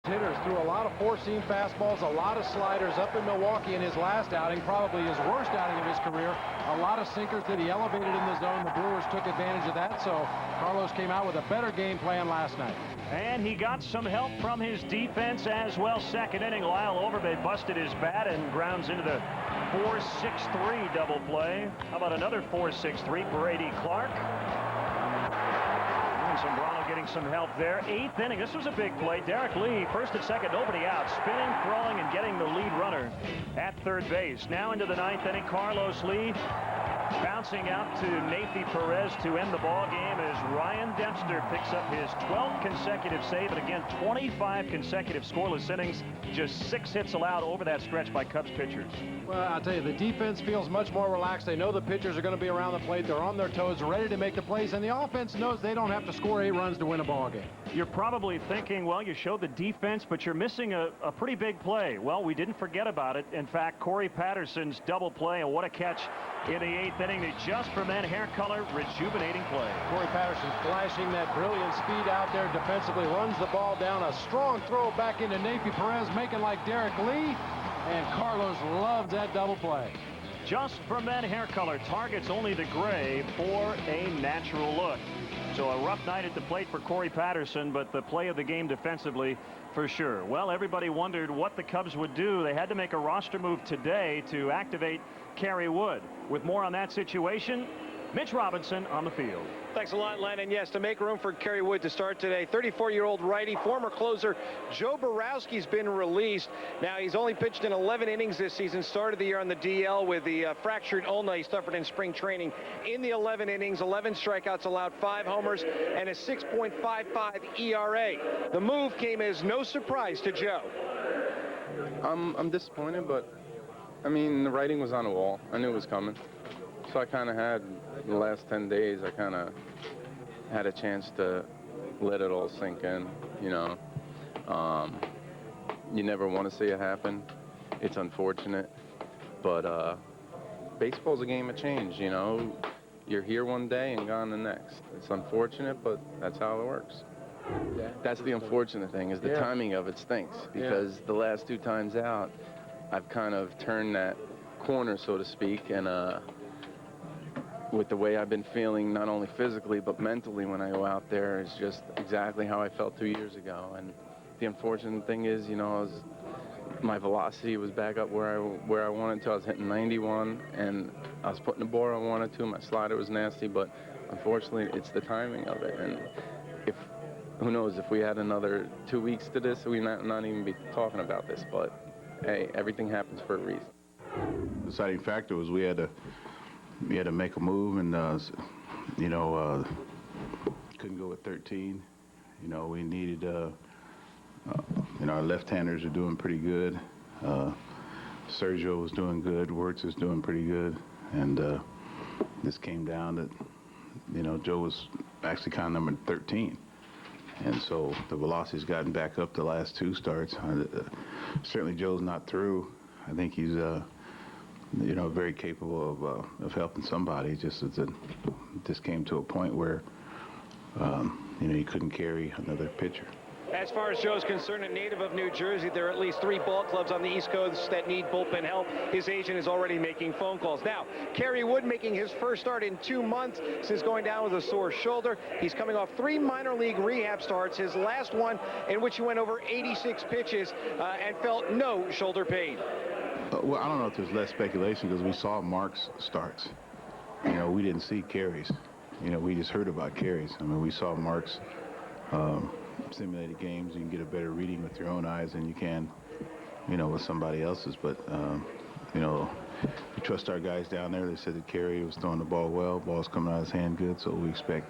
Hitters threw a lot of four-seam fastballs, a lot of sliders up in Milwaukee in his last outing, probably his worst outing of his career. A lot of sinkers that he elevated in the zone. The Brewers took advantage of that, so Carlos came out with a better game plan last night. And he got some help from his defense as well. Second inning, Lyle Overbay busted his bat and grounds into the 4-6-3 double play. How about another 4-6-3, Brady Clark? Sombrano getting some help there. Eighth inning. This was a big play. Derek Lee, first and second, nobody out. Spinning, throwing, and getting the lead runner at third base. Now into the ninth inning. Carlos Lee bouncing out to Nathy Perez to end the ball game as Ryan Dempster picks up his 12th consecutive save, and again 25 consecutive scoreless innings. Just 6 hits allowed over that stretch by Cubs pitchers. Well, I'll tell you, the defense feels much more relaxed. They know the pitchers are going to be around the plate. They're on their toes, ready to make the plays, and the offense knows they don't have to score 8 runs to win a ball game. You're probably thinking, well, you showed the defense, but you're missing a pretty big play. Well, we didn't forget about it. In fact, Corey Patterson's double play, and what a catch in the 8th inning. The just for men hair color rejuvenating play. Corey Patterson flashing that brilliant speed out there defensively, runs the ball down, a strong throw back into Nathy Perez, making like Derek Lee, and Carlos loves that double play. Just for men hair color targets only the gray for a natural look. So a rough night at the plate for Corey Patterson, but the play of the game defensively for sure. Well, everybody wondered what the Cubs would do. They had to make a roster move today to activate Kerry Wood. With more on that situation, Mitch Robinson on the field. Thanks a lot, Len. And yes, to make room for Kerry Wood to start today, 34-year-old righty, former closer Joe Borowski's been released. Now, he's only pitched in 11 innings this season, started the year on the DL with the fractured ulna he suffered in spring training. In the 11 innings, 11 strikeouts allowed, 5 homers, and a 6.55 ERA. The move came as no surprise to Joe. I'm disappointed, but, I mean, the writing was on the wall. I knew it was coming. So I kind of had, the last 10 days, I kind of had a chance to let it all sink in, you know. You never want to see it happen. It's unfortunate. But baseball's a game of change, you know. You're here one day and gone the next. It's unfortunate, but that's how it works. That's the unfortunate thing, is the timing of it stinks. Because the last 2 times out, I've kind of turned that corner, so to speak, and with the way I've been feeling, not only physically but mentally when I go out there, is just exactly how I felt 2 years ago. And the unfortunate thing is, you know, my velocity was back up where I wanted to. I was hitting 91, and I was putting the ball where I wanted to. My slider was nasty, but unfortunately, it's the timing of it. And who knows, if we had another 2 weeks to this, we might not even be talking about this. But hey, everything happens for a reason. The deciding factor was we had to make a move, and couldn't go with 13. You know, we needed our left-handers are doing pretty good. Sergio was doing good. Wirtz is doing pretty good, and this came down that, you know, Joe was actually kind of number 13, and so the velocity's gotten back up the last 2 starts. Certainly Joe's not through. I think he's very capable of helping somebody. Just as this came to a point where, he couldn't carry another pitcher. As far as Joe's concerned, a native of New Jersey, there are at least 3 ball clubs on the East Coast that need bullpen help. His agent is already making phone calls. Now, Kerry Wood making his first start in 2 months since going down with a sore shoulder. He's coming off 3 minor league rehab starts, his last one in which he went over 86 pitches and felt no shoulder pain. Well, I don't know if there's less speculation because we saw Mark's starts. You know, we didn't see Kerry's. You know, we just heard about Kerry's. I mean, we saw Mark's simulated games. You can get a better reading with your own eyes than you can, with somebody else's. But, we trust our guys down there. They said that Kerry was throwing the ball well. Ball's coming out of his hand good, so we expect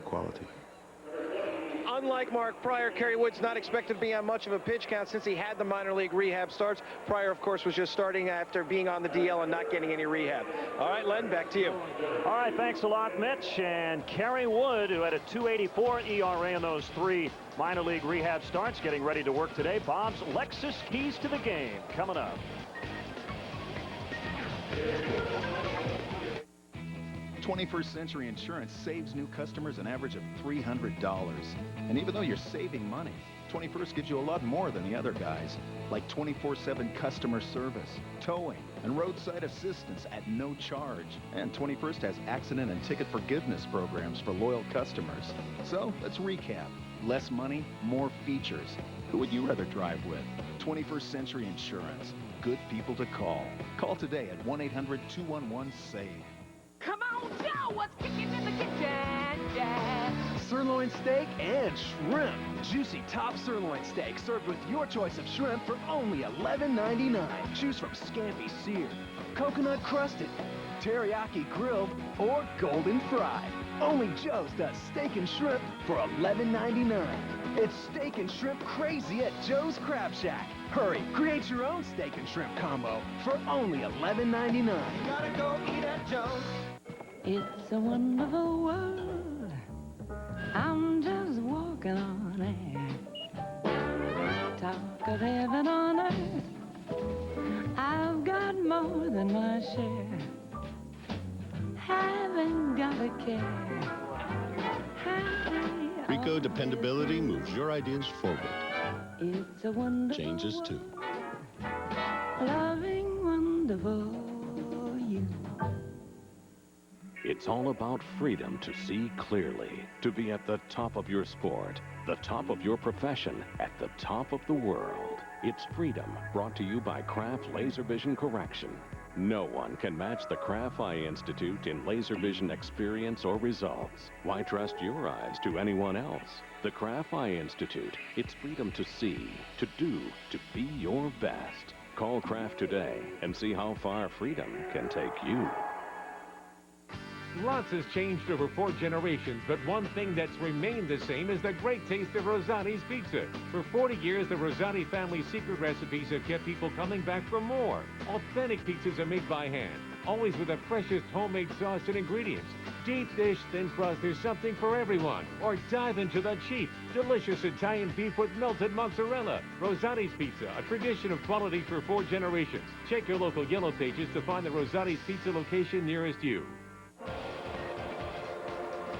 quality. Unlike Mark Pryor, Kerry Wood's not expected to be on much of a pitch count since he had the minor league rehab starts. Pryor, of course, was just starting after being on the DL and not getting any rehab. All right, Len, back to you. All right, thanks a lot, Mitch. And Kerry Wood, who had a 2.84 ERA in those 3 minor league rehab starts, getting ready to work today. Bob's Lexus Keys to the Game coming up. 21st Century Insurance saves new customers an average of $300. And even though you're saving money, 21st gives you a lot more than the other guys, like 24/7 customer service, towing, and roadside assistance at no charge. And 21st has accident and ticket forgiveness programs for loyal customers. So let's recap. Less money, more features. Who would you rather drive with? 21st Century Insurance. Good people to call. Call today at 1-800-211-SAVE. Come on, Joe, what's cooking in the kitchen? Yeah. Sirloin steak and shrimp. Juicy top sirloin steak served with your choice of shrimp for only $11.99. Choose from scampi seared, coconut crusted, teriyaki grilled, or golden fried. Only Joe's does steak and shrimp for $11.99. It's steak and shrimp crazy at Joe's Crab Shack. Hurry, create your own steak and shrimp combo for only $11.99. Gotta go eat at Joe's. It's a wonderful world. I'm just walking on air. Talk of heaven on earth. I've got more than my share. Haven't got a care. Rico dependability moves your ideas forward. It's a wonderful Changes too. Loving wonderful you. It's all about freedom to see clearly, to be at the top of your sport, the top of your profession, at the top of the world. It's freedom, brought to you by Kraft Laser Vision Correction. No one can match the Kraft Eye Institute in laser vision experience or results. Why trust your eyes to anyone else? The Kraft Eye Institute. It's freedom to see, to do, to be your best. Call Kraft today and see how far freedom can take you. Lots has changed over 4 generations, but one thing that's remained the same is the great taste of Rosati's pizza. For 40 years, the Rosati family secret recipes have kept people coming back for more. Authentic pizzas are made by hand, always with the freshest homemade sauce and ingredients. Deep dish, thin crust, there's something for everyone. Or dive into the cheap, delicious Italian beef with melted mozzarella. Rosati's Pizza, a tradition of quality for 4 generations. Check your local yellow pages to find the Rosati's Pizza location nearest you.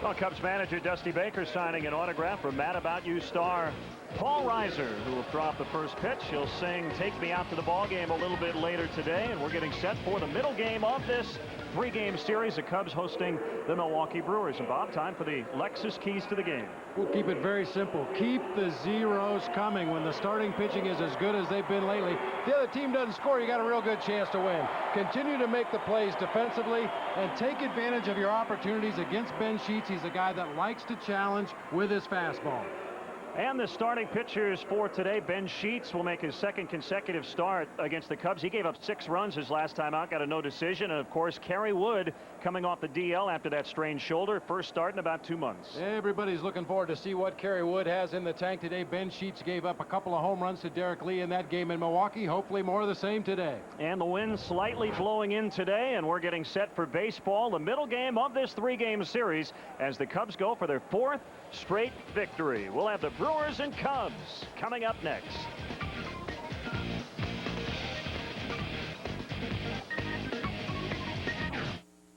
Well, Cubs manager Dusty Baker signing an autograph from Mad About You star Paul Reiser, who will throw out the first pitch. He'll sing Take Me Out to the Ball Game a little bit later today, and we're getting set for the middle game of this 3-game series. The Cubs hosting the Milwaukee Brewers. And Bob, time for the Lexus keys to the game. We'll keep it very simple. Keep the zeros coming. When the starting pitching is as good as they've been lately, if the other team doesn't score, you got a real good chance to win. Continue to make the plays defensively and take advantage of your opportunities against Ben Sheets. He's a guy that likes to challenge with his fastball. And the starting pitchers for today, Ben Sheets will make his 2nd consecutive start against the Cubs. He gave up 6 runs his last time out, got a no decision. And, of course, Kerry Wood coming off the DL after that strained shoulder. First start in about 2 months. Everybody's looking forward to see what Kerry Wood has in the tank today. Ben Sheets gave up a couple of home runs to Derek Lee in that game in Milwaukee. Hopefully more of the same today. And the wind slightly blowing in today, and we're getting set for baseball, the middle game of this 3-game series, as the Cubs go for their 4th straight victory. We'll have the Brewers and Cubs coming up next.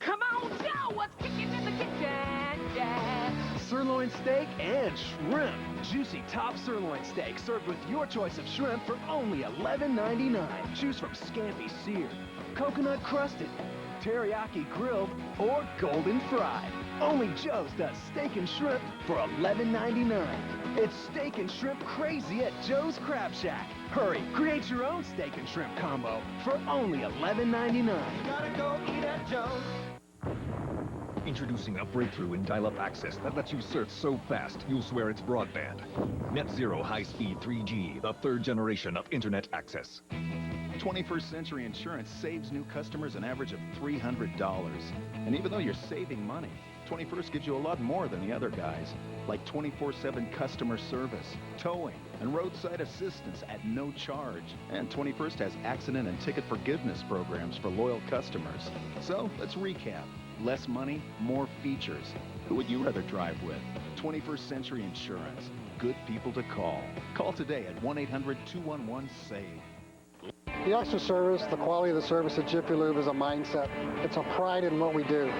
Come on, Joe, what's cooking in the kitchen? Yeah. Sirloin steak and shrimp. Juicy top sirloin steak served with your choice of shrimp for only $11.99. Choose from scampi seared, coconut crusted, teriyaki grilled, or golden fried. Only Joe's does steak and shrimp for $11.99. It's steak and shrimp crazy at Joe's Crab Shack. Hurry, create your own steak and shrimp combo for only $11.99. Gotta go eat at Joe's. Introducing a breakthrough in dial-up access that lets you surf so fast you'll swear it's broadband. Net Zero High-Speed 3G, the 3rd generation of internet access. 21st Century Insurance saves new customers an average of $300. And even though you're saving money, 21st gives you a lot more than the other guys, like 24/7 customer service, towing, and roadside assistance at no charge. And 21st has accident and ticket forgiveness programs for loyal customers. So let's recap. Less money, more features. Who would you rather drive with? 21st Century Insurance. Good people to call. Call today at 1-800-211-SAVE. The extra service, the quality of the service at Jiffy Lube is a mindset. It's a pride in what we do.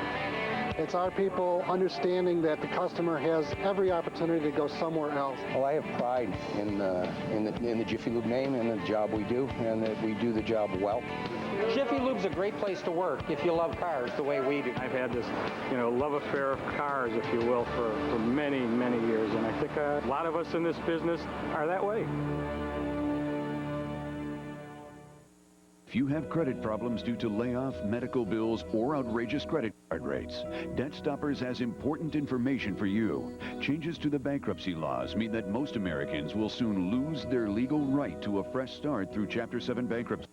It's our people understanding that the customer has every opportunity to go somewhere else. Well, I have pride in the Jiffy Lube name and the job we do, and that we do the job well. Jiffy Lube's a great place to work if you love cars the way we do. I've had this, love affair of cars, if you will, for many, many years, and I think a lot of us in this business are that way. If you have credit problems due to layoff, medical bills, or outrageous credit card rates, Debt Stoppers has important information for you. Changes to the bankruptcy laws mean that most Americans will soon lose their legal right to a fresh start through Chapter 7 bankruptcy.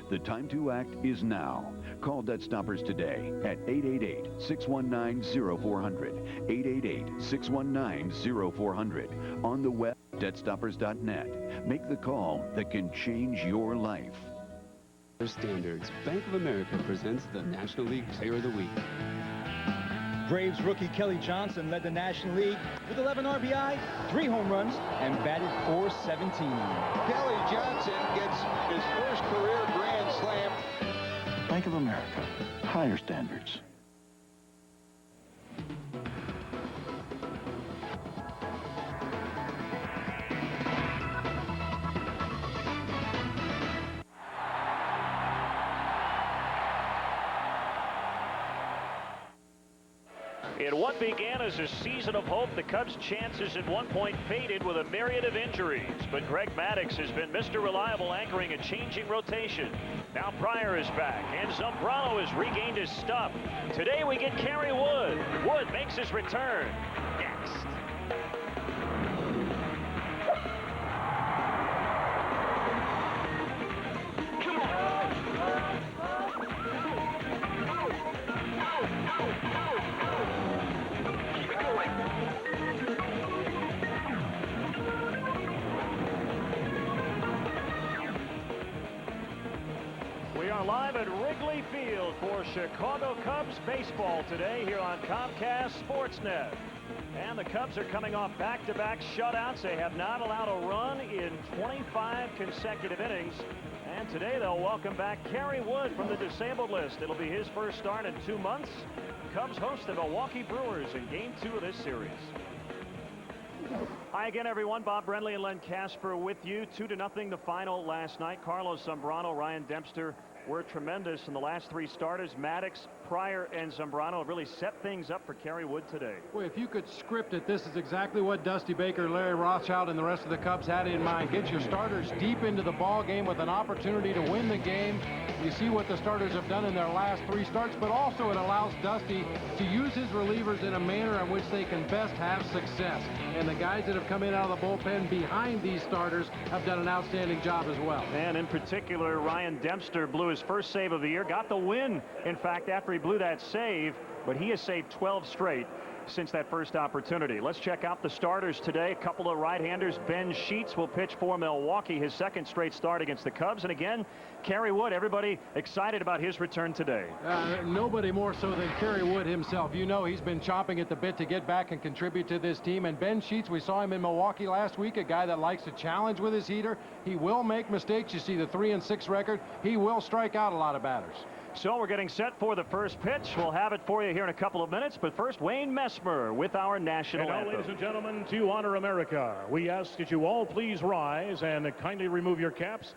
The time to act is now. Call Debt Stoppers today at 888-619-0400, 888-619-0400, on the web, debtstoppers.net. Make the call that can change your life. Standards. Bank of America presents the National League Player of the Week. Braves rookie Kelly Johnson led the National League with 11 RBI, 3 home runs, and batted .417. Kelly Johnson gets his first career grand slam. Bank of America. Higher standards. In what began as a season of hope, the Cubs' chances at one point faded with a myriad of injuries. But Greg Maddux has been Mr. Reliable, anchoring a changing rotation. Now Pryor is back, and Zambrano has regained his stuff. Today we get Kerry Wood. Wood makes his return. Next. We are live at Wrigley Field for Chicago Cubs baseball today here on Comcast Sportsnet. And the Cubs are coming off back-to-back shutouts. They have not allowed a run in 25 consecutive innings. And today they'll welcome back Kerry Wood from the disabled list. It'll be his first start in 2 months. Cubs host the Milwaukee Brewers in Game 2 of this series. Hi again, everyone. Bob Brenly and Len Casper with you. 2-0 the final last night. Carlos Zambrano, Ryan Dempster were tremendous in the last 3 starters. Maddux, Pryor, and Zambrano have really set things up for Kerry Wood today. Boy, if you could script it, this is exactly what Dusty Baker, Larry Rothschild, and the rest of the Cubs had in mind. Get your starters deep into the ball game with an opportunity to win the game. You see what the starters have done in their last 3 starts, but also it allows Dusty to use his relievers in a manner in which they can best have success. And the guys that have come in out of the bullpen behind these starters have done an outstanding job as well. And in particular, Ryan Dempster blew his first save of the year, got the win, in fact, after he blew that save, but he has saved 12 straight since that first opportunity. Let's check out the starters today. A couple of right-handers. Ben Sheets will pitch for Milwaukee, his second straight start against the Cubs. And again, Kerry Wood, everybody excited about his return today. Nobody more so than Kerry Wood himself. You know he's been chomping at the bit to get back and contribute to this team. And Ben Sheets, we saw him in Milwaukee last week, a guy that likes to challenge with his heater. He will make mistakes. You see the 3-6 record. He will strike out a lot of batters. So we're getting set for the first pitch. We'll have it for you here in a couple of minutes. But first, Wayne Messmer with our national anthem. Ladies and gentlemen, to honor America, we ask that you all please rise and kindly remove your caps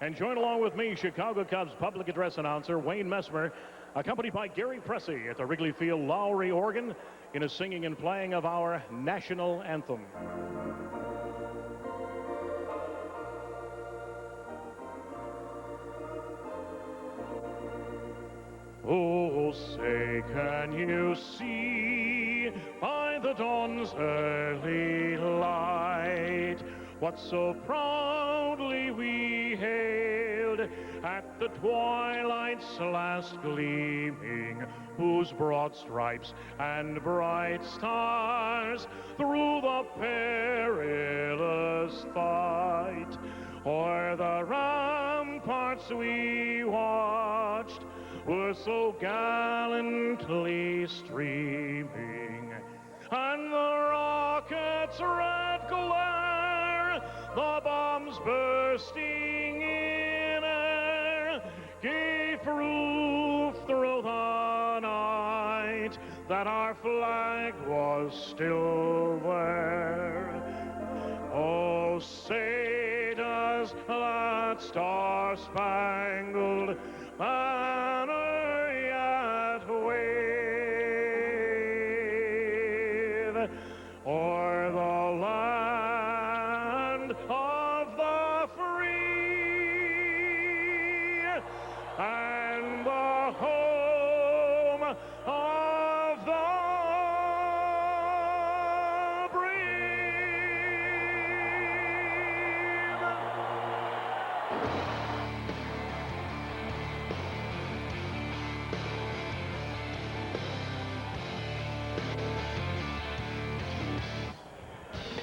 and join along with me, Chicago Cubs public address announcer Wayne Messmer, accompanied by Gary Pressey at the Wrigley Field, Lowry, Oregon, in a singing and playing of our national anthem. Oh, say, can you see by the dawn's early light what so proudly we hailed at the twilight's last gleaming, whose broad stripes and bright stars through the perilous fight o'er the ramparts we watched were so gallantly streaming, and the rocket's red glare, the bombs bursting in air, gave proof through the night that our flag was still there. Oh, say does that star-spangled banner yet wave o'er the land of the free and the home of the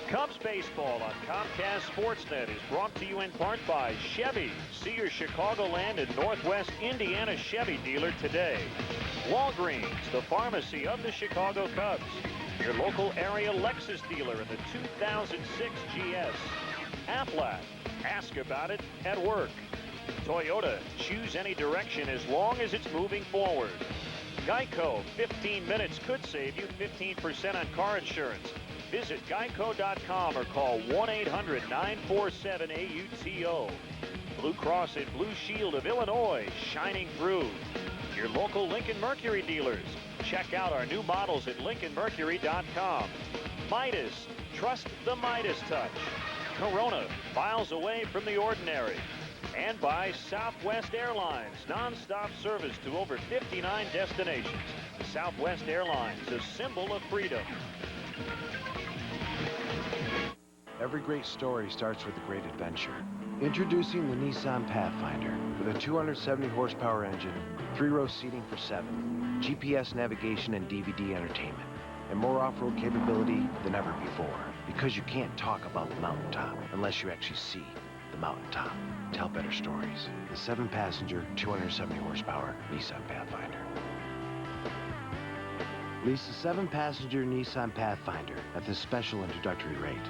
Cubs baseball on Comcast Sportsnet is brought to you in part by Chevy. See your Chicagoland and Northwest Indiana Chevy dealer today. Walgreens, the pharmacy of the Chicago Cubs. Your local area Lexus dealer in the 2006 GS. Aflac, ask about it at work. Toyota, choose any direction as long as it's moving forward. Geico, 15 minutes could save you 15% on car insurance. Visit geico.com or call 1-800-947-AUTO. Blue Cross and Blue Shield of Illinois, shining through. Your local Lincoln Mercury dealers. Check out our new models at lincolnmercury.com. Midas, trust the Midas touch. Corona, miles away from the ordinary. And by Southwest Airlines, non-stop service to over 59 destinations. Southwest Airlines, a symbol of freedom. Every great story starts with a great adventure. Introducing the Nissan Pathfinder with a 270 horsepower engine, 3-row seating for 7, GPS navigation and DVD entertainment, and more off-road capability than ever before. Because you can't talk about the mountaintop unless you actually see the mountaintop. Tell better stories. The 7-passenger, 270 horsepower Nissan Pathfinder. Lease the 7-passenger Nissan Pathfinder at this special introductory rate.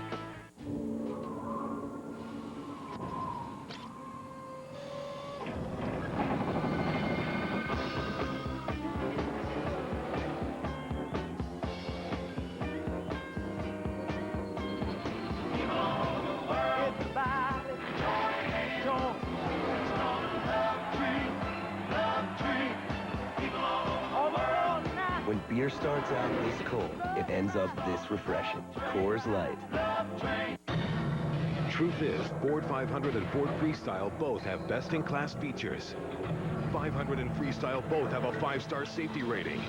When beer starts out this cold, it ends up this refreshing. Coors Light. Truth is, Ford 500 and Ford Freestyle both have best-in-class features. 500 and Freestyle both have a 5-star safety rating.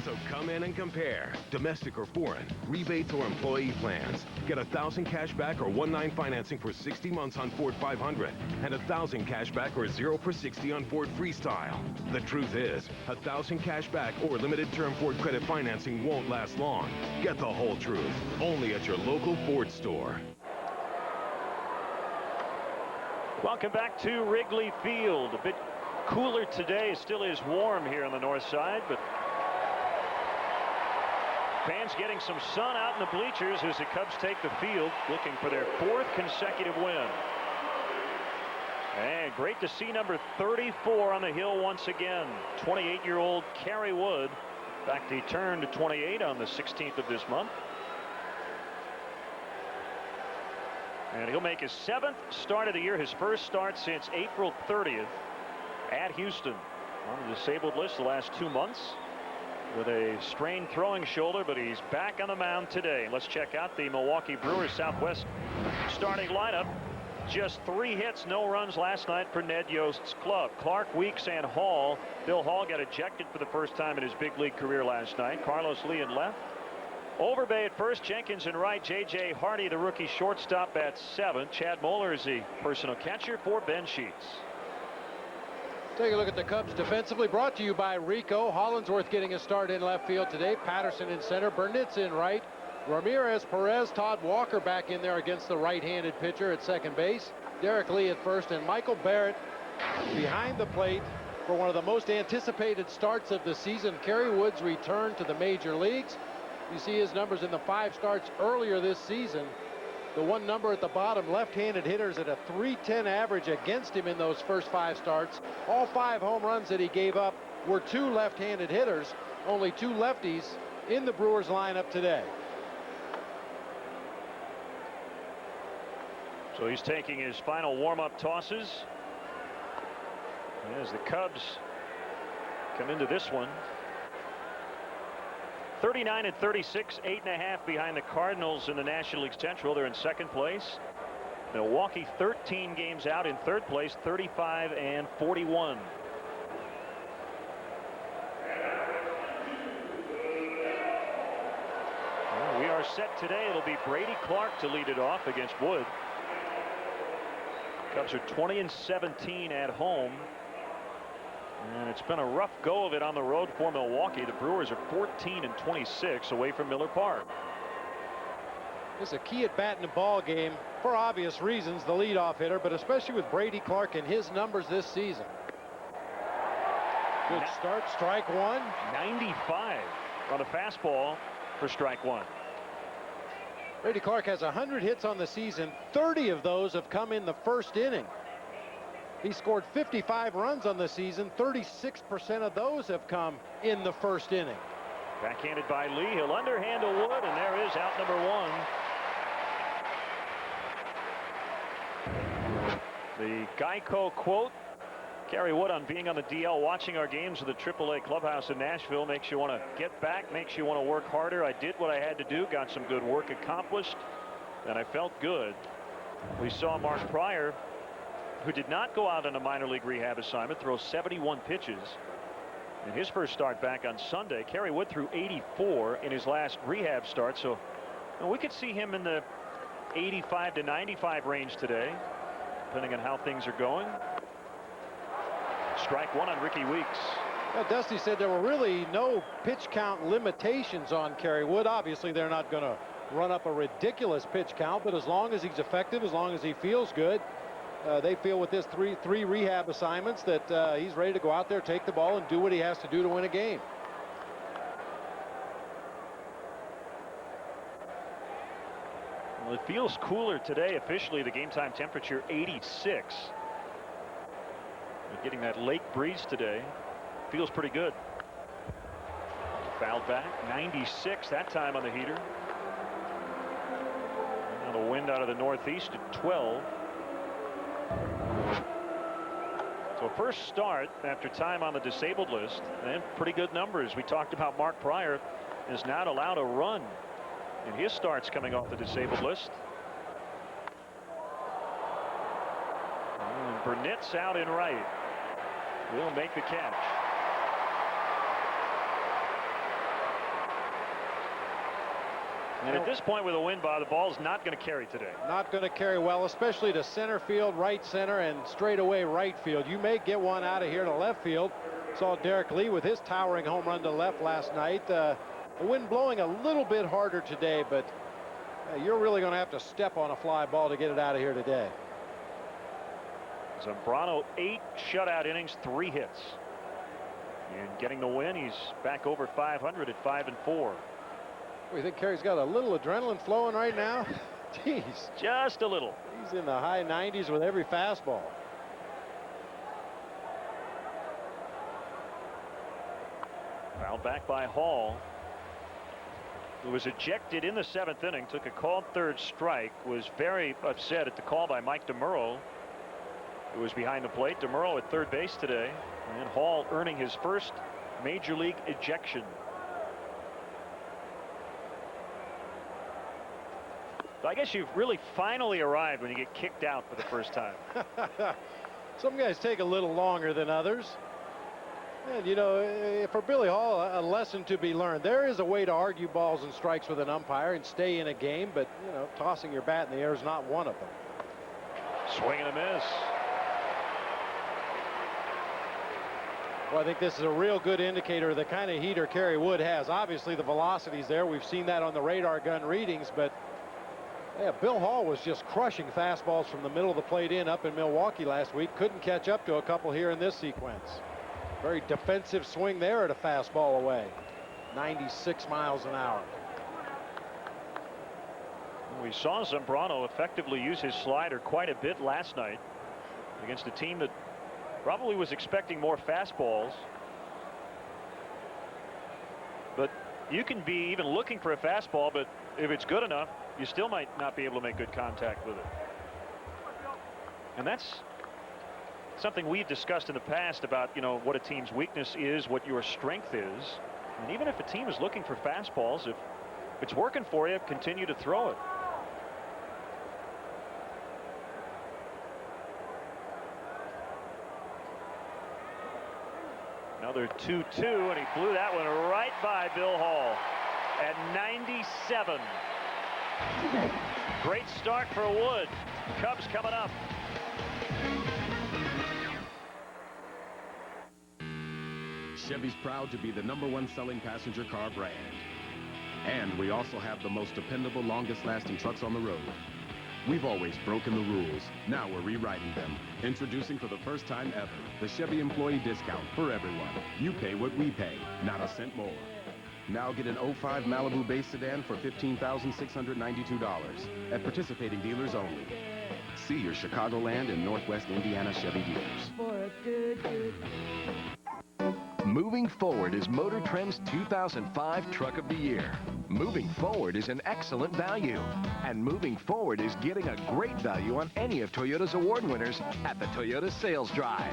So come in and compare. Domestic or foreign, rebates or employee plans. Get $1,000 cash back or 1-9 financing for 60 months on Ford 500 and $1,000 cash back or 0 for 60 on Ford Freestyle. The truth is, $1,000 cash back or limited term Ford credit financing won't last long. Get the whole truth only at your local Ford store. Welcome back to Wrigley Field. A bit cooler today. It still is warm here on the north side, but fans getting some sun out in the bleachers as the Cubs take the field, looking for their 4th consecutive win. And great to see number 34 on the hill once again. 28-year-old Kerry Wood. In fact, he turned 28 on the 16th of this month. And he'll make his 7th start of the year, his first start since April 30th at Houston. On the disabled list the last 2 months with a strained throwing shoulder, but he's back on the mound today. Let's check out the Milwaukee Brewers Southwest starting lineup. Just 3 hits, no runs last night for Ned Yost's club. Clark, Weeks, and Hall. Bill Hall got ejected for the first time in his big league career last night. Carlos Lee in left. Overbay at first, Jenkins in right, J.J. Hardy, the rookie shortstop, at 7. Chad Moeller is the personal catcher for Ben Sheets. Take a look at the Cubs defensively, brought to you by Rico. Hollinsworth getting a start in left field today. Patterson in center, Burnitz in right. Ramirez, Perez, Todd Walker back in there against the right-handed pitcher at second base. Derek Lee at first, and Michael Barrett behind the plate for one of the most anticipated starts of the season. Kerry Wood's return to the major leagues. You see his numbers in the 5 starts earlier this season. The one number at the bottom, left-handed hitters at a .310 average against him in those first 5 starts. All 5 home runs that he gave up were 2 left-handed hitters. Only 2 lefties in the Brewers lineup today. So he's taking his final warm-up tosses as the Cubs come into this one. 39 and 36, 8.5 behind the Cardinals in the National League Central. They're in second place. Milwaukee 13 games out in third place, 35 and 41. Well, we are set today. It'll be Brady Clark to lead it off against Wood. Cubs are 20 and 17 at home. And it's been a rough go of it on the road for Milwaukee. The Brewers are 14 and 26 away from Miller Park. It's a key at bat in the ball game for obvious reasons, the leadoff hitter, but especially with Brady Clark and his numbers this season. Good start, strike one. 95 on the fastball for strike one. Brady Clark has 100 hits on the season. 30 of those have come in the first inning. He scored 55 runs on the season. 36% of those have come in the first inning. Backhanded by Lee. He'll underhandle Wood, and there is out number one. The Geico quote, Kerry Wood on being on the DL, watching our games with the AAA clubhouse in Nashville makes you want to get back, makes you want to work harder. I did what I had to do, got some good work accomplished, and I felt good. We saw Mark Pryor, who did not go out on a minor league rehab assignment, throw 71 pitches in his first start back on Sunday. Kerry Wood threw 84 in his last rehab start, so we could see him in the 85 to 95 range today, depending on how things are going. Strike one on Ricky Weeks. Well, Dusty said there were really no pitch count limitations on Kerry Wood. Obviously, they're not going to run up a ridiculous pitch count, but as long as he's effective, as long as he feels good, they feel with this three rehab assignments that he's ready to go out there, take the ball, and do what he has to do to win a game. Well, it feels cooler today. Officially, the game time temperature 86. We're getting that lake breeze today. Feels pretty good. Fouled back. 96 that time on the heater. Now the wind out of the northeast at 12. So first start after time on the disabled list, and pretty good numbers. We talked about Mark Pryor is not allowed a run in his starts coming off the disabled list. And Burnett's out in right. Will make the catch. And at this point with a wind by, the ball's not going to carry today. Not going to carry well, especially to center field, right center, and straightaway right field. You may get one out of here to left field. Saw Derek Lee with his towering home run to left last night. The wind blowing a little bit harder today, but you're really going to have to step on a fly ball to get it out of here today. Zambrano 8 shutout innings, 3 hits. And getting the win, he's back over 500 at 5-4. We think Kerry's got a little adrenaline flowing right now. Jeez. Just a little. He's in the high 90s with every fastball. Fouled back by Hall, who was ejected in the 7th inning, took a called third strike, was very upset at the call by Mike DeMuro, who was behind the plate. DeMuro at third base today, and Hall earning his first major league ejection. So I guess you've really finally arrived when you get kicked out for the first time. Some guys take a little longer than others. And, you know, for Billy Hall, a lesson to be learned. There is a way to argue balls and strikes with an umpire and stay in a game, but, you know, tossing your bat in the air is not one of them. Swing and a miss. Well, I think this is a real good indicator of the kind of heater Kerry Wood has. Obviously, the velocity's there. We've seen that on the radar gun readings, but yeah, Bill Hall was just crushing fastballs from the middle of the plate up in Milwaukee last week. Couldn't catch up to a couple here in this sequence. Very defensive swing there at a fastball away. 96 miles an hour. We saw Zambrano effectively use his slider quite a bit last night against a team that probably was expecting more fastballs. But You can be even looking for a fastball, but if it's good enough, you still might not be able to make good contact with it. And that's something we've discussed in the past about, you know, what a team's weakness is, what your strength is. And even if a team is looking for fastballs, if it's working for you, continue to throw it. Another 2-2, and he blew that one right by Bill Hall at 97. Great start for Wood. Cubs coming up. Chevy's proud to be the #1 selling passenger car brand. And we also have the most dependable, longest-lasting trucks on the road. We've always broken the rules. Now we're rewriting them. Introducing for the first time ever, the Chevy Employee Discount for everyone. You pay what we pay, not a cent more. Now get an 05 Malibu base sedan for $15,692 at participating dealers only. See your Chicagoland and Northwest Indiana Chevy dealers. Moving Forward is Motor Trend's 2005 Truck of the Year. Moving Forward is an excellent value. And Moving Forward is getting a great value on any of Toyota's award winners at the Toyota Sales Drive.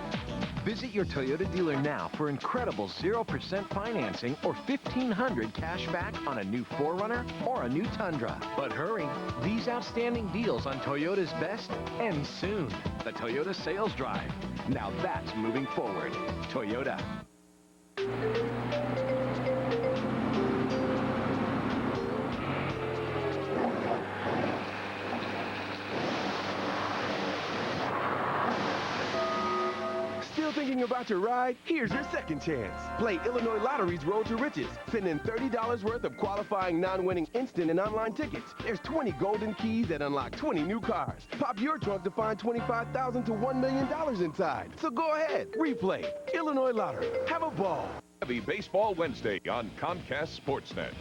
Visit your Toyota dealer now for incredible 0% financing or $1,500 cash back on a new 4Runner or a new Tundra. But hurry, these outstanding deals on Toyota's best end soon. The Toyota Sales Drive. Now that's Moving Forward. Toyota. Still thinking about your ride? Here's your second chance. Play Illinois Lottery's Road to Riches. Send in $30 worth of qualifying non-winning instant and online tickets. There's 20 golden keys that unlock 20 new cars. Pop your trunk to find $25,000 to $1 million inside. So go ahead, replay. Illinois Lottery. Have a ball. Heavy Baseball Wednesday on Comcast Sportsnet.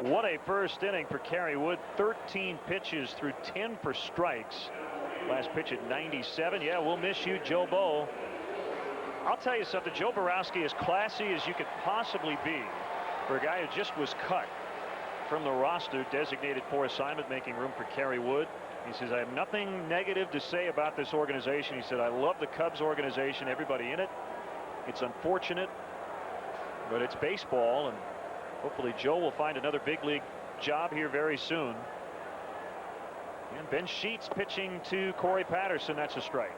What a first inning for Kerry Wood. 13 pitches through 10 for strikes. Last pitch at 97. Yeah, we'll miss you, Joe Bo. I'll tell you something. Joe Borowski, as classy as you could possibly be for a guy who just was cut from the roster, designated for assignment, making room for Kerry Wood. He says, I have nothing negative to say about this organization. He said, I love the Cubs organization, everybody in it. It's unfortunate, but it's baseball, and hopefully Joe will find another big league job here very soon. And Ben Sheets pitching to Corey Patterson. That's a strike.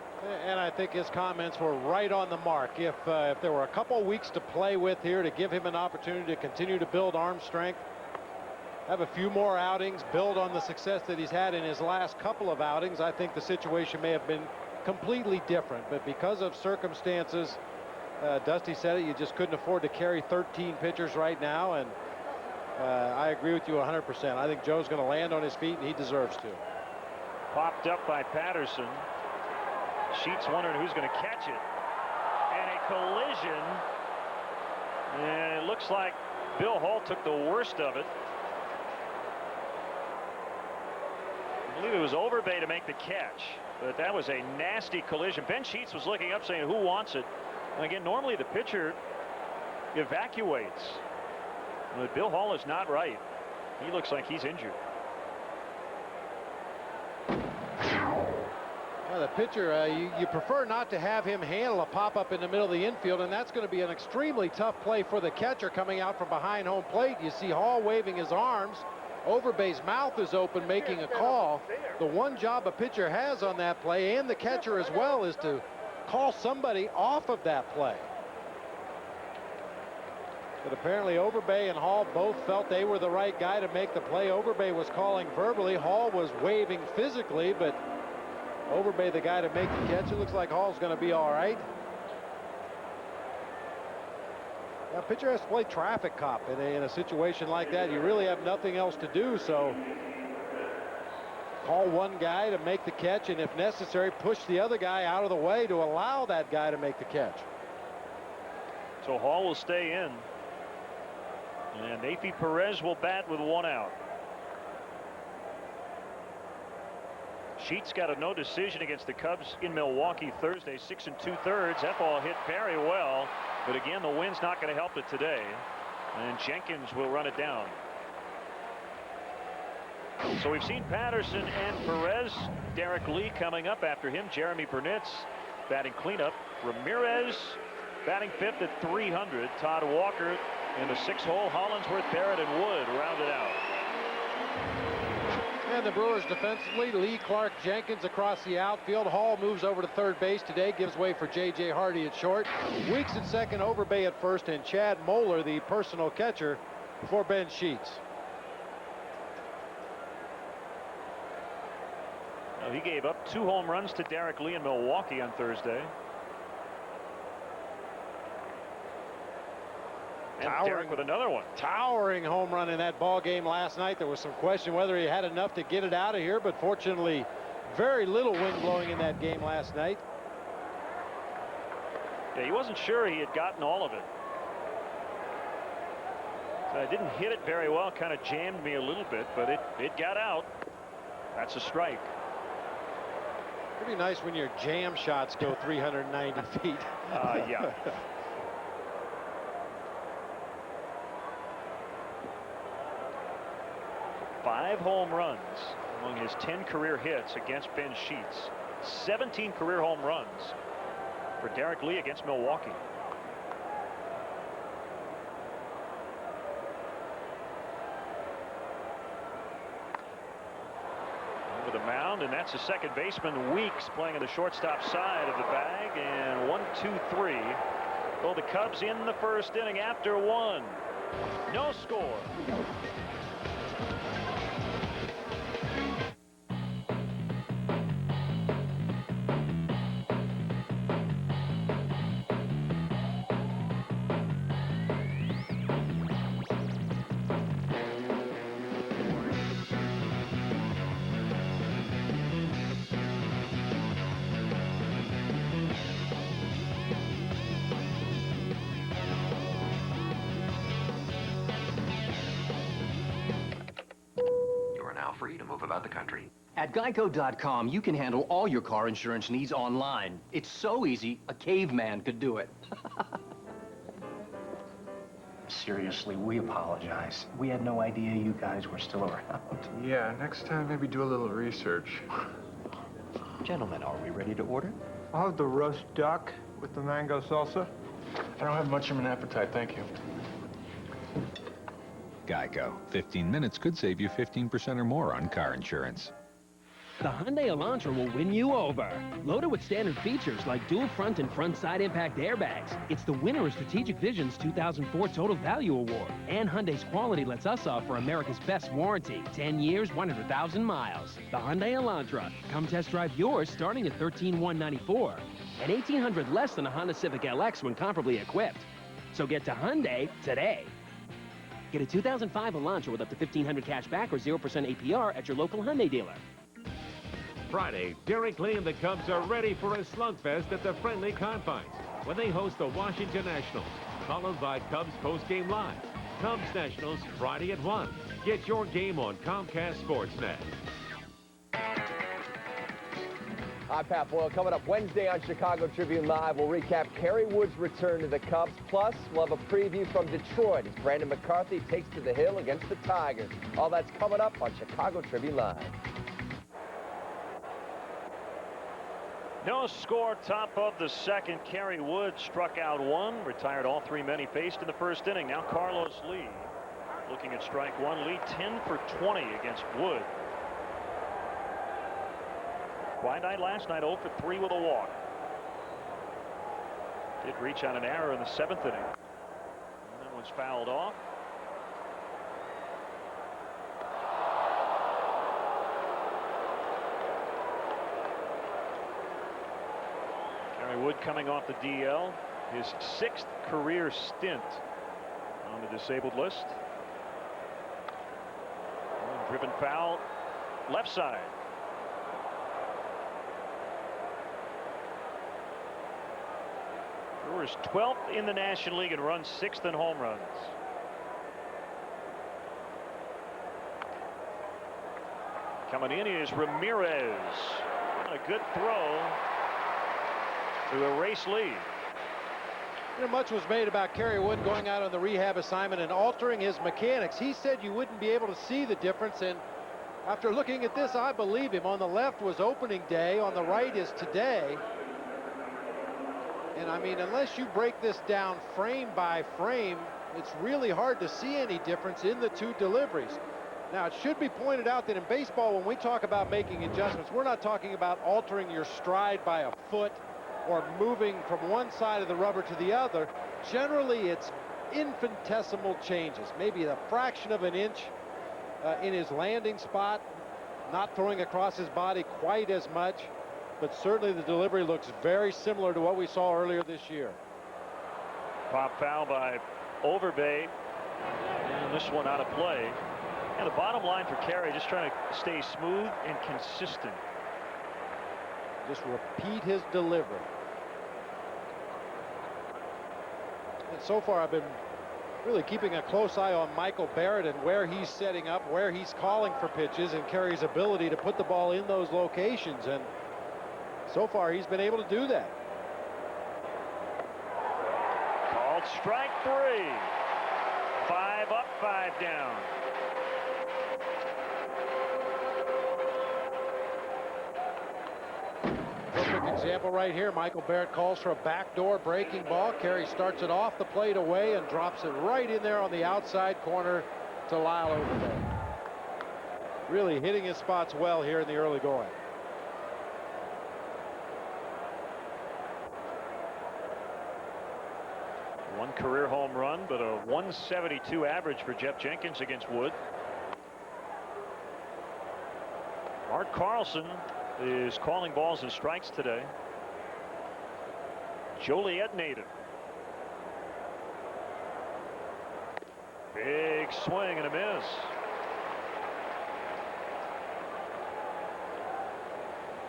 And I think his comments were right on the mark. If there were a couple weeks to play with here to give him an opportunity to continue to build arm strength, have a few more outings, build on the success that he's had in his last couple of outings, I think the situation may have been completely different. But because of circumstances, Dusty said it, you just couldn't afford to carry 13 pitchers right now. And I agree with you 100%. I think Joe's going to land on his feet, and he deserves to. Popped up by Patterson. Sheets wondering who's going to catch it. And a collision. And it looks like Bill Hall took the worst of it. I believe it was Overbay to make the catch, but that was a nasty collision. Ben Sheets was looking up saying, who wants it? And again, normally the pitcher evacuates. But Bill Hall is not right. He looks like he's injured. The pitcher, you prefer not to have him handle a pop-up in the middle of the infield, and that's going to be an extremely tough play for the catcher coming out from behind home plate. You see Hall waving his arms. Overbay's mouth is open, making a call. The one job a pitcher has on that play, and the catcher as well, is to call somebody off of that play. But apparently Overbay and Hall both felt they were the right guy to make the play. Overbay was calling verbally. Hall was waving physically, but Overbay the guy to make the catch. It looks like Hall's going to be all right. Now, pitcher has to play traffic cop in a situation like that. You really have nothing else to do, so call one guy to make the catch, and if necessary, push the other guy out of the way to allow that guy to make the catch. So Hall will stay in, and A.P. Perez will bat with one out. Sheets got a no decision against the Cubs in Milwaukee Thursday, 6 2/3. That ball hit very well, but again, the wind's not going to help it today, and Jenkins will run it down. So we've seen Patterson and Perez. Derek Lee coming up after him. Jeremy Burnitz batting cleanup. Ramirez batting fifth at 300. Todd Walker in the 6th hole. Hollinsworth, Barrett, and Wood rounded out. And the Brewers defensively, Lee, Clark, Jenkins across the outfield. Hall moves over to third base today, gives way for J.J. Hardy at short. Weeks at second, Overbay at first, and Chad Moeller, the personal catcher for Ben Sheets. Now, he gave up 2 home runs to Derek Lee in Milwaukee on Thursday. And Derek with another one. Towering home run in that ball game last night. There was some question whether he had enough to get it out of here, but fortunately very little wind blowing in that game last night. Yeah, he wasn't sure he had gotten all of it. So I didn't hit it very well, kind of jammed me a little bit, but it got out. That's a strike. Pretty nice when your jam shots go 390 feet. Yeah. Five home runs among his 10 career hits against Ben Sheets. 17 career home runs for Derek Lee against Milwaukee. Over the mound, and that's the second baseman, Weeks, playing on the shortstop side of the bag. And 1, 2, 3. Well, the Cubs in the first inning after 1. No score. Free to move about the country. At Geico.com, you can handle all your car insurance needs online. It's so easy, a caveman could do it. Seriously, we apologize. We had no idea you guys were still around. Yeah, next time maybe do a little research. Gentlemen, are we ready to order? I'll have the roast duck with the mango salsa. I don't have much of an appetite, thank you. Geico. 15 minutes could save you 15% or more on car insurance. The Hyundai Elantra will win you over. Loaded with standard features like dual front and front side impact airbags. It's the winner of Strategic Vision's 2004 Total Value Award. And Hyundai's quality lets us offer America's best warranty. 10 years, 100,000 miles. The Hyundai Elantra. Come test drive yours starting at $13,194. And $1,800 less than a Honda Civic LX when comparably equipped. So get to Hyundai today. Get a 2005 Elantra with up to $1,500 cash back or 0% APR at your local Hyundai dealer. Friday, Derek Lee and the Cubs are ready for a slugfest at the friendly confines when they host the Washington Nationals, followed by Cubs postgame live. Cubs Nationals Friday at 1. Get your game on Comcast Sportsnet. I'm Pat Boyle. Coming up Wednesday on Chicago Tribune Live, we'll recap Kerry Wood's return to the Cubs. Plus, we'll have a preview from Detroit as Brandon McCarthy takes to the hill against the Tigers. All that's coming up on Chicago Tribune Live. No score, top of the second. Kerry Wood struck out 1, retired all 3 men he faced in the first inning. Now Carlos Lee looking at strike 1. Lee 10 for 20 against Wood. Quiet night last night, 0 for 3 with a walk. Did reach on an error in the 7th inning. And that one's fouled off. Kerry Wood coming off the DL. His 6th career stint on the disabled list. Driven foul, left side. Brewers 12th in the National League and runs 6th in home runs. Coming in is Ramirez. A good throw to erase Lee. You know, much was made about Kerry Wood going out on the rehab assignment and altering his mechanics. He said you wouldn't be able to see the difference, and after looking at this, I believe him. On the left was opening day, on the right is today. And I mean, unless you break this down frame by frame, it's really hard to see any difference in the two deliveries. Now, it should be pointed out that in baseball, when we talk about making adjustments, we're not talking about altering your stride by a foot or moving from one side of the rubber to the other. Generally, it's infinitesimal changes, maybe a fraction of an inch in his landing spot, not throwing across his body quite as much, but certainly the delivery looks very similar to what we saw earlier this year. Pop foul by Overbay, and this one out of play. And the bottom line for Kerry, just trying to stay smooth and consistent. Just repeat his delivery. And so far, I've been really keeping a close eye on Michael Barrett and where he's setting up, where he's calling for pitches, and Kerry's ability to put the ball in those locations. And so far, he's been able to do that. Called strike 3. 5 up, 5 down. Perfect example right here. Michael Barrett calls for a backdoor breaking ball. Kerry starts it off the plate away and drops it right in there on the outside corner to Lyle Overbay. Really hitting his spots well here in the early going. One career home run, but a 172 average for Jeff Jenkins against Wood. Mark Carlson is calling balls and strikes today. Joliet native. Big swing and a miss.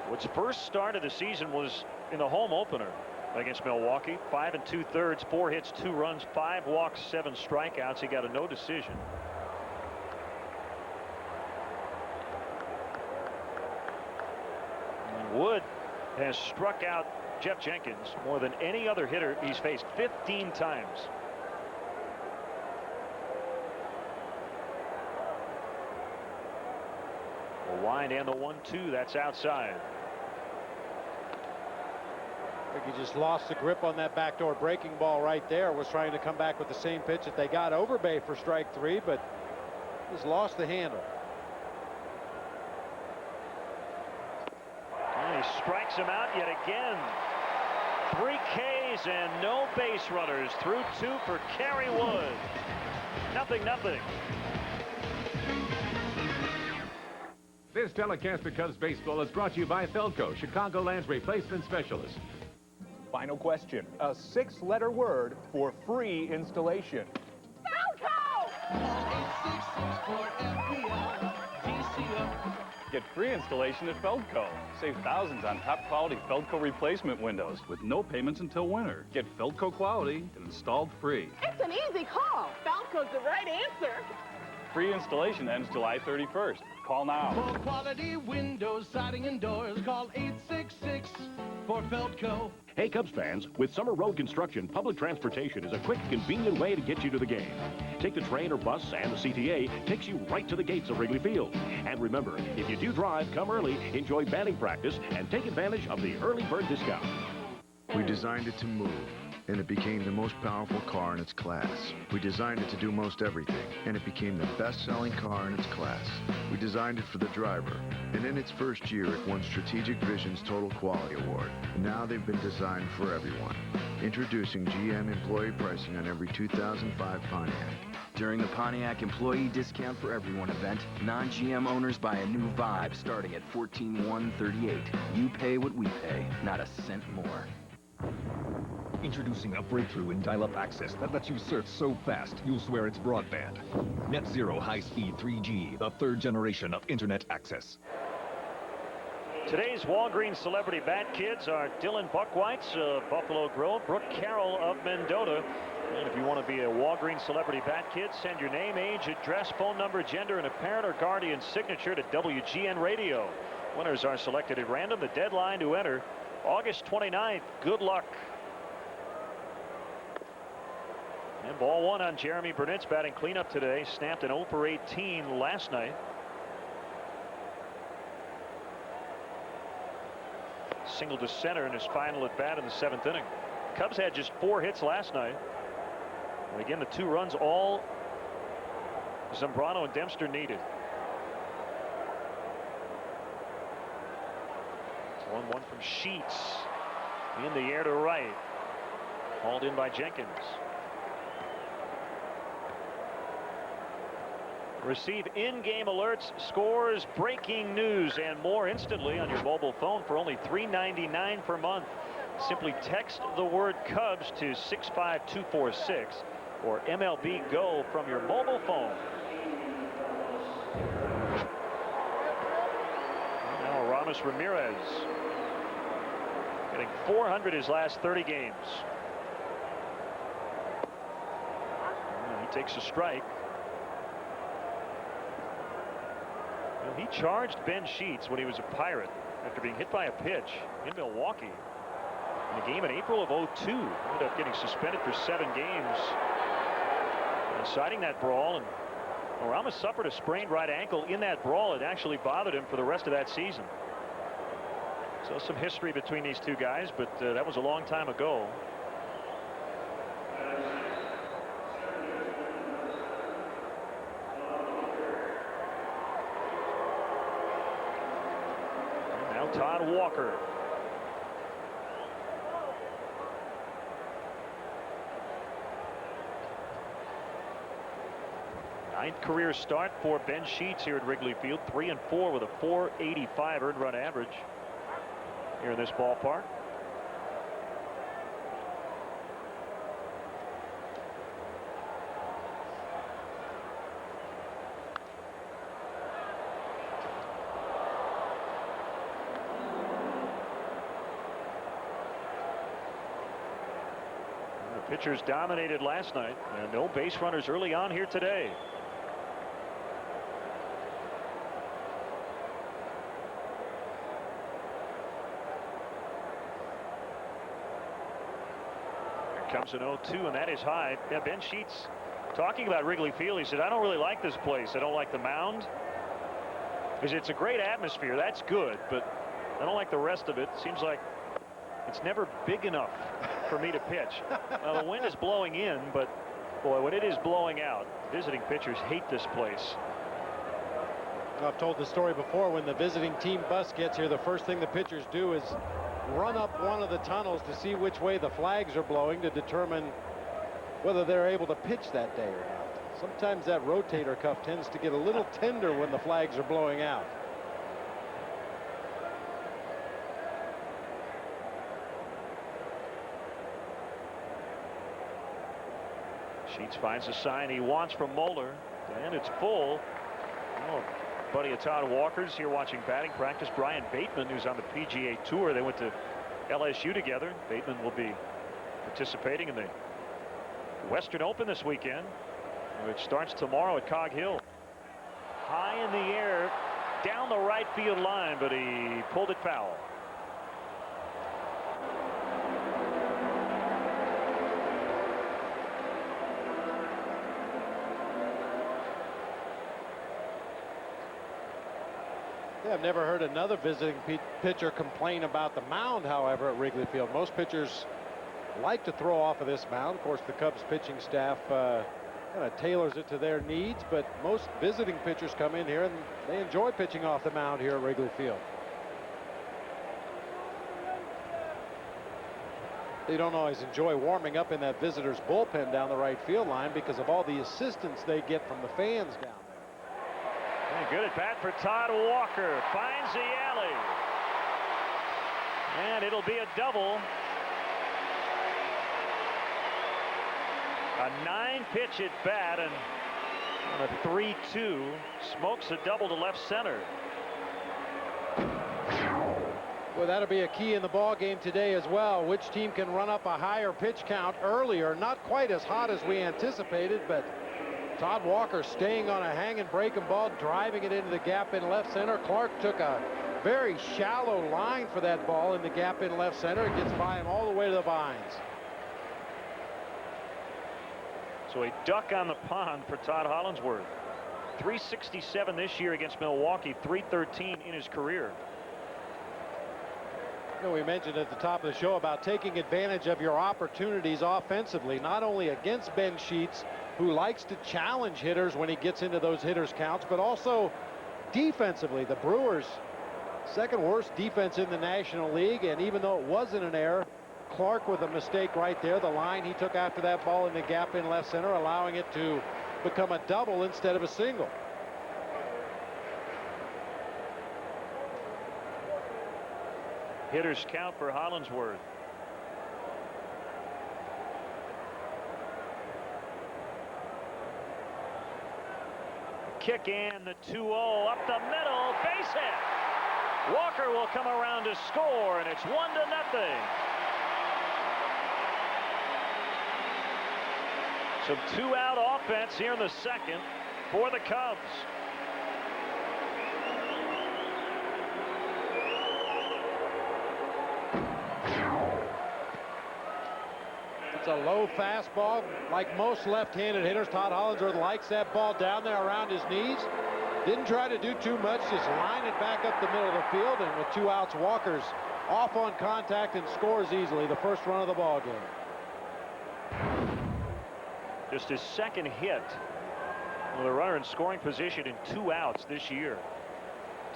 Wood's first start of the season was in the home opener against Milwaukee. 5 2/3, 4 hits, 2 runs, 5 walks, 7 strikeouts. He got a no decision. Wood has struck out Jeff Jenkins more than any other hitter he's faced, 15 times. The wind and the 1-2, that's outside. I think he just lost the grip on that backdoor breaking ball right there. Was trying to come back with the same pitch that they got Overbay for strike 3, but just lost the handle. And he strikes him out yet again. 3 Ks and no base runners through 2 for Kerry Wood. 0-0. This telecast of Cubs baseball is brought to you by Felco, Chicagoland's replacement specialist. Final question. A 6-letter word for free installation. Get free installation at Feldco. Save thousands on top quality Feldco replacement windows with no payments until winter. Get Feldco quality and installed free. It's an easy call. Feldco's the right answer. Free installation ends July 31st. Call now. For quality windows, siding, and doors, call 866 for Feldco. Hey, Cubs fans, with summer road construction, public transportation is a quick, convenient way to get you to the game. Take the train or bus, and the CTA takes you right to the gates of Wrigley Field. And remember, if you do drive, come early, enjoy batting practice, and take advantage of the early bird discount. We designed it to move, and it became the most powerful car in its class. We designed it to do most everything, and it became the best-selling car in its class. We designed it for the driver, and in its first year, it won Strategic Vision's Total Quality Award. And now they've been designed for everyone. Introducing GM employee pricing on every 2005 Pontiac. During the Pontiac Employee Discount for Everyone event, non-GM owners buy a new Vibe starting at $14,138. You pay what we pay, not a cent more. Introducing a breakthrough in dial-up access that lets you surf so fast, you'll swear it's broadband. Net Zero High-Speed 3G, the 3rd generation of internet access. Today's Walgreens celebrity bat kids are Dylan Buckwites of Buffalo Grove, Brooke Carroll of Mendota, And if you want to be a Walgreens Celebrity Bat Kid, send your name, age, address, phone number, gender, and a parent or guardian signature to WGN Radio. Winners are selected at random. The deadline to enter, August 29th. Good luck. And ball one on Jeremy Burnett's batting cleanup today. Snapped an 0 for 18 last night. Single to center in his final at bat in the 7th inning. Cubs had just 4 hits last night. And again, the 2 runs all Zambrano and Dempster needed. 1-1 from Sheets. In the air to right. Hauled in by Jenkins. Receive in-game alerts, scores, breaking news, and more instantly on your mobile phone for only $3.99 per month. Simply text the word Cubs to 65246 or MLB Go from your mobile phone. And now Ramos Ramirez getting 400 his last 30 games. And he takes a strike. He charged Ben Sheets when he was a Pirate after being hit by a pitch in Milwaukee in a game in April of '02. Ended up getting suspended for 7 games, citing that brawl. And Ramos suffered a sprained right ankle in that brawl. It actually bothered him for the rest of that season. So some history between these two guys, but that was a long time ago. Todd Walker. Ninth career start for Ben Sheets here at Wrigley Field. 3-4 with a .485 earned run average here in this ballpark. Pitchers dominated last night, and no base runners early on here today. Here comes an 0-2, and that is high. Yeah, Ben Sheets talking about Wrigley Field. He said, I don't really like this place. I don't like the mound. Because it's a great atmosphere. That's good, but I don't like the rest of it. Seems like it's never big enough for me to pitch. Well, the wind is blowing in, but boy, when it is blowing out, visiting pitchers hate this place. I've told the story before. When the visiting team bus gets here, the first thing the pitchers do is run up one of the tunnels to see which way the flags are blowing to determine whether they're able to pitch that day or not. Sometimes that rotator cuff tends to get a little tender when the flags are blowing out. Sheets finds a sign he wants from Moeller, and it's full. Oh, buddy of Todd Walker's here watching batting practice. Brian Bateman, who's on the PGA Tour. They went to LSU together. Bateman will be participating in the Western Open this weekend, which starts tomorrow at Cog Hill. High in the air, down the right field line, but he pulled it foul. I've never heard another visiting pitcher complain about the mound, however, at Wrigley Field. Most pitchers like to throw off of this mound. Of course, the Cubs pitching staff kind of tailors it to their needs, but most visiting pitchers come in here and they enjoy pitching off the mound here at Wrigley Field. They don't always enjoy warming up in that visitor's bullpen down the right field line because of all the assistance they get from the fans down there. And good at bat for Todd Walker. Finds the alley. And it'll be a double. A 9-pitch at bat, and on a 3-2 smokes a double to left center. Well, that'll be a key in the ball game today as well. Which team can run up a higher pitch count earlier? Not quite as hot as we anticipated, but Todd Walker staying on a hanging breaking ball, driving it into the gap in left center. Clark took a very shallow line for that ball in the gap in left center. It gets by him all the way to the vines. So a duck on the pond for Todd Hollingsworth. 367 this year against Milwaukee, 313 in his career. You know, we mentioned at the top of the show about taking advantage of your opportunities offensively, not only against Ben Sheets, who likes to challenge hitters when he gets into those hitters counts, but also defensively. The Brewers' second worst defense in the National League, and even though it wasn't an error, Clark with a mistake right there. The line he took after that ball in the gap in left center, allowing it to become a double instead of a single. Hitters count for Hollingsworth. Kick in the 2-0 up the middle, base hit. Walker will come around to score, and it's 1-0. Some two-out offense here in the second for the Cubs. It's a low fastball. Like most left-handed hitters, Todd Hollingsworth likes that ball down there around his knees. Didn't try to do too much, just line it back up the middle of the field, and with 2 outs, Walker's off on contact and scores easily the first run of the ball game. Just his second hit with a runner in scoring position in 2 outs this year.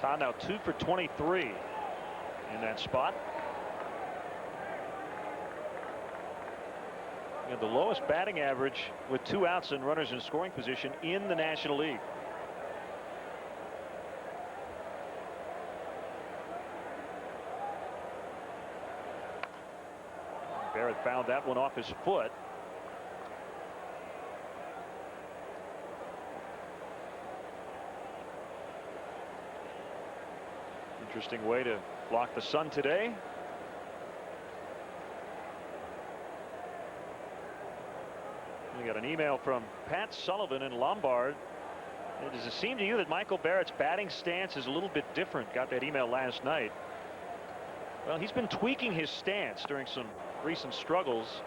Todd now 2 for 23 in that spot. And the lowest batting average with 2 outs and runners in scoring position in the National League. Barrett found that one off his foot. Interesting way to block the sun today. We got an email from Pat Sullivan in Lombard. Does it seem to you that Michael Barrett's batting stance is a little bit different? Got that email last night. Well, he's been tweaking his stance during some recent struggles.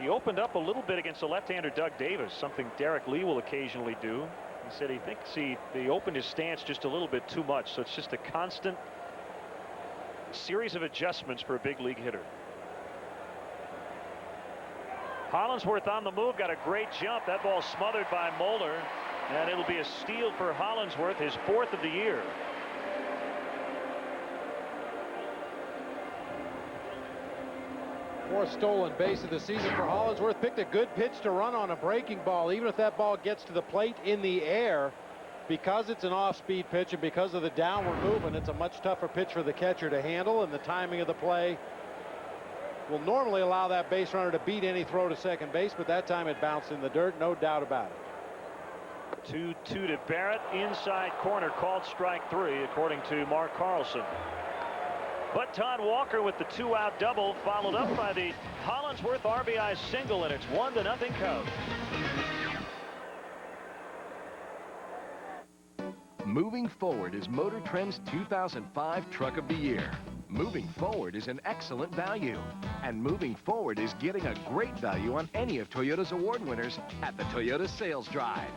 He opened up a little bit against the left-hander Doug Davis, something Derek Lee will occasionally do. He said he thinks he opened his stance just a little bit too much, so it's just a constant series of adjustments for a big league hitter. Hollingsworth on the move, got a great jump. That ball smothered by Moeller, and it'll be a steal for Hollingsworth, his 4th of the year. Fourth stolen base of the season for Hollingsworth. Picked a good pitch to run on a breaking ball, even if that ball gets to the plate in the air. Because it's an off-speed pitch and because of the downward movement, it's a much tougher pitch for the catcher to handle, and the timing of the play will normally allow that base runner to beat any throw to second base, but that time it bounced in the dirt, no doubt about it. 2-2 to Barrett, inside corner, called strike 3 according to Mark Carlson. But Todd Walker with the 2-out double, followed up by the Hollingsworth RBI single, and it's 1-0 Cubs. Moving Forward is Motor Trend's 2005 Truck of the Year. Moving Forward is an excellent value. And Moving Forward is getting a great value on any of Toyota's award winners at the Toyota Sales Drive.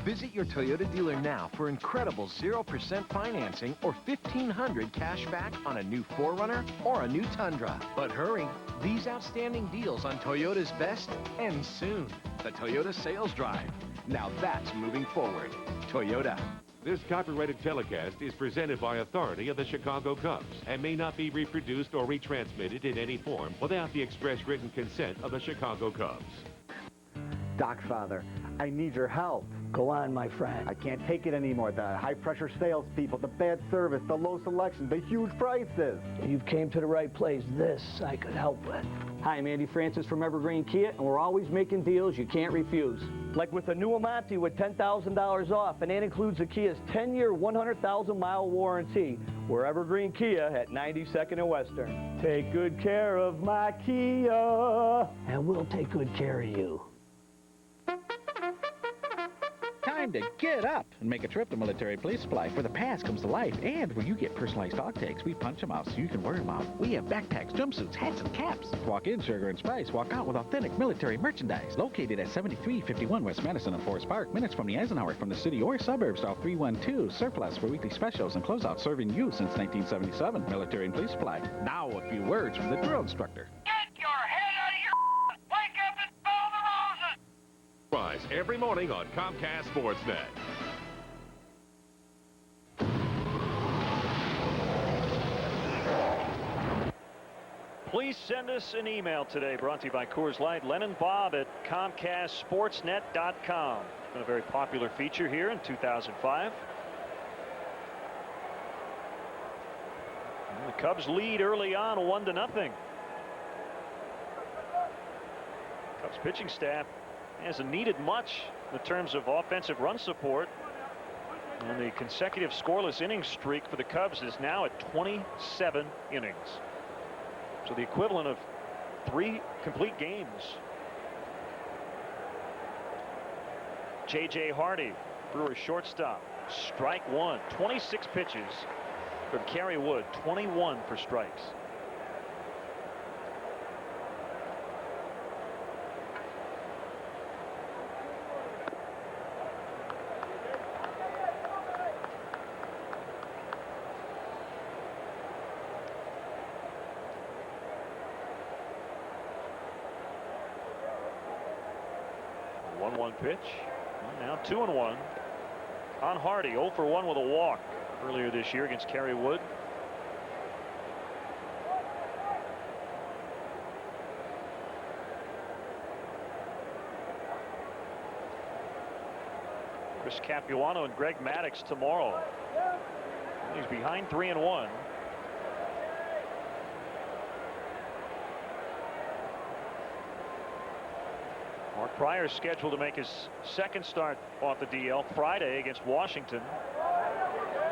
Visit your Toyota dealer now for incredible 0% financing or $1,500 cash back on a new 4Runner or a new Tundra. But hurry, these outstanding deals on Toyota's best end soon. The Toyota Sales Drive. Now that's Moving Forward. Toyota. This copyrighted telecast is presented by authority of the Chicago Cubs and may not be reproduced or retransmitted in any form without the express written consent of the Chicago Cubs. Doc, Father, I need your help. Go on, my friend. I can't take it anymore. The high-pressure salespeople, the bad service, the low selection, the huge prices. You've came to the right place. This I could help with. Hi, I'm Andy Francis from Evergreen Kia, and we're always making deals you can't refuse. Like with the new Amante with $10,000 off, and that includes the Kia's 10-year, 100,000-mile warranty. We're Evergreen Kia at 92nd and Western. Take good care of my Kia. And we'll take good care of you. Time to get up and make a trip to Military Police Supply. For the past comes to life, and where you get personalized dog tags, we punch them out so you can wear them out. We have backpacks, jumpsuits, hats, and caps. Walk in, sugar and spice. Walk out with authentic military merchandise. Located at 7351 West Madison and Forest Park, minutes from the Eisenhower, from the city or suburbs. Dial 312 surplus for weekly specials and closeouts, serving you since 1977. Military and Police Supply. Now a few words from the drill instructor. Rise every morning on Comcast Sportsnet. Please send us an email today, brought to you by Coors Light. Len and Bob at ComcastSportsnet.com. It's been a very popular feature here in 2005. And the Cubs lead early on, 1-0. Cubs pitching staff hasn't needed much in terms of offensive run support. And the consecutive scoreless innings streak for the Cubs is now at 27 innings. So the equivalent of 3 complete games. J.J. Hardy, Brewers shortstop, strike one. 26 pitches from Kerry Wood, 21 for strikes. One pitch. Now 2-1 on Hardy. 0 for 1 with a walk earlier this year against Kerry Wood. Chris Capuano and Greg Maddux tomorrow. He's behind 3-1. Mark Pryor is scheduled to make his second start off the DL Friday against Washington.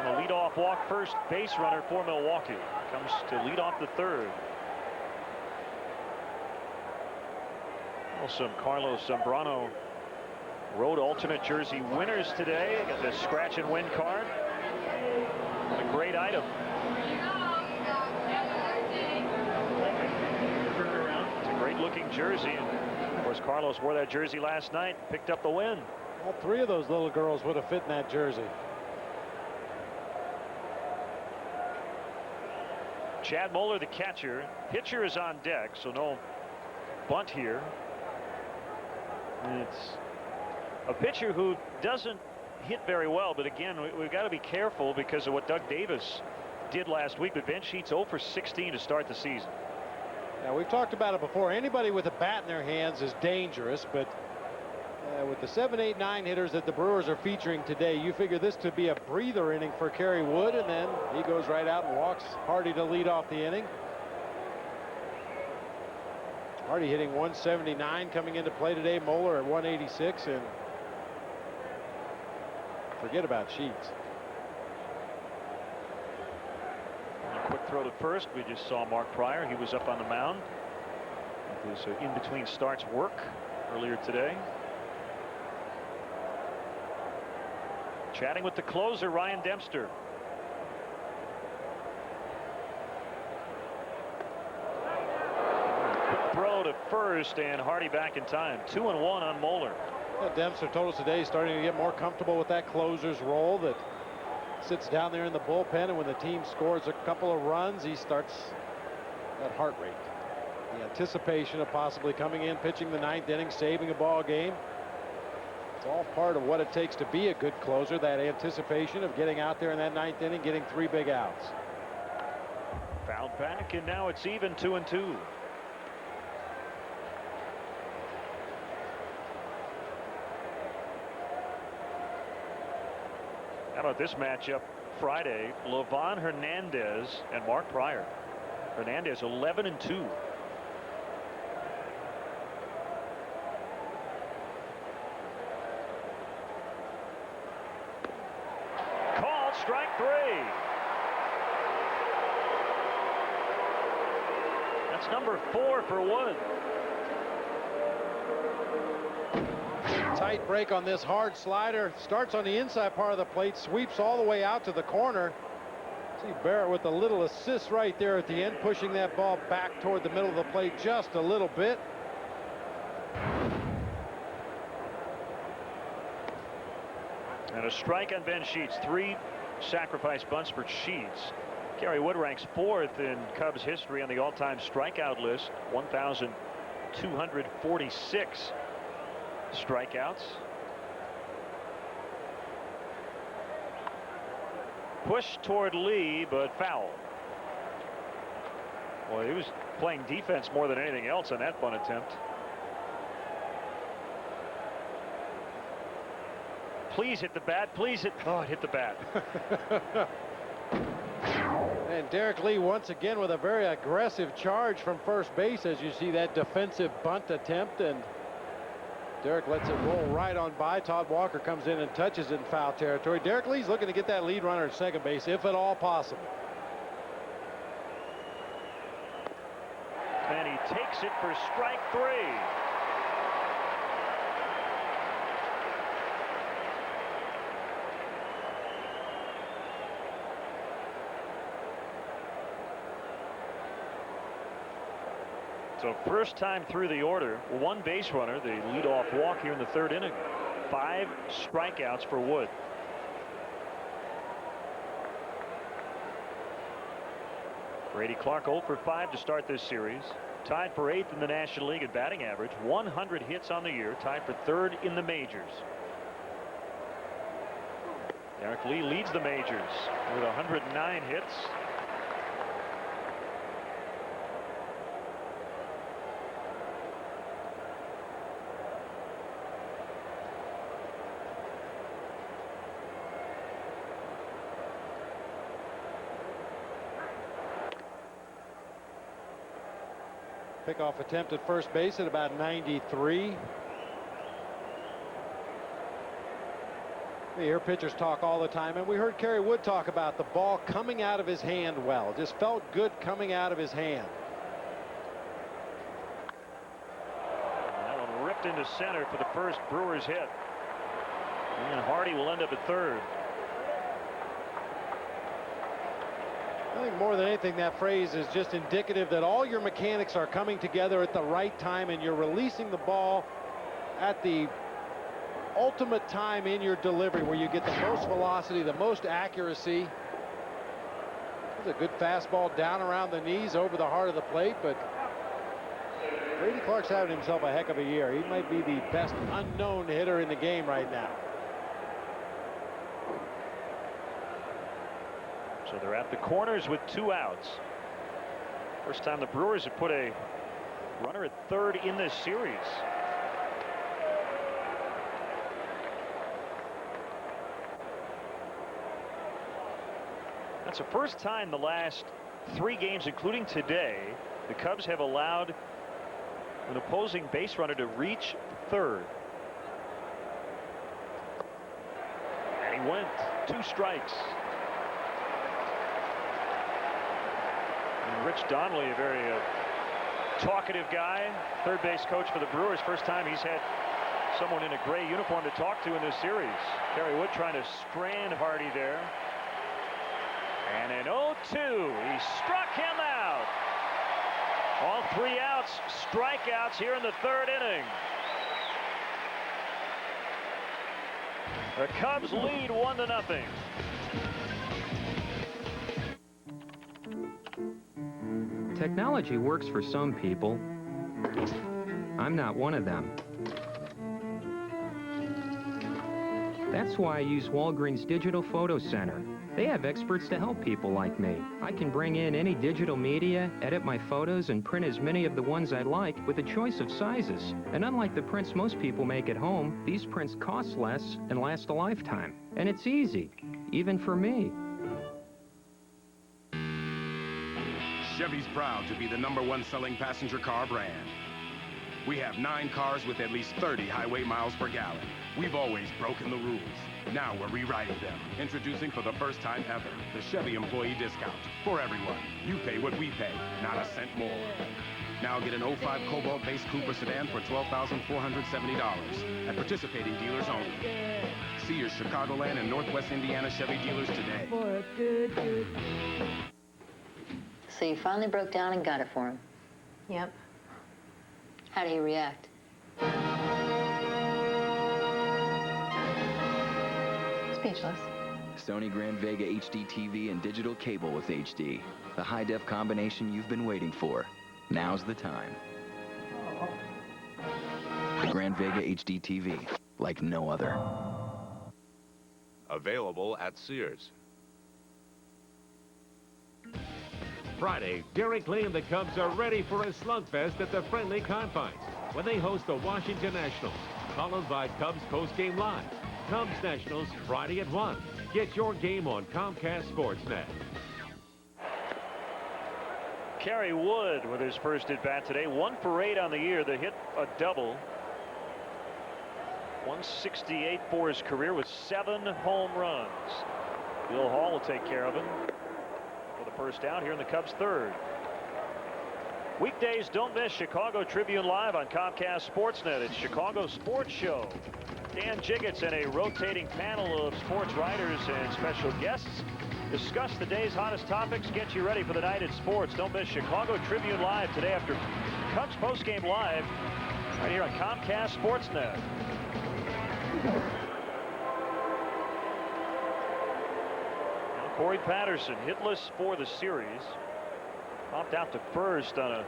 And a leadoff walk first base runner for Milwaukee. Comes to lead off the third. Also, Carlos Zambrano Road alternate jersey winners today. Got the scratch and win card. What a great item. It's a great looking jersey. And of course, Carlos wore that jersey last night, picked up the win. All 3 of those little girls would have fit in that jersey. Chad Moeller, the catcher. Pitcher is on deck, so no bunt here. And it's a pitcher who doesn't hit very well, but again, we've got to be careful because of what Doug Davis did last week. But Ben Sheets 0 for 16 to start the season. Now, we've talked about it before. Anybody with a bat in their hands is dangerous, but with the 7, 8, 9 hitters that the Brewers are featuring today, you figure this to be a breather inning for Kerry Wood, and then he goes right out and walks Hardy to lead off the inning. Hardy hitting 179 coming into play today. Moeller at 186, and forget about Sheets. A quick throw to first. We just saw Mark Pryor. He was up on the mound. It was in between starts work earlier today. Chatting with the closer, Ryan Dempster. Quick throw to first, and Hardy back in time. 2-1 on Moeller. Well, Dempster told us today he's starting to get more comfortable with that closer's role, that sits down there in the bullpen, and when the team scores a couple of runs, he starts that heart rate. The anticipation of possibly coming in, pitching the 9th inning, saving a ball game. It's all part of what it takes to be a good closer, that anticipation of getting out there in that 9th inning, getting 3 big outs. Fouled back, and now it's even 2-2. How about this matchup Friday? Livan Hernandez and Mark Pryor. Hernandez 11-2. Called strike 3. That's number 4 for Wood. Tight break on this hard slider. Starts on the inside part of the plate, sweeps all the way out to the corner. See Barrett with a little assist right there at the end, pushing that ball back toward the middle of the plate just a little bit. And a strike on Ben Sheets. 3 sacrifice bunts for Sheets. Kerry Wood ranks 4th in Cubs history on the all-time strikeout list. 1,246 strikeouts. Push toward Lee, but foul. Well, he was playing defense more than anything else on that bunt attempt. Please hit the bat. Please hit. Oh, it hit the bat. And Derek Lee once again with a very aggressive charge from first base as you see that defensive bunt attempt, and Derek lets it roll right on by. Todd Walker comes in and touches it in foul territory. Derek Lee's looking to get that lead runner at second base if at all possible. And he takes it for strike 3. So first time through the order, 1 base runner, the leadoff walk here in the 3rd inning. 5 strikeouts for Wood. Brady Clark 0 for 5 to start this series. Tied for 8th in the National League at batting average. 100 hits on the year. Tied for 3rd in the majors. Derek Lee leads the majors with 109 hits. Pickoff attempt at first base at about 93. We hear pitchers talk all the time, and we heard Kerry Wood talk about the ball coming out of his hand well. Just felt good coming out of his hand. That one ripped into center for the first Brewers hit. And Hardy will end up at 3rd. I think more than anything that phrase is just indicative that all your mechanics are coming together at the right time and you're releasing the ball at the ultimate time in your delivery where you get the most velocity, the most accuracy. It's a good fastball down around the knees over the heart of the plate, but Brady Clark's having himself a heck of a year. He might be the best unknown hitter in the game right now. So they're at the corners with 2 outs. First time the Brewers have put a runner at 3rd in this series. That's the first time the last 3 games, including today, the Cubs have allowed an opposing base runner to reach 3rd. And he went 2 strikes. And Rich Donnelly, a very talkative guy, 3rd base coach for the Brewers. First time he's had someone in a gray uniform to talk to in this series. Kerry Wood trying to strand Hardy there. And an 0-2. He struck him out. All 3 outs, strikeouts here in the 3rd inning. The Cubs lead 1-0. Technology works for some people. I'm not one of them. That's why I use Walgreens Digital Photo Center. They have experts to help people like me. I can bring in any digital media, edit my photos, and print as many of the ones I like with a choice of sizes. And unlike the prints most people make at home, these prints cost less and last a lifetime. And it's easy. even for me. Chevy's proud to be the #1 selling passenger car brand. We have 9 cars with at least 30 highway miles per gallon. We've always broken the rules. Now we're rewriting them. Introducing for the first time ever, the Chevy Employee Discount. For everyone, you pay what we pay, not a cent more. Now get an 05 Cobalt-based Cooper sedan for $12,470 at participating dealers only. See your Chicagoland and Northwest Indiana Chevy dealers today. So you finally broke down and got it for him? Yep. How did he react? Speechless. Sony Grand Vega HD TV and digital cable with HD. The high-def combination you've been waiting for. Now's the time. The Grand Vega HD TV, like no other. Available at Sears. Friday, Derek Lee and the Cubs are ready for a slugfest at the friendly confines when they host the Washington Nationals, followed by Cubs postgame live. Cubs Nationals Friday at 1. Get your game on Comcast Sportsnet. Kerry Wood with his first at bat today. 1 for 8 on the year. They hit a double. 168 for his career with 7 home runs. Bill Hall will take care of him for the first out here in the Cubs' third. Weekdays, don't miss Chicago Tribune Live on Comcast Sportsnet. It's Chicago Sports Show. Dan Jiggets and a rotating panel of sports writers and special guests discuss the day's hottest topics, get you ready for the night at sports. Don't miss Chicago Tribune Live today after Cubs postgame live right here on Comcast Sportsnet. Now Corey Patterson hitless for the series. Popped out to first on a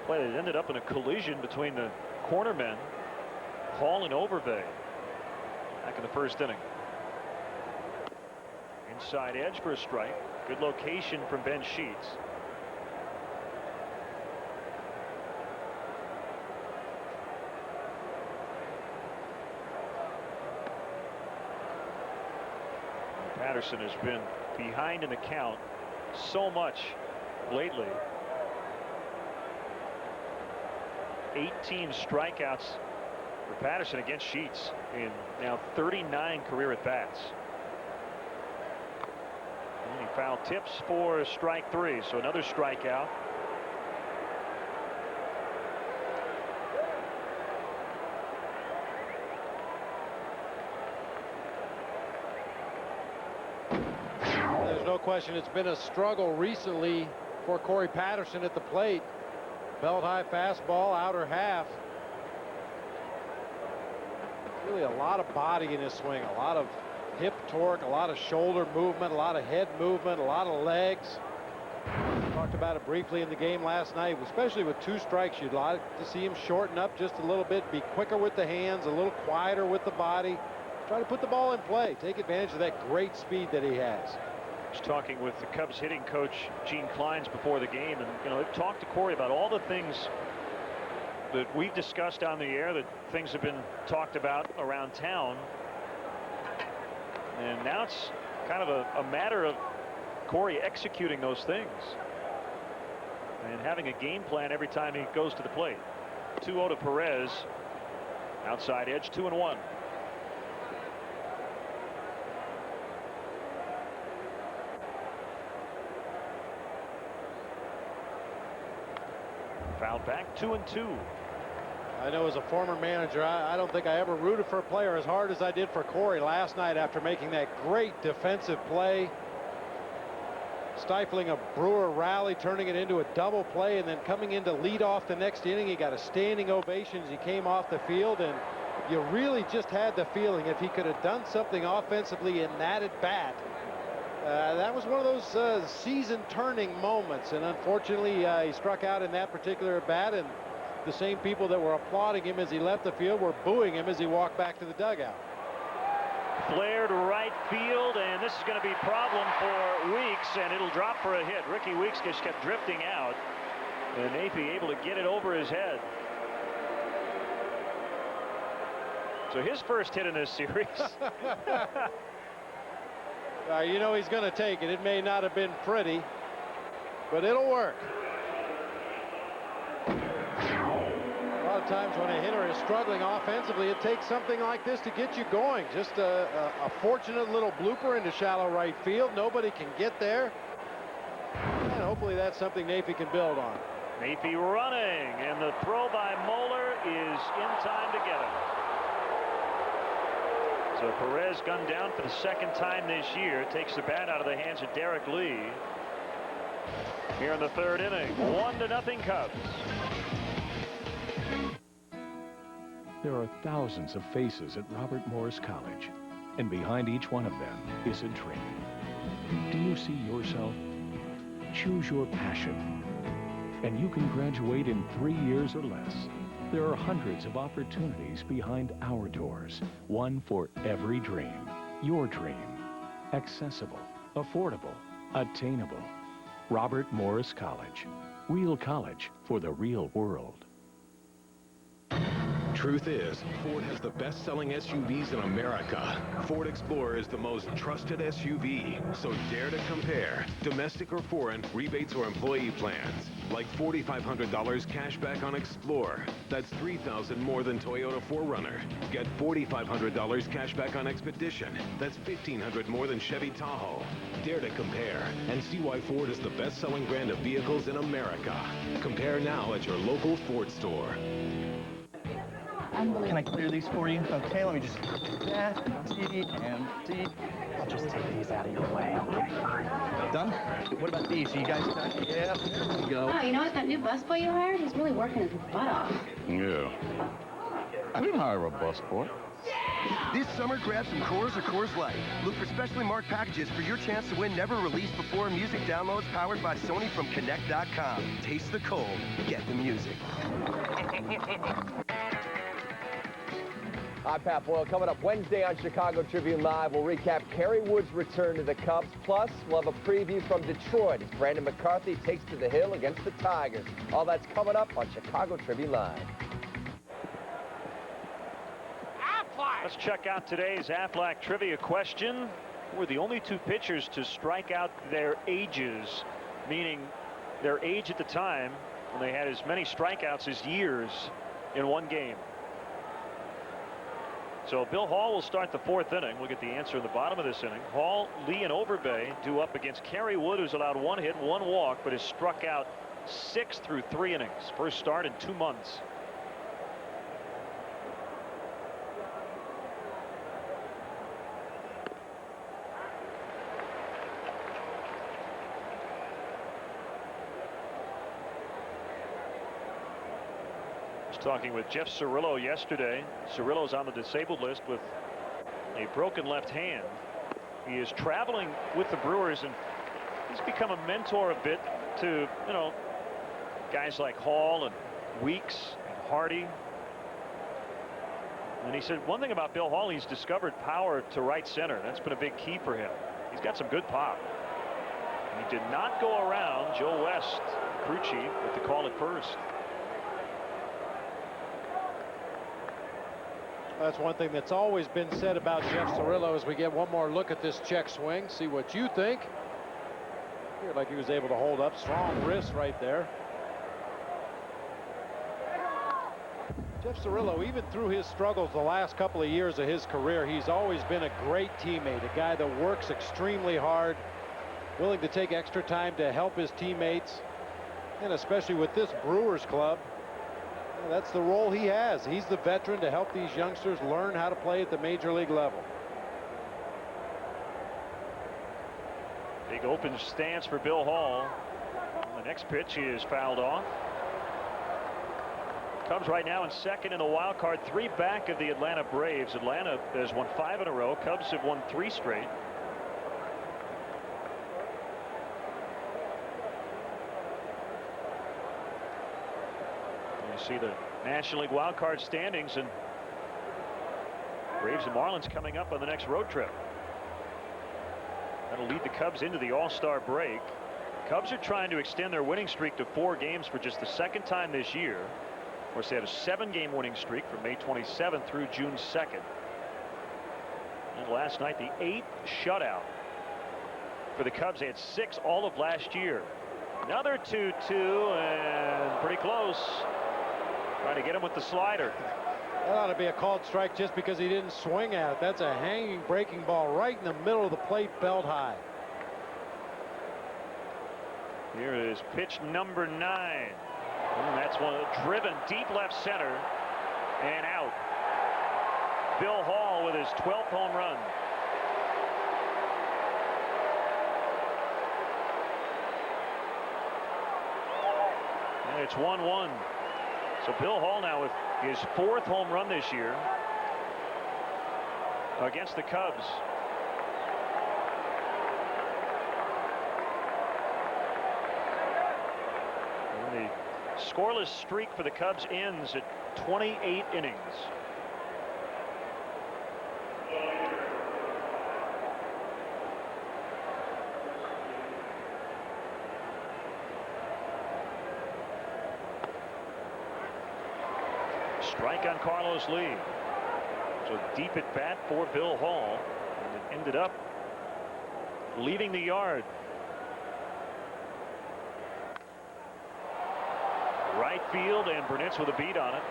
play that ended up in a collision between the cornermen, Hall and Overbay, back in the first inning. Inside edge for a strike. Good location from Ben Sheets. Patterson has been behind in the count so much lately. 18 strikeouts for Patterson against Sheets in now 39 career at bats. And he foul tips for strike 3, so another strikeout. There's no question it's been a struggle recently for Corey Patterson at the plate. Belt high fastball, outer half. Really a lot of body in his swing, a lot of hip torque, a lot of shoulder movement, a lot of head movement, a lot of legs. Talked about it briefly in the game last night, especially with 2 strikes. You'd like to see him shorten up just a little bit, be quicker with the hands, a little quieter with the body. Try to put the ball in play, take advantage of that great speed that he has. I was talking with the Cubs hitting coach Gene Kleins before the game, and they've talked to Corey about all the things that we've discussed on the air, that things have been talked about around town, and now it's kind of a matter of Corey executing those things and having a game plan every time he goes to the plate. 2-0 to Perez, outside edge, 2-1. Fouled back, 2-2. I know as a former manager, I don't think I ever rooted for a player as hard as I did for Corey last night after making that great defensive play, stifling a Brewer rally, turning it into a double play, and then coming in to lead off the next inning. He got a standing ovation as he came off the field, and you really just had the feeling if he could have done something offensively in that at bat, that was one of those season-turning moments, and unfortunately he struck out in that particular at bat, and the same people that were applauding him as he left the field were booing him as he walked back to the dugout. Flared right field, and this is going to be a problem for Weeks, and it'll drop for a hit. Ricky Weeks just kept drifting out, and Napie able to get it over his head. So his first hit in this series. You know he's going to take it. It may not have been pretty, but it'll work. A lot of times when a hitter is struggling offensively, it takes something like this to get you going. Just a fortunate little blooper into shallow right field. Nobody can get there. And hopefully that's something Nafee can build on. Nafee running, and the throw by Moeller is in time to get him. So Perez gunned down for the second time this year. Takes the bat out of the hands of Derek Lee. Here in the third inning, 1-0 Cubs. There are thousands of faces at Robert Morris College, and behind each one of them is a dream. Do you see yourself? Choose your passion, and you can graduate in 3 years or less. There are hundreds of opportunities behind our doors, one for every dream. Your dream. Accessible, affordable, attainable. Robert Morris College. Real college for the real world. Truth is, Ford has the best-selling SUVs in America. Ford Explorer is the most trusted SUV, so dare to compare. Domestic or foreign, rebates or employee plans. Like $4,500 cash back on Explorer. That's $3,000 more than Toyota 4Runner. Get $4,500 cash back on Expedition. That's $1,500 more than Chevy Tahoe. Dare to compare and see why Ford is the best-selling brand of vehicles in America. Compare now at your local Ford store. Can I clear these for you? Okay, let me just see and see. I'll just take these out of your way. Okay, fine. Done? What about these? Are you guys done? Yeah, there we go. Oh, you know what? That new busboy you hired, he's really working his butt off. Yeah. I didn't hire a busboy. This summer, grab some Coors or Coors Light. Look for specially marked packages for your chance to win never released before music downloads powered by Sony from Connect.com. Taste the cold. Get the music. I'm Pat Boyle. Coming up Wednesday on Chicago Tribune Live, we'll recap Kerry Wood's return to the Cubs. Plus, we'll have a preview from Detroit as Brandon McCarthy takes to the hill against the Tigers. All that's coming up on Chicago Tribune Live. Let's check out today's Aflac trivia question. We're the only two pitchers to strike out their ages, meaning their age at the time when they had as many strikeouts as years in one game. So Bill Hall will start the fourth inning. We'll get the answer in the bottom of this inning. Hall, Lee, and Overbay due up against Kerry Wood, who's allowed 1 hit, 1 walk, but has struck out 6 through 3 innings. First start in 2 months. Talking with Jeff Cirillo yesterday. Cirillo's on the disabled list with a broken left hand. He is traveling with the Brewers, and he's become a mentor a bit to, you know, guys like Hall and Weeks and Hardy. And he said one thing about Bill Hall, he's discovered power to right center. That's been a big key for him. He's got some good pop. He did not go around Joe West, crew chief, with the call at first. That's one thing that's always been said about Jeff Cirillo as we get one more look at this check swing. See what you think. Appeared like he was able to hold up. Strong wrist right there. Jeff Cirillo, even through his struggles the last couple of years of his career, he's always been a great teammate, a guy that works extremely hard, willing to take extra time to help his teammates, and especially with this Brewers club. That's the role he has. He's the veteran to help these youngsters learn how to play at the major league level. Big open stance for Bill Hall. The next pitch is fouled off. Cubs right now in second in the wild card, 3 back of the Atlanta Braves. Atlanta has won 5 in a row. Cubs have won 3 straight. You see the National League wild card standings, and Braves and Marlins coming up on the next road trip. That'll lead the Cubs into the All-Star break. Cubs are trying to extend their winning streak to 4 games for just the second time this year. Of course, they had a 7-game winning streak from May 27th through June 2nd. And last night, the 8th shutout for the Cubs. They had 6 all of last year. Another 2-2 and pretty close. Trying to get him with the slider. That ought to be a called strike just because he didn't swing at it. That's a hanging breaking ball right in the middle of the plate, belt high. Here is pitch number 9. And that's one driven deep left center and out. Bill Hall with his 12th home run. And it's 1-1. So Bill Hall now with his 4th home run this year against the Cubs. And the scoreless streak for the Cubs ends at 28 innings. Strike on Carlos Lee. So deep at bat for Bill Hall, and it ended up leaving the yard. Right field, and Burnett's with a beat on it.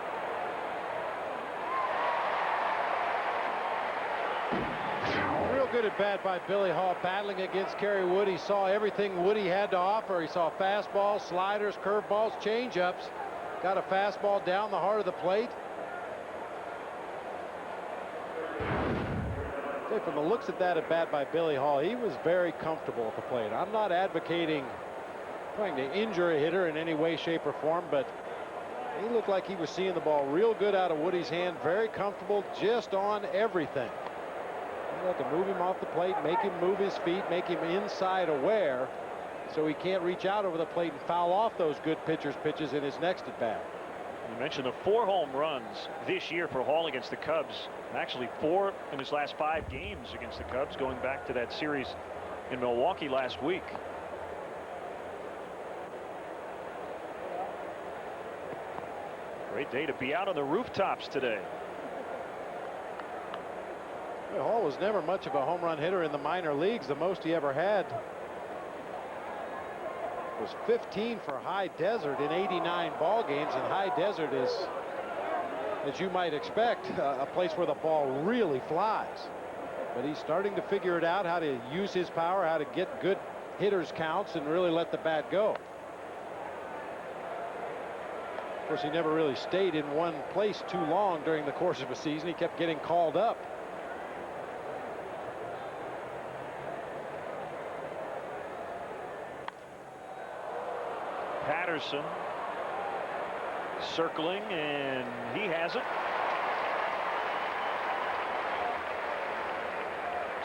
Real good at bat by Billy Hall, battling against Kerry Wood. He saw everything Woody had to offer. He saw fastballs, sliders, curveballs, changeups. Got a fastball down the heart of the plate. From the looks at that at bat by Billy Hall, he was very comfortable at the plate. I'm not advocating trying to injure a hitter in any way, shape, or form, but he looked like he was seeing the ball real good out of Woody's hand. Very comfortable just on everything. You have to move him off the plate, make him move his feet, make him inside aware, so he can't reach out over the plate and foul off those good pitcher's pitches in his next at bat. You mentioned the 4 home runs this year for Hall against the Cubs. Actually 4 in his last 5 games against the Cubs, going back to that series in Milwaukee last week. Great day to be out on the rooftops today. Well, Hall was never much of a home run hitter in the minor leagues. The most he ever had was 15 for High Desert in 89 ball games, and High Desert is, as you might expect, a place where the ball really flies. But he's starting to figure it out, how to use his power, how to get good hitters counts and really let the bat go. Of course, he never really stayed in one place too long during the course of a season. He kept getting called up. Patterson circling, and he has it.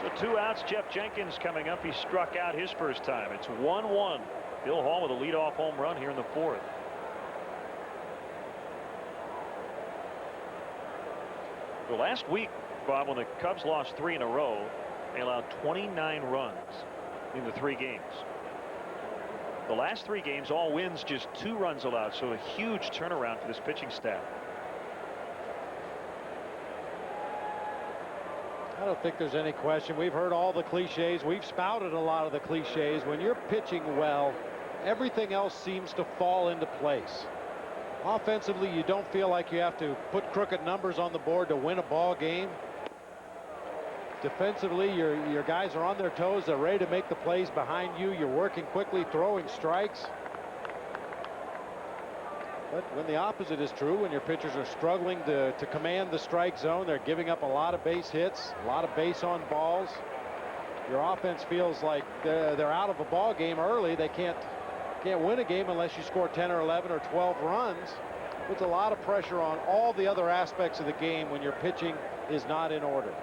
So 2 outs. Jeff Jenkins coming up. He struck out his first time. It's 1-1. Bill Hall with a leadoff home run here in the 4th. Well, last week, Bob, when the Cubs lost 3 in a row, they allowed 29 runs in the 3 games. The last 3 games, all wins, just 2 runs allowed. So a huge turnaround for this pitching staff. I don't think there's any question. We've heard all the cliches. We've spouted a lot of the cliches. When you're pitching well, everything else seems to fall into place. Offensively, you don't feel like you have to put crooked numbers on the board to win a ball game. Defensively, your guys are on their toes. They're ready to make the plays behind you. You're working quickly, throwing strikes. But when the opposite is true, when your pitchers are struggling to command the strike zone, they're giving up a lot of base hits, a lot of base on balls. Your offense feels like they're out of a ball game early. They can't win a game unless you score 10 or 11 or 12 runs. Puts a lot of pressure on all the other aspects of the game when your pitching is not in order.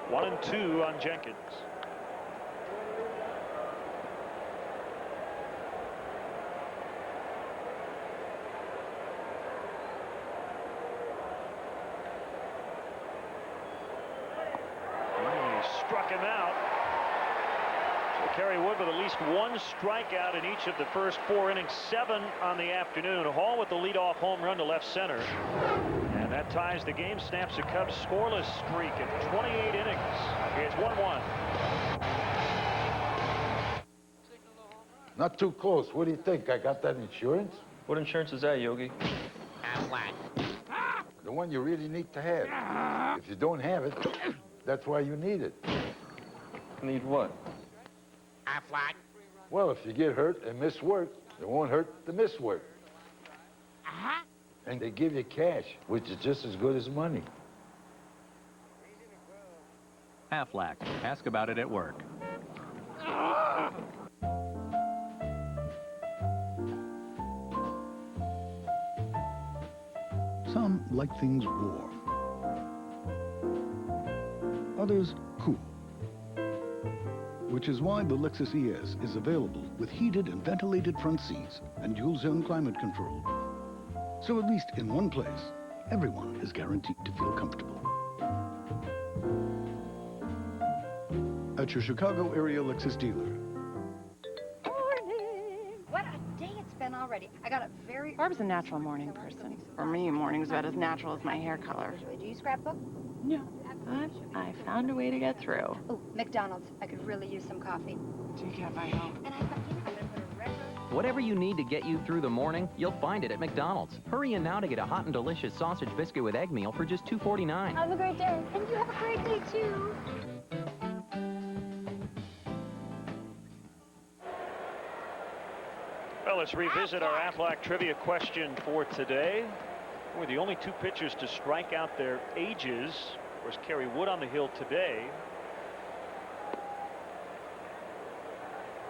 1-2 on Jenkins. He struck him out. So Kerry Wood with at least one strikeout in each of the first 4 innings, 7 on the afternoon. Hall with the leadoff home run to left center. And that ties the game, snaps the Cubs' scoreless streak at 28 innings. It's 1-1. Not too close. What do you think? I got that insurance? What insurance is that, Yogi? The one you really need to have. If you don't have it, that's why you need it. Need what? Well, if you get hurt and miss work, it won't hurt to miss work. And they give you cash, which is just as good as money. Aflac. Ask about it at work. Some like things warm. Others cool. Which is why the Lexus ES is available with heated and ventilated front seats and dual zone climate control. So at least in one place, everyone is guaranteed to feel comfortable. At your Chicago area Lexus dealer. Morning! What a day it's been already. I got up very... Barb's a natural morning person. For me, morning's about as natural as my hair color. Do you scrapbook? No, but I found a way to get through. Oh, McDonald's. I could really use some coffee. Decaf, I hope. And I thought, I'm gonna put a record... Whatever you need to get you through the morning, you'll find it at McDonald's. Hurry in now to get a hot and delicious sausage biscuit with egg meal for just $2.49. Have a great day. And you have a great day, too. Well, let's revisit our Aflac trivia question for today. We're the only 2 pitchers to strike out their ages. Of course, Kerry Wood on the hill today.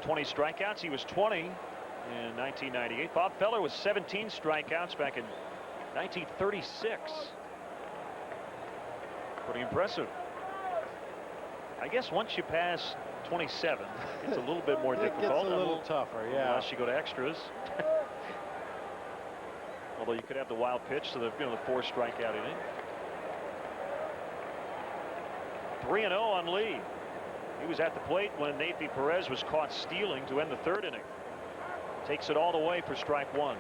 20 strikeouts. He was 20 in 1998. Bob Feller was 17 strikeouts back in 1936. Pretty impressive. I guess once you pass 27, it's a little bit more difficult. It gets a little tougher, yeah. Unless you go to extras. Although you could have the wild pitch, so the 4 strikeout inning. 3-0 on Lee. He was at the plate when Nathan Perez was caught stealing to end the 3rd inning. Takes it all the way for strike 1.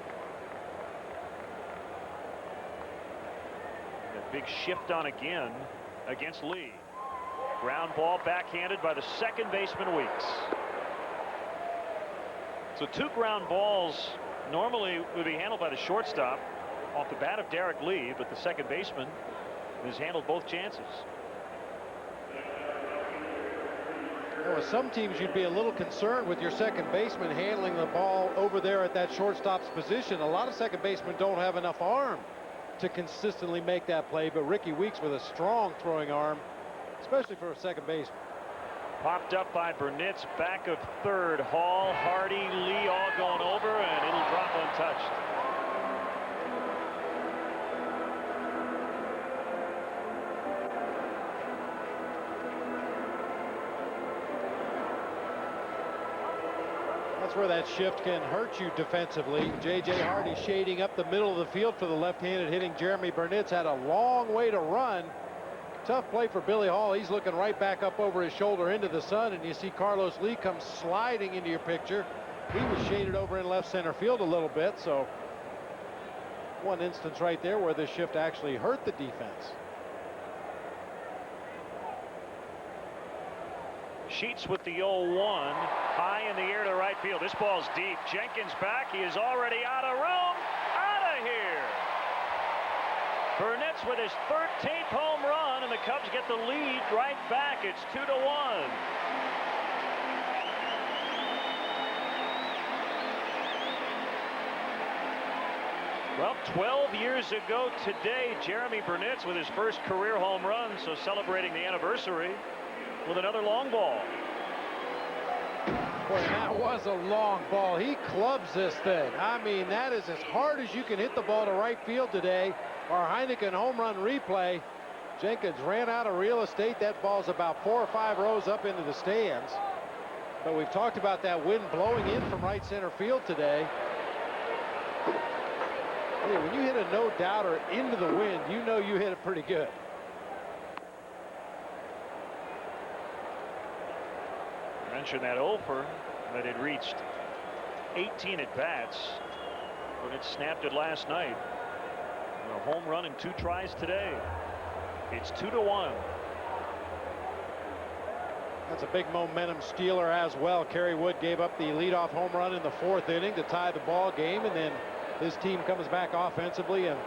A big shift on again against Lee. Ground ball backhanded by the second baseman Weeks. So 2 ground balls normally would be handled by the shortstop off the bat of Derek Lee, but the second baseman has handled both chances. Well, with some teams, you'd be a little concerned with your second baseman handling the ball over there at that shortstop's position. A lot of second basemen don't have enough arm to consistently make that play, but Ricky Weeks with a strong throwing arm, especially for a second baseman. Popped up by Burnett's back of 3rd. Hall, Hardy, Lee all going over, and it'll drop untouched. That's where that shift can hurt you defensively. J.J. Hardy shading up the middle of the field for the left-handed hitting Jeremy Burnett's had a long way to run. Tough play for Billy Hall. He's looking right back up over his shoulder into the sun, and you see Carlos Lee come sliding into your picture. He was shaded over in left center field a little bit, so one instance right there where the shift actually hurt the defense. Sheets with the 0-1, high in the air to right field. This ball's deep. Jenkins back. He is already out of room. Out of here. Burnett's with his 13th home run, and the Cubs get the lead right back. It's 2-1. Well, 12 years ago today, Jeremy Burnett's with his first career home run, so celebrating the anniversary with another long ball. Boy, that was a long ball. He clubs this thing. I mean, that is as hard as you can hit the ball to right field today. Our Heineken home run replay. Jenkins ran out of real estate. That ball's about 4 or 5 rows up into the stands. But we've talked about that wind blowing in from right center field today. Hey, when you hit a no-doubter into the wind, you know you hit it pretty good. Mentioned that offer that had reached 18 at bats, but it snapped it last night. A home run and 2 tries today. It's 2-1. That's a big momentum stealer as well. Kerry Wood gave up the leadoff home run in the 4th inning to tie the ball game, and then his team comes back offensively and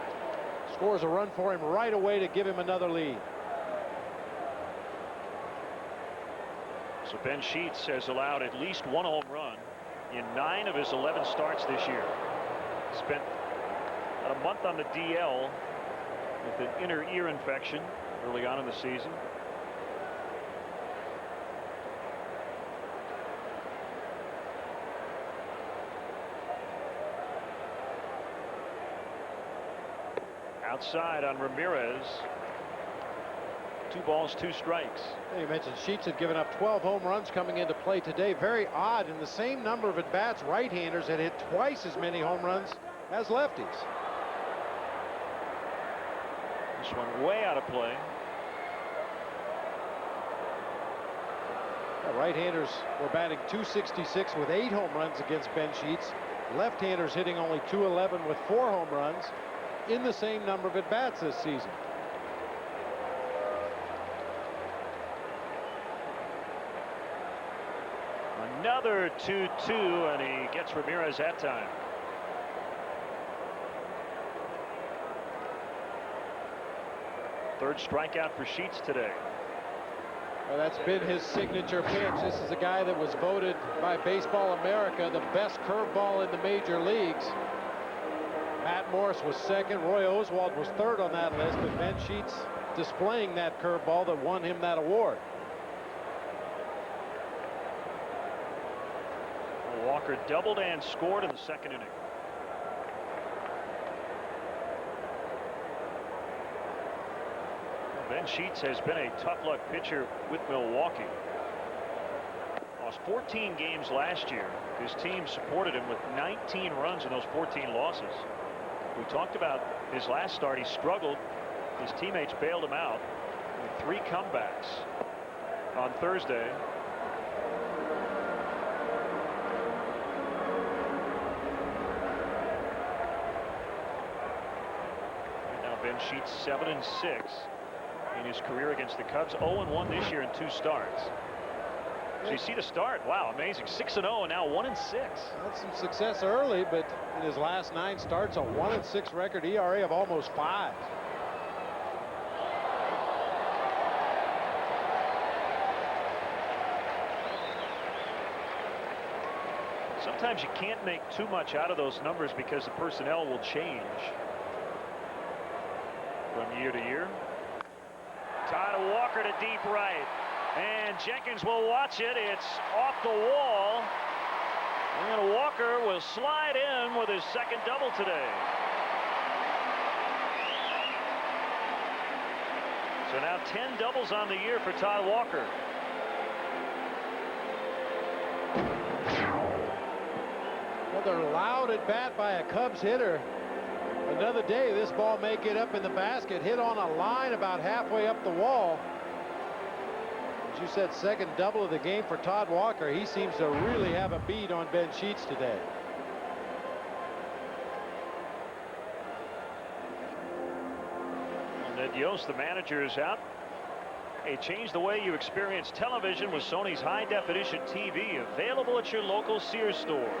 scores a run for him right away to give him another lead. So Ben Sheets has allowed at least 1 home run in 9 of his 11 starts this year. Spent about a month on the DL with an inner ear infection early on in the season. Outside on Ramirez. 2 balls, 2 strikes. You mentioned Sheets had given up 12 home runs coming into play today. Very odd. In the same number of at-bats, right-handers had hit twice as many home runs as lefties. This one way out of play. Right-handers were batting .266 with 8 home runs against Ben Sheets. Left-handers hitting only .211 with 4 home runs in the same number of at-bats this season. Another 2-2, and he gets Ramirez that time. Third strikeout for Sheets today. Well, that's been his signature pitch. This is a guy that was voted by Baseball America the best curveball in the major leagues. Matt Morris was second. Roy Oswald was third on that list, but Ben Sheets displaying that curveball that won him that award. Walker doubled and scored in the 2nd inning. Ben Sheets has been a tough luck pitcher with Milwaukee. Lost 14 games last year. His team supported him with 19 runs in those 14 losses. We talked about his last start. He struggled. His teammates bailed him out with 3 comebacks on Thursday. Ben Sheets 7-6 in his career against the Cubs. 0-1 this year in 2 starts. So you see the start. Wow, amazing. 6-0 and now 1-6. Had some success early, but in his last 9 starts, a 1-6 record, ERA of almost 5. Sometimes you can't make too much out of those numbers because the personnel will change from year to year. Todd Walker to deep right, and Jenkins will watch it. It's off the wall, and Walker will slide in with his 2nd double today. So now 10 doubles on the year for Todd Walker. Another loud at bat by a Cubs hitter. Another day, this ball may get up in the basket, hit on a line about halfway up the wall. As you said, 2nd double of the game for Todd Walker. He seems to really have a beat on Ben Sheets today. Ned Yost, the manager, is out. Hey, change the way you experience television with Sony's high-definition TV, available at your local Sears store.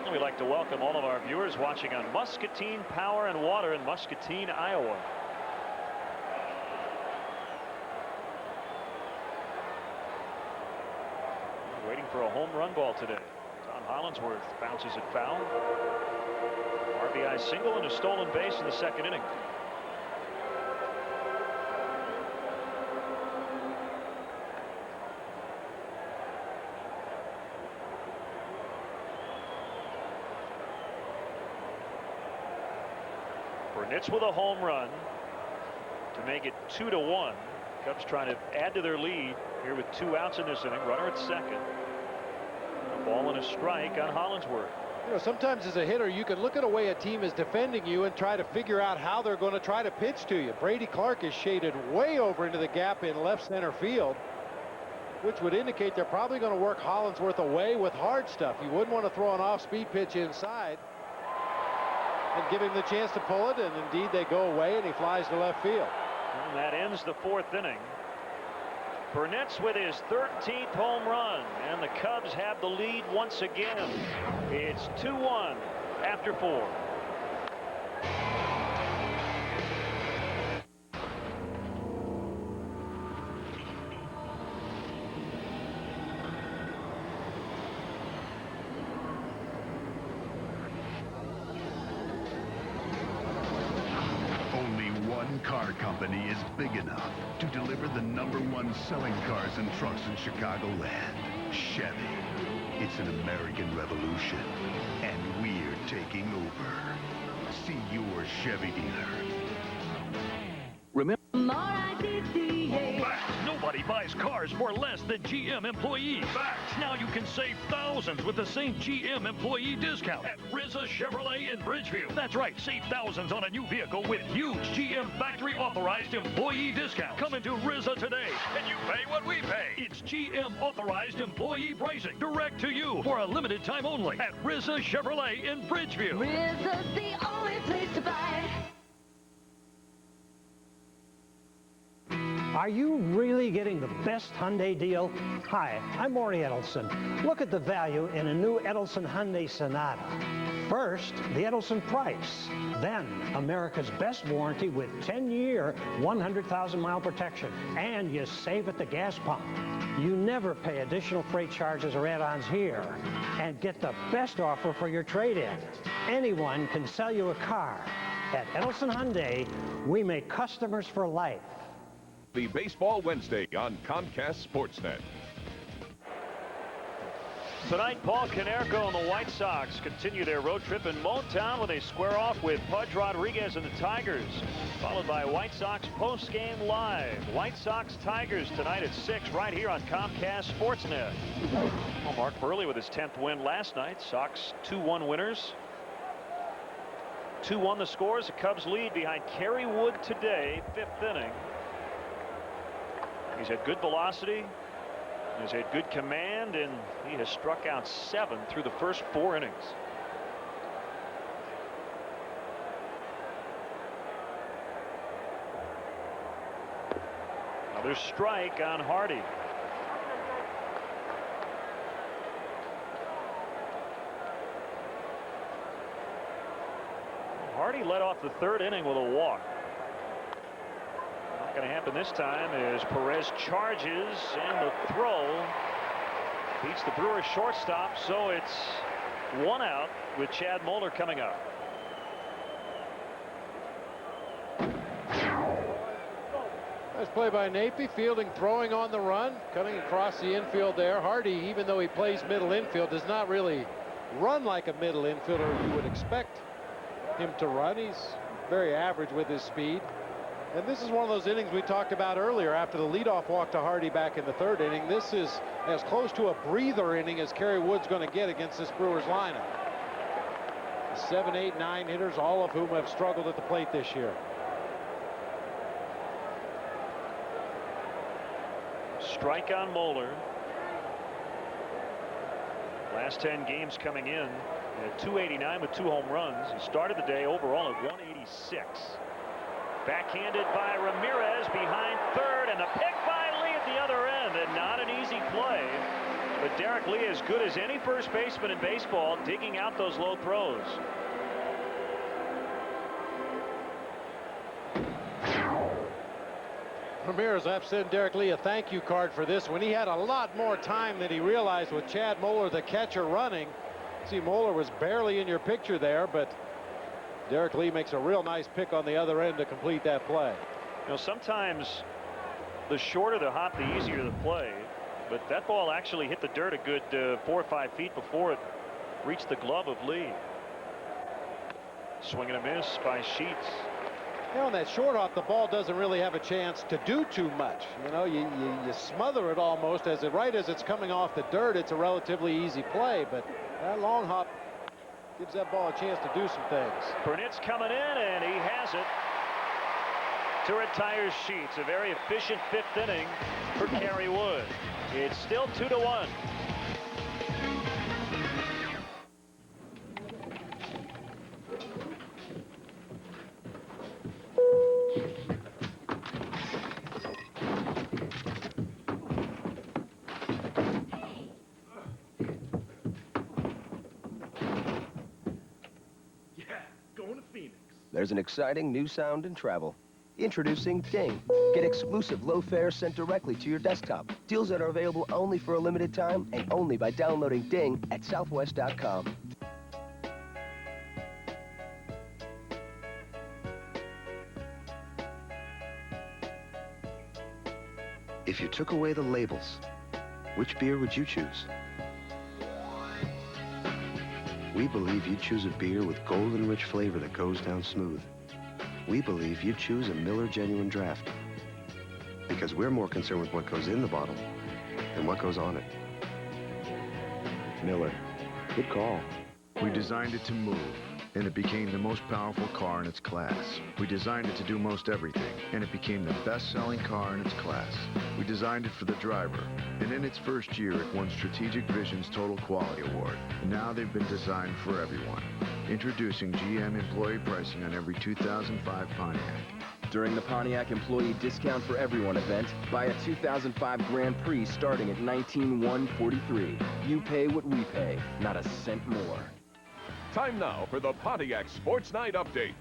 We'd like to welcome all of our viewers watching on Muscatine Power and Water in Muscatine, Iowa. Waiting for a home run ball today. Tom Hollinsworth bounces it foul. RBI single and a stolen base in the 2nd inning. Burnitz with a home run to make it 2-1. Cubs trying to add to their lead here with 2 outs in this inning. Runner at 2nd. A ball and a strike on Hollinsworth. You know, sometimes as a hitter, you can look at a way a team is defending you and try to figure out how they're going to try to pitch to you. Brady Clark is shaded way over into the gap in left center field, which would indicate they're probably going to work Hollinsworth away with hard stuff. You wouldn't want to throw an off-speed pitch inside and give him the chance to pull it, and indeed they go away and he flies to left field. And that ends the 4th inning. Burnett's with his 13th home run, and the Cubs have the lead once again. It's 2-1 after 4. Car company is big enough to deliver the #1 selling cars and trucks in Chicagoland. Chevy. It's an American revolution, and we're taking over. See your Chevy dealer. Remember, Nobody buys cars for less than GM employees. Now you can save thousands with the same GM employee discount at Rizza Chevrolet in Bridgeview. That's right, save thousands on a new vehicle with huge GM factory authorized employee discount. Come into Rizza today and you pay what we pay. It's GM authorized employee pricing direct to you for a limited time only at Rizza Chevrolet in Bridgeview. Rizza's the only place to buy. Are you really getting the best Hyundai deal? Hi, I'm Maury Edelson. Look at the value in a new Edelson Hyundai Sonata. First, the Edelson price. Then, America's best warranty with 10-year, 100,000-mile protection. And you save at the gas pump. You never pay additional freight charges or add-ons here. And get the best offer for your trade-in. Anyone can sell you a car. At Edelson Hyundai, we make customers for life. The Baseball Wednesday on Comcast Sportsnet. Tonight, Paul Konerko and the White Sox continue their road trip in Motown where they square off with Pudge Rodriguez and the Tigers, followed by White Sox post-game live. White Sox Tigers tonight at 6 right here on Comcast Sportsnet. Well, Mark Burley with his 10th win last night. Sox 2-1 winners. 2-1 the scores. The Cubs lead behind Kerry Wood today, 5th inning. He's had good velocity, he's had good command, and he has struck out 7 through the first 4 innings. Another strike on Hardy. Hardy led off the 3rd inning with a walk. Going to happen this time as Perez charges, and the throw beats the Brewers shortstop, so it's 1 out with Chad Moeller coming up. Nice play by Napie, fielding, throwing on the run, cutting across the infield there. Hardy, even though he plays middle infield, does not really run like a middle infielder you would expect him to run. He's very average with his speed. And this is one of those innings we talked about earlier after the leadoff walk to Hardy back in the 3rd inning. This is as close to a breather inning as Kerry Wood's going to get against this Brewers lineup. 7, 8, 9 hitters, all of whom have struggled at the plate this year. Strike on Moeller. Last 10 games coming in at 289 with 2 home runs. He started the day overall at 186. Backhanded by Ramirez behind 3rd, and the pick by Lee at the other end, and not an easy play. But Derek Lee, as good as any first baseman in baseball, digging out those low throws. Ramirez, I've sent Derek Lee a thank you card for this one. He had a lot more time than he realized with Chad Moeller, the catcher, running. See, Moeller was barely in your picture there, but Derek Lee makes a real nice pick on the other end to complete that play. You know, sometimes the shorter the hop, the easier the play. But that ball actually hit the dirt a good 4 or 5 feet before it reached the glove of Lee. Swing and a miss by Sheets. You know, on that short hop, the ball doesn't really have a chance to do too much. You know, you smother it almost right as it's coming off the dirt. It's a relatively easy play, but that long hop gives that ball a chance to do some things. Burnett's coming in, and he has it to retire Sheets. A very efficient 5th inning for Kerry Wood. It's still 2-1. There's an exciting new sound in travel. Introducing Ding. Get exclusive low fares sent directly to your desktop. Deals that are available only for a limited time and only by downloading Ding at southwest.com. If you took away the labels, which beer would you choose? We believe you'd choose a beer with golden rich flavor that goes down smooth. We believe you'd choose a Miller Genuine Draft. Because we're more concerned with what goes in the bottle than what goes on it. Miller. Good call. We designed it to move, and it became the most powerful car in its class. We designed it to do most everything, and it became the best-selling car in its class. We designed it for the driver, and in its first year, it won Strategic Vision's Total Quality Award. And now they've been designed for everyone. Introducing GM employee pricing on every 2005 Pontiac. During the Pontiac Employee Discount for Everyone event, buy a 2005 Grand Prix starting at $19,143. You pay what we pay, not a cent more. Time now for the Pontiac Sports Night Update.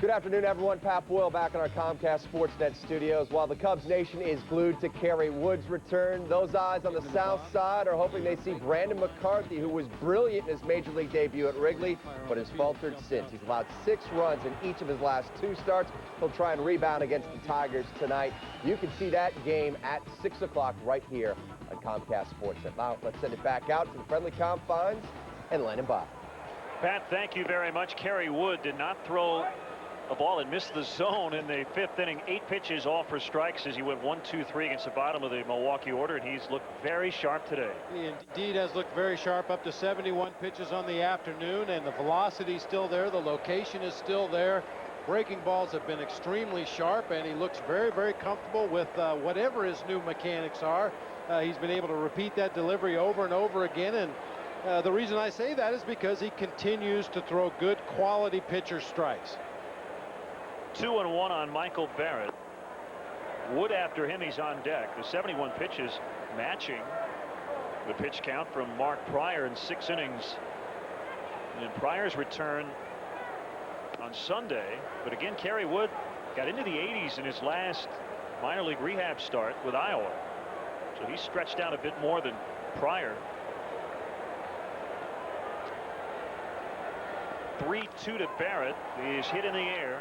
Good afternoon, everyone. Pat Boyle back in our Comcast Sportsnet studios. While the Cubs Nation is glued to Kerry Wood's return, those eyes on the south side are hoping they see Brandon McCarthy, who was brilliant in his Major League debut at Wrigley, but has faltered since. He's allowed 6 runs in each of his last 2 starts. He'll try and rebound against the Tigers tonight. You can see that game at 6 o'clock right here on Comcast Sportsnet. Now, let's send it back out to the friendly confines and Len and Bob. Pat, thank you very much. Kerry Wood did not throw a ball and missed the zone in the 5th inning. 8 pitches, all for strikes as he went 1-2-3 against the bottom of the Milwaukee order, and he's looked very sharp today. He indeed has looked very sharp, up to 71 pitches on the afternoon, and the velocity's still there. The location is still there. Breaking balls have been extremely sharp, and he looks very, very comfortable with whatever his new mechanics are. He's been able to repeat that delivery over and over again, and the reason I say that is because he continues to throw good quality pitcher strikes. 2-1 on Michael Barrett. Wood after him, he's on deck. The 71 pitches matching the pitch count from Mark Pryor in 6 innings. And Pryor's return on Sunday. But again, Kerry Wood got into the 80s in his last minor league rehab start with Iowa. So he's stretched out a bit more than Pryor. 3-2 to Barrett. He is hit in the air.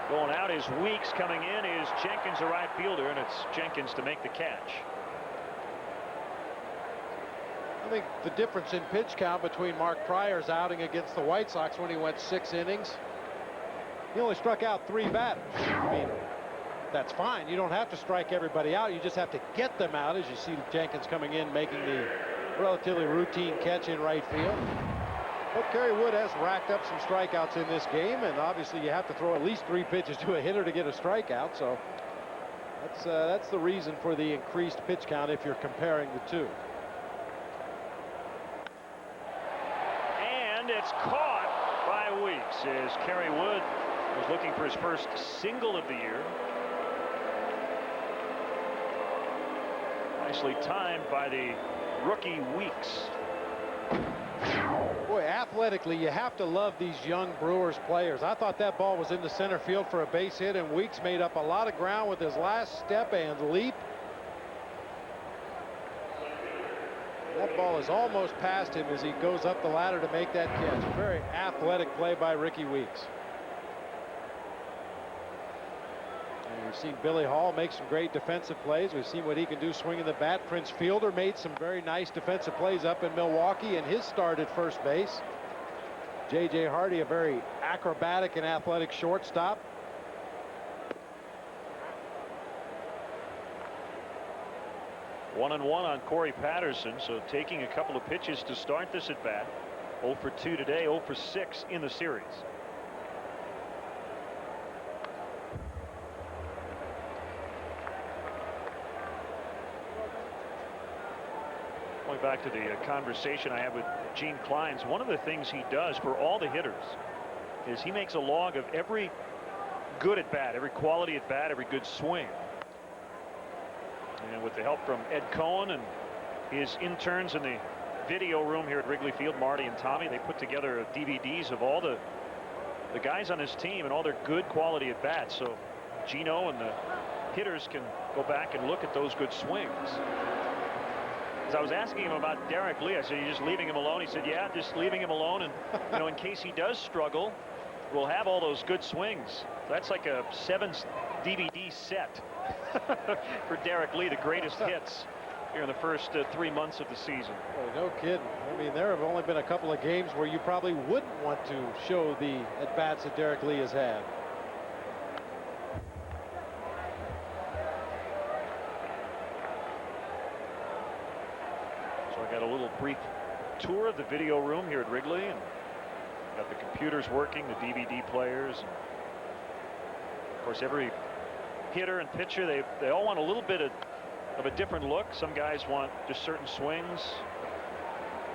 Going out is Weeks. Coming in is Jenkins, the right fielder, and it's Jenkins to make the catch. I think the difference in pitch count between Mark Pryor's outing against the White Sox when he went 6 innings, he only struck out 3 batters. I mean, that's fine. You don't have to strike everybody out. You just have to get them out, as you see Jenkins coming in, making the relatively routine catch in right field. But Kerry Wood has racked up some strikeouts in this game, and obviously you have to throw at least 3 pitches to a hitter to get a strikeout. So that's the reason for the increased pitch count if you're comparing the two. And it's caught by Weeks as Kerry Wood was looking for his first single of the year. Nicely timed by the rookie Weeks. Boy, athletically, you have to love these young Brewers players. I thought that ball was in the center field for a base hit, and Weeks made up a lot of ground with his last step and leap. That ball is almost past him as he goes up the ladder to make that catch. Very athletic play by Ricky Weeks. And we've seen Billy Hall make some great defensive plays. We've seen what he can do swinging the bat. Prince Fielder made some very nice defensive plays up in Milwaukee in his start at first base. J.J. Hardy, a very acrobatic and athletic shortstop. One and one on Corey Patterson, so taking a couple of pitches to start this at bat. 0 for 2 today, 0 for 6 in the series. Going back to the conversation I had with Gene Kleins, one of the things he does for all the hitters is he makes a log of every good at bat, every quality at bat, every good swing. And with the help from Ed Cohen and his interns in the video room here at Wrigley Field, Marty and Tommy, they put together DVDs of all the guys on his team and all their good quality at bats. So Gino and the hitters can go back and look at those good swings. As I was asking him about Derek Lee, I said, "You're just leaving him alone?" He said, "Yeah, just leaving him alone. And, you know, in case he does struggle, we'll have all those good swings." That's like a 7 DVD set for Derek Lee, the greatest hits here in the first 3 months of the season. Oh, no kidding. I mean, there have only been a couple of games where you probably wouldn't want to show the at-bats that Derek Lee has had. So I got a little brief tour of the video room here at Wrigley, and got the computers working, the DVD players. And of course, every hitter and pitcher, they all want a little bit of a different look. Some guys want just certain swings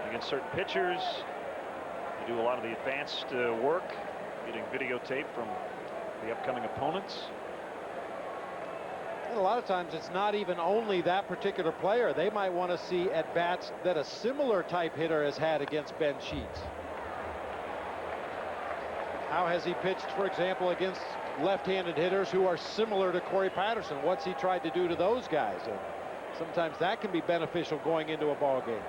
against certain pitchers. They do a lot of the advanced work, getting videotape from the upcoming opponents. And a lot of times it's not even only that particular player. They might want to see at bats that a similar type hitter has had against Ben Sheets. How has he pitched, for example, against left-handed hitters who are similar to Corey Patterson? What's he tried to do to those guys? And sometimes that can be beneficial going into a ball game.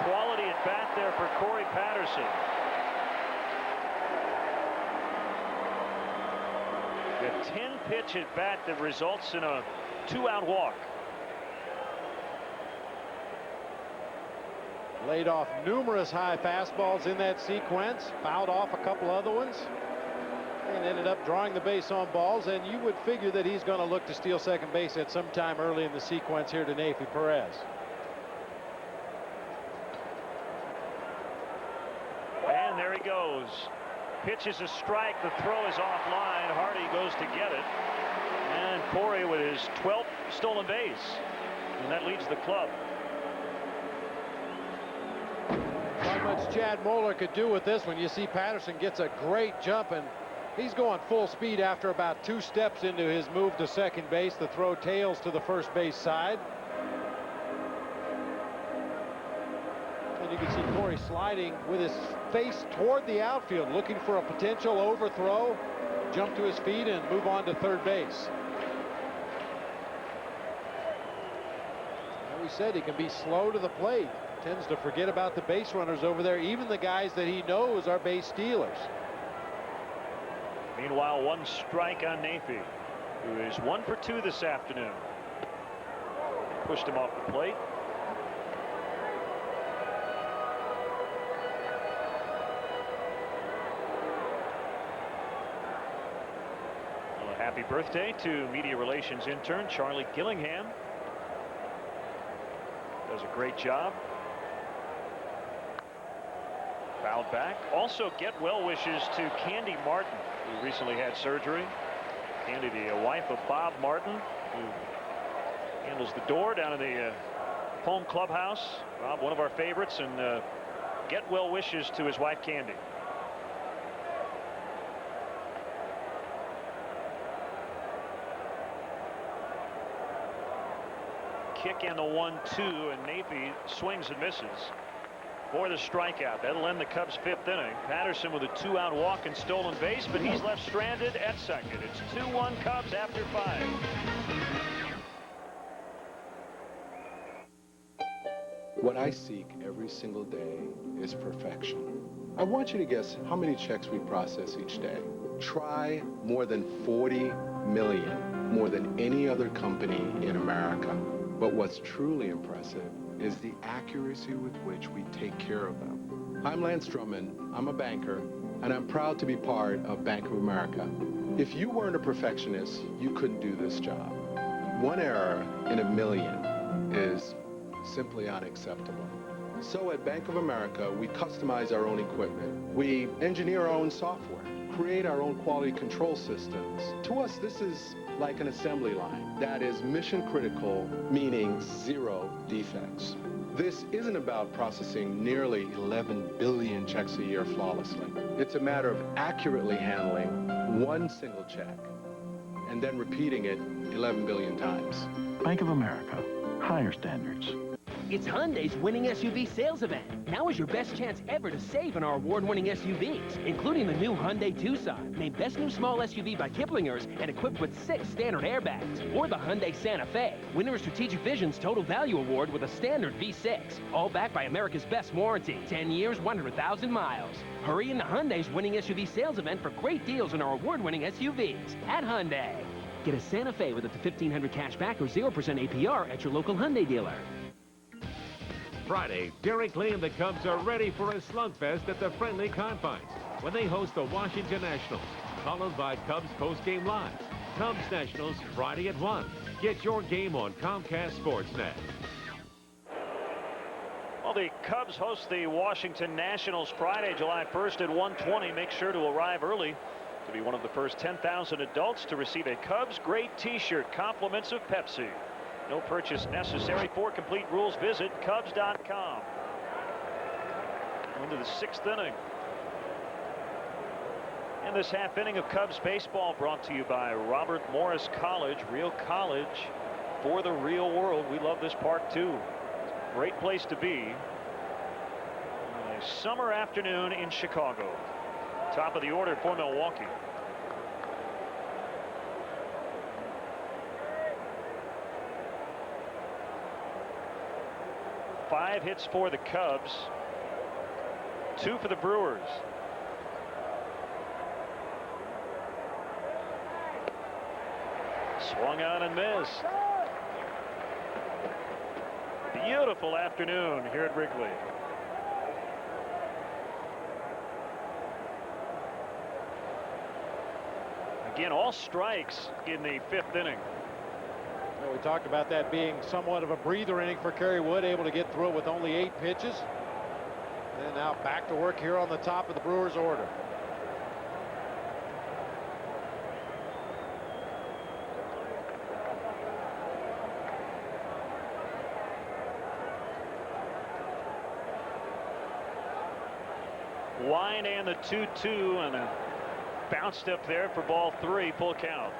Quality at bat there for Corey Patterson. A 10-pitch at bat that results in a 2-out walk. Laid off numerous high fastballs in that sequence, fouled off a couple other ones, and ended up drawing the base on balls. And you would figure that he's going to look to steal second base at some time early in the sequence here to Neifi Perez. And there he goes. Pitches a strike. The throw is offline. Hardy goes to get it. And Corey with his 12th stolen base. And that leads the club. Not much Chad Moeller could do with this one. You see Patterson gets a great jump, and he's going full speed after about 2 steps into his move to second base. The throw tails to the first base side. And you can see Corey sliding with his face toward the outfield, looking for a potential overthrow, jump to his feet, and move on to third base. And we said he can be slow to the plate. Tends to forget about the base runners over there, even the guys that he knows are base stealers. Meanwhile, 1 strike on Neifi, who is 1 for 2 this afternoon. Pushed him off the plate. Well, happy birthday to media relations intern Charlie Gillingham. Does a great job. Fouled back. Also get well wishes to Candy Martin, who recently had surgery. Candy, the wife of Bob Martin, who handles the door down in the home clubhouse. Bob, one of our favorites, and get well wishes to his wife Candy. Kick and the 1-2, and Neifi swings and misses for the strikeout. That'll end the Cubs' 5th inning. Patterson with a 2-out walk and stolen base, but he's left stranded at second. It's 2-1 Cubs after 5. What I seek every single day is perfection. I want you to guess how many checks we process each day. Try more than 40 million, more than any other company in America. But what's truly impressive is the accuracy with which we take care of them. I'm Lance Drummond, I'm a banker, and I'm proud to be part of Bank of America. If you weren't a perfectionist, you couldn't do this job. One error in a million is simply unacceptable. So at Bank of America, we customize our own equipment. We engineer our own software, create our own quality control systems. To us, this is like an assembly line that is mission critical, meaning 0 defects. This isn't about processing nearly 11 billion checks a year flawlessly. It's a matter of accurately handling one single check and then repeating it 11 billion times. Bank of America, higher standards. It's Hyundai's winning SUV sales event. Now is your best chance ever to save on our award-winning SUVs, including the new Hyundai Tucson, named Best New Small SUV by Kiplinger's and equipped with 6 standard airbags. Or the Hyundai Santa Fe, winner of Strategic Vision's Total Value Award with a standard V6, all backed by America's best warranty, 10 years, 100,000 miles. Hurry into Hyundai's winning SUV sales event for great deals on our award-winning SUVs at Hyundai. Get a Santa Fe with up to $1,500 cash back or 0% APR at your local Hyundai dealer. Friday, Derek Lee and the Cubs are ready for a slugfest at the friendly confines when they host the Washington Nationals, followed by Cubs postgame live. Cubs Nationals Friday at 1. Get your game on Comcast Sportsnet. Well, the Cubs host the Washington Nationals Friday, July 1st at 1:20. Make sure to arrive early to be one of the first 10,000 adults to receive a Cubs Great T-shirt, compliments of Pepsi. No purchase necessary. For complete rules, visit Cubs.com. Into the 6th inning. And this half inning of Cubs baseball brought to you by Robert Morris College. Real college for the real world. We love this park too. It's a great place to be. On a summer afternoon in Chicago. Top of the order for Milwaukee. Five hits for the Cubs, 2 for the Brewers. Swung on and missed. Beautiful afternoon here at Wrigley. Again, all strikes in the 5th inning. Well, we talked about that being somewhat of a breather inning for Kerry Wood, able to get through it with only 8 pitches. And now back to work here on the top of the Brewers order. Line and the 2-2 and a bounced up there for ball 3, full count.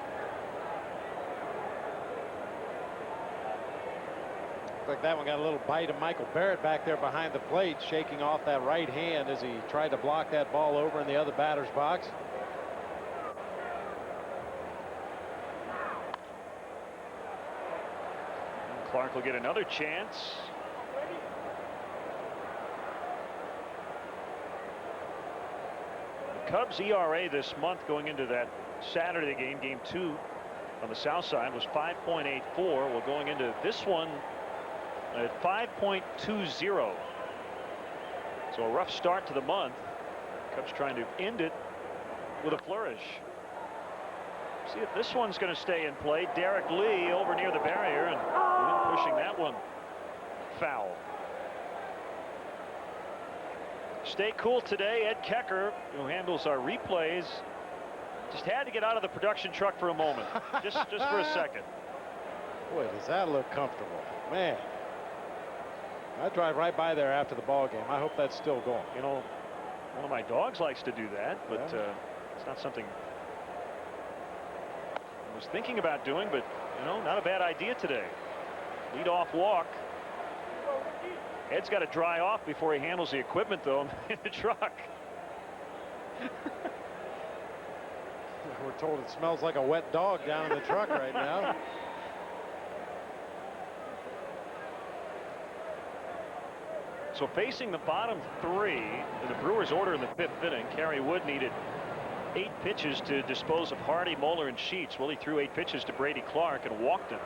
Like that one got a little bite of Michael Barrett back there behind the plate, shaking off that right hand as he tried to block that ball over in the other batter's box. And Clark will get another chance. The Cubs ERA this month going into that Saturday game, game 2 on the south side, was 5.84. Well, going into this one at 5.20. So a rough start to the month. Cubs trying to end it with a flourish. See if this one's going to stay in play. Derek Lee over near the barrier and pushing that one foul. Stay cool today. Ed Kecker, who handles our replays, just had to get out of the production truck for a moment. just for a second. Boy, does that look comfortable, man. I drive right by there after the ball game. I hope that's still going. You know, one of my dogs likes to do that, but it's not something I was thinking about doing, but you know, not a bad idea today. Lead off walk. Ed's got to dry off before he handles the equipment though in the truck. We're told it smells like a wet dog down in the truck right now. So facing the bottom 3 in the Brewers order in the 5th inning, Kerry Wood needed 8 pitches to dispose of Hardy, Moeller, and Sheets. Well, he threw 8 pitches to Brady Clark and walked him.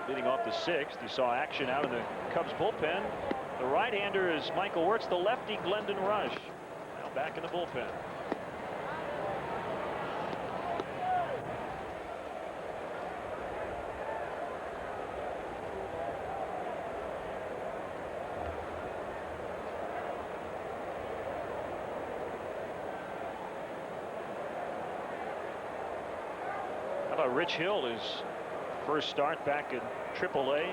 Leading off the 6th, you saw action out in the Cubs bullpen. The right-hander is Michael Wirtz, the lefty Glendon Rush. Now back in the bullpen. about Rich Hill? His first start back in AAA.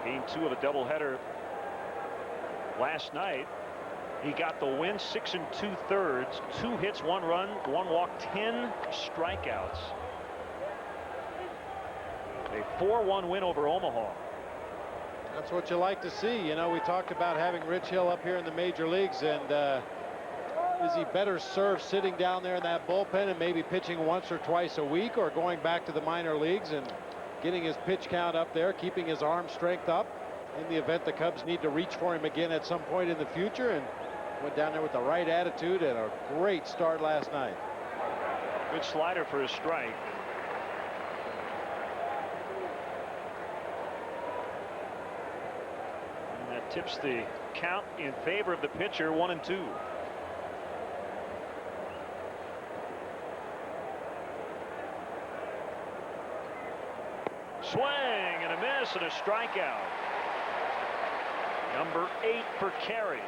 Game 2 of a doubleheader last night. He got the win, 6 2/3, 2 hits, 1 run, 1 walk, 10 strikeouts. A 4-1 win over Omaha. That's what you like to see. You know, we talked about having Rich Hill up here in the major leagues, and is he better served sitting down there in that bullpen and maybe pitching once or twice a week, or going back to the minor leagues and getting his pitch count up there, keeping his arm strength up in the event the Cubs need to reach for him again at some point in the future? And went down there with the right attitude and a great start last night. Good slider for a strike. And that tips the count in favor of the pitcher, 1-2. Swing and a miss and a strikeout. Number 8 for Kerry.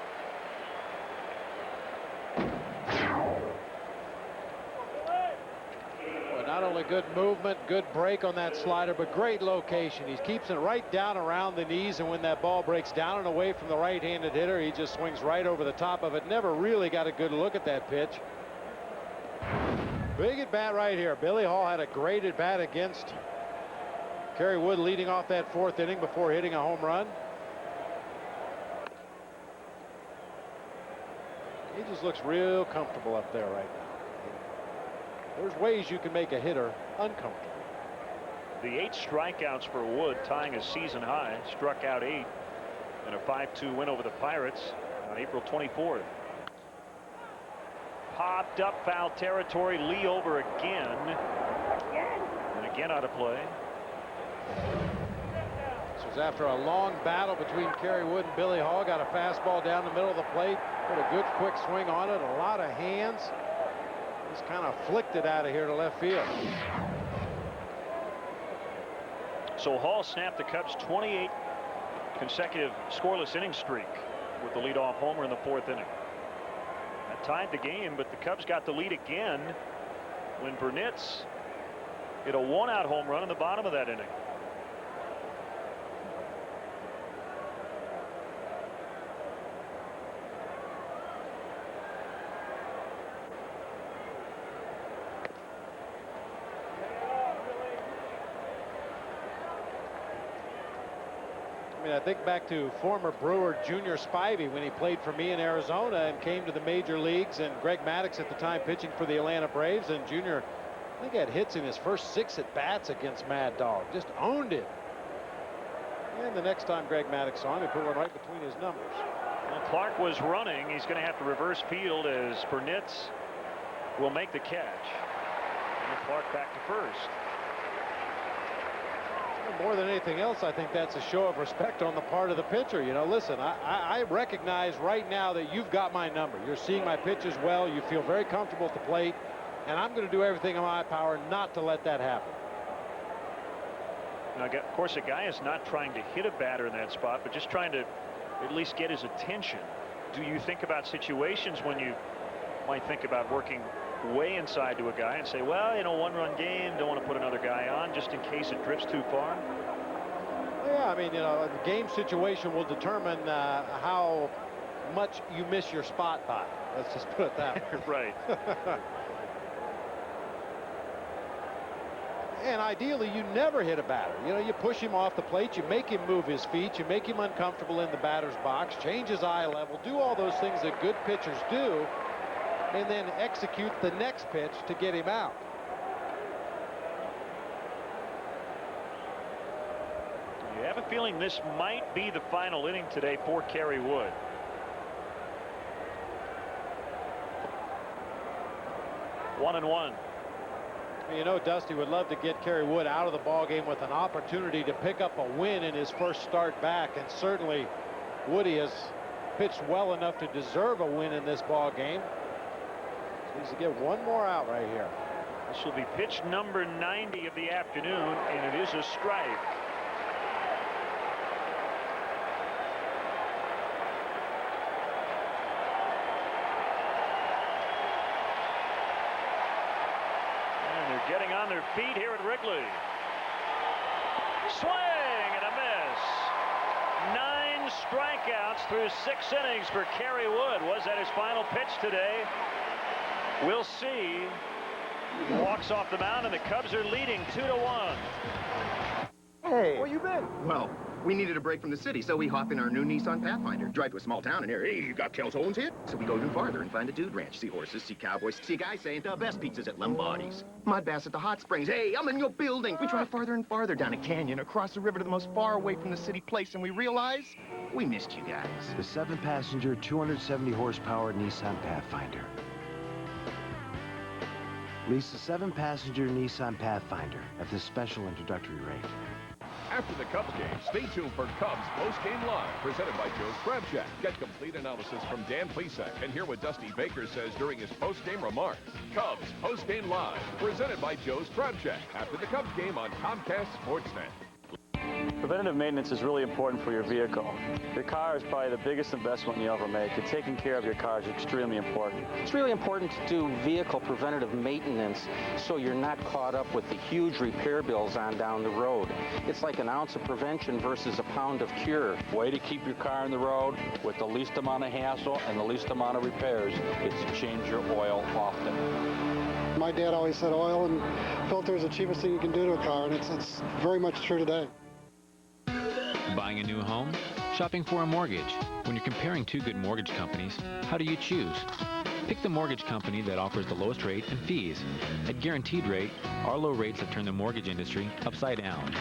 Well, not only good movement, good break on that slider, but great location. He keeps it right down around the knees, and when that ball breaks down and away from the right-handed hitter, he just swings right over the top of it. Never really got a good look at that pitch. Big at bat right here. Billy Hall had a great at bat against Kerry Wood, leading off that 4th inning before hitting a home run. He just looks real comfortable up there right now. There's ways you can make a hitter uncomfortable. The 8 strikeouts for Wood, tying a season high. Struck out 8 in a 5-2 win over the Pirates on April 24th. Popped up, foul territory. Lee over again. And again out of play. This was after a long battle between Kerry Wood and Billy Hall. Got a fastball down the middle of the plate. Put a good quick swing on it. A lot of hands. Just kind of flicked it out of here to left field. So Hall snapped the Cubs' 28 consecutive scoreless inning streak with the leadoff homer in the 4th inning. That tied the game, but the Cubs got the lead again when Burnitz hit a 1-out home run in the bottom of that inning. I mean, I think back to former Brewer Junior Spivey when he played for me in Arizona and came to the major leagues, and Greg Maddux at the time pitching for the Atlanta Braves, and Junior, I think, had hits in his first 6 at-bats against Mad Dog. Just owned it. And the next time Greg Maddux saw him, he put one right between his numbers. Well, Clark was running. He's going to have to reverse field as Burnitz will make the catch. And Clark back to first. More than anything else, I think that's a show of respect on the part of the pitcher. You know, listen, I recognize right now that you've got my number. You're seeing my pitches well. You feel very comfortable at the plate, and I'm going to do everything in my power not to let that happen. Now, of course, a guy is not trying to hit a batter in that spot, but just trying to at least get his attention. Do you think about situations when you might think about working way inside to a guy and say, well, you know, 1-run game, don't want to put another guy on just in case it drifts too far? Well, yeah, I mean, you know, the game situation will determine how much you miss your spot by. Let's just put it that way. Right. And ideally, you never hit a batter. You know, you push him off the plate, you make him move his feet, you make him uncomfortable in the batter's box, change his eye level, do all those things that good pitchers do, and then execute the next pitch to get him out. You have a feeling this might be the final inning today for Kerry Wood. One and one. You know, Dusty would love to get Kerry Wood out of the ball game with an opportunity to pick up a win in his first start back, and certainly Woody has pitched well enough to deserve a win in this ball game. Needs to get one more out right here. This will be pitch number 90 of the afternoon, and it is a strike. getting on their feet here at Wrigley. Swing and a miss. 9 strikeouts through 6 innings for Kerry Wood. Was that his final pitch today? We'll see. He walks off the mound, and the Cubs are leading 2-1. Hey. Where you been? Well, we needed a break from the city, so we hop in our new Nissan Pathfinder. Drive to a small town and hear, hey, you got Calzones here? So we go even farther and find a dude ranch. See horses, see cowboys, see a guy saying the best pizzas at Lombardi's. Mud baths at the hot springs. Hey, I'm in your building. We drive farther and farther down a canyon, across the river to the most far away from the city place, and we realize we missed you guys. The 7-passenger, 270-horsepower Nissan Pathfinder. Lease the 7-passenger Nissan Pathfinder at this special introductory rate. After the Cubs game, stay tuned for Cubs Post-Game Live, presented by Joe's Crab Shack. Get complete analysis from Dan Plesac and hear what Dusty Baker says during his post-game remarks. Cubs Post-Game Live, presented by Joe's Crab Shack. After the Cubs game on Comcast Sportsnet. Preventative maintenance is really important for your vehicle. Your car is probably the biggest investment you ever make, and taking care of your car is extremely important. It's really important to do vehicle preventative maintenance so you're not caught up with the huge repair bills on down the road. It's like an ounce of prevention versus a pound of cure. Way to keep your car on the road with the least amount of hassle and the least amount of repairs is to change your oil often. My dad always said oil and filter is the cheapest thing you can do to a car, and it's very much true today. Buying a new home? Shopping for a mortgage? When you're comparing 2 good mortgage companies, how do you choose? Pick the mortgage company that offers the lowest rate and fees. At Guaranteed Rate, our low rates have turned the mortgage industry upside down.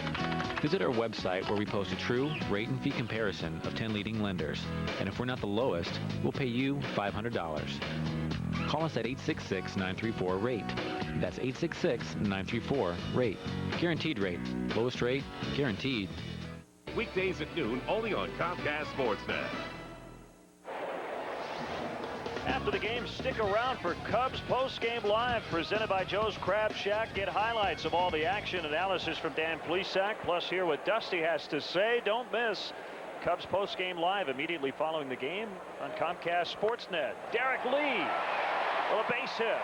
Visit our website where we post a true rate and fee comparison of 10 leading lenders. And if we're not the lowest, we'll pay you $500. Call us at 866-934-RATE. That's 866-934-RATE. Guaranteed Rate. Lowest rate, guaranteed. Weekdays at noon, only on Comcast Sportsnet. After the game, stick around for Cubs Post-Game Live, presented by Joe's Crab Shack. Get highlights of all the action, analysis from Dan Plesac, plus hear what Dusty has to say. Don't miss Cubs Post-Game Live immediately following the game on Comcast Sportsnet. Derek Lee, a base hit.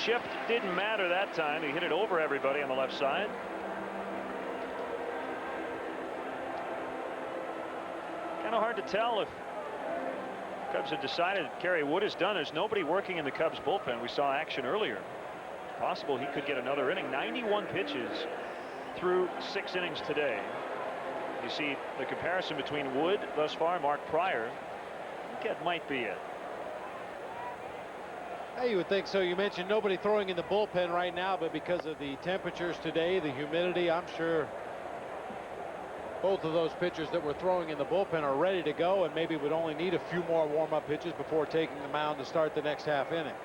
Shift didn't matter that time. He hit it over everybody on the left side. Kind of hard to tell if Cubs have decided Kerry Wood is done. There's nobody working in the Cubs bullpen. We saw action earlier. It's possible he could get another inning. 91 pitches through 6 innings today. You see the comparison between Wood thus far and Mark Pryor. I think that might be it. Hey, you would think so. You mentioned nobody throwing in the bullpen right now, but because of the temperatures today, the humidity, I'm sure both of those pitchers that were throwing in the bullpen are ready to go, and maybe would only need a few more warm-up pitches before taking the mound to start the next half inning.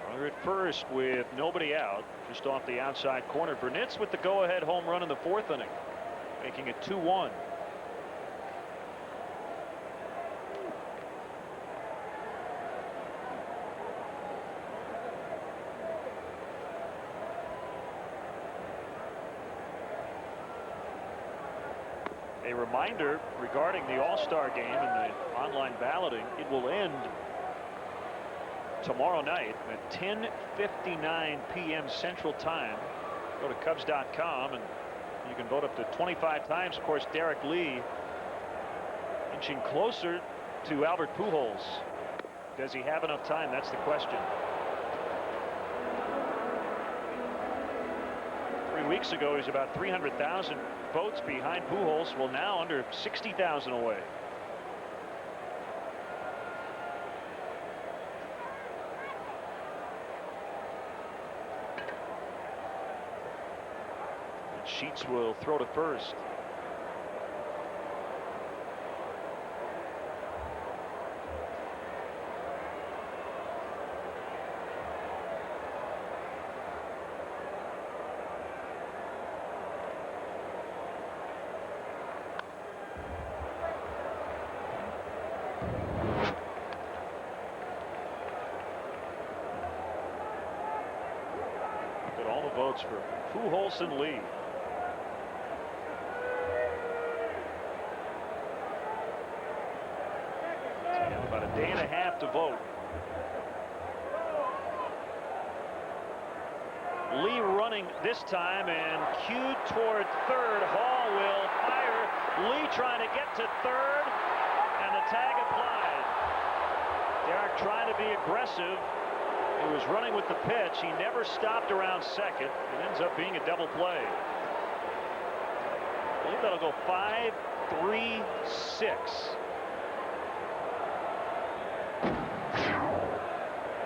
Runner at first with nobody out, just off the outside corner. Burnitz with the go-ahead home run in the 4th inning, making it 2-1. A reminder regarding the All-Star game and the online balloting, it will end tomorrow night at 10:59 p.m. Central Time. Go to Cubs.com and you can vote up to 25 times. Of course, Derek Lee inching closer to Albert Pujols. Does he have enough time? That's the question. 3 weeks ago, he was about 300,000 votes behind Pujols. Well, now under 60,000 away. And Sheets will throw to first. Votes for Pujols and Lee. Day and a half to vote. Lee running this time and cued toward third. Hall will fire. Lee trying to get to third, and the tag applied. Derek trying to be aggressive. He was running with the pitch. He never stopped around second. It ends up being a double play. I believe that'll go 5-3-6.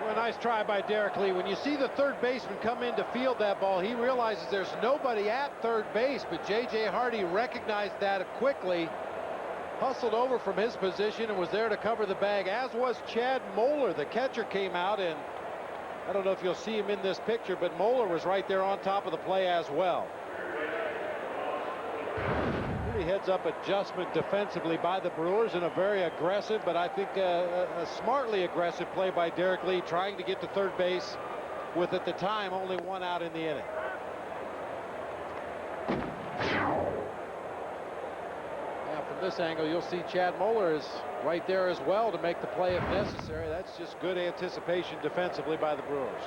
Well, a nice try by Derek Lee. When you see the third baseman come in to field that ball, he realizes there's nobody at third base, but J.J. Hardy recognized that quickly, hustled over from his position and was there to cover the bag, as was Chad Moeller. The catcher came out, and I don't know if you'll see him in this picture, but Moeller was right there on top of the play as well. Really heads-up adjustment defensively by the Brewers, and a very aggressive, but I think a smartly aggressive play by Derek Lee, trying to get to third base with, at the time, only one out in the inning. From this angle, you'll see Chad Moeller is right there as well to make the play if necessary. That's just good anticipation defensively by the Brewers.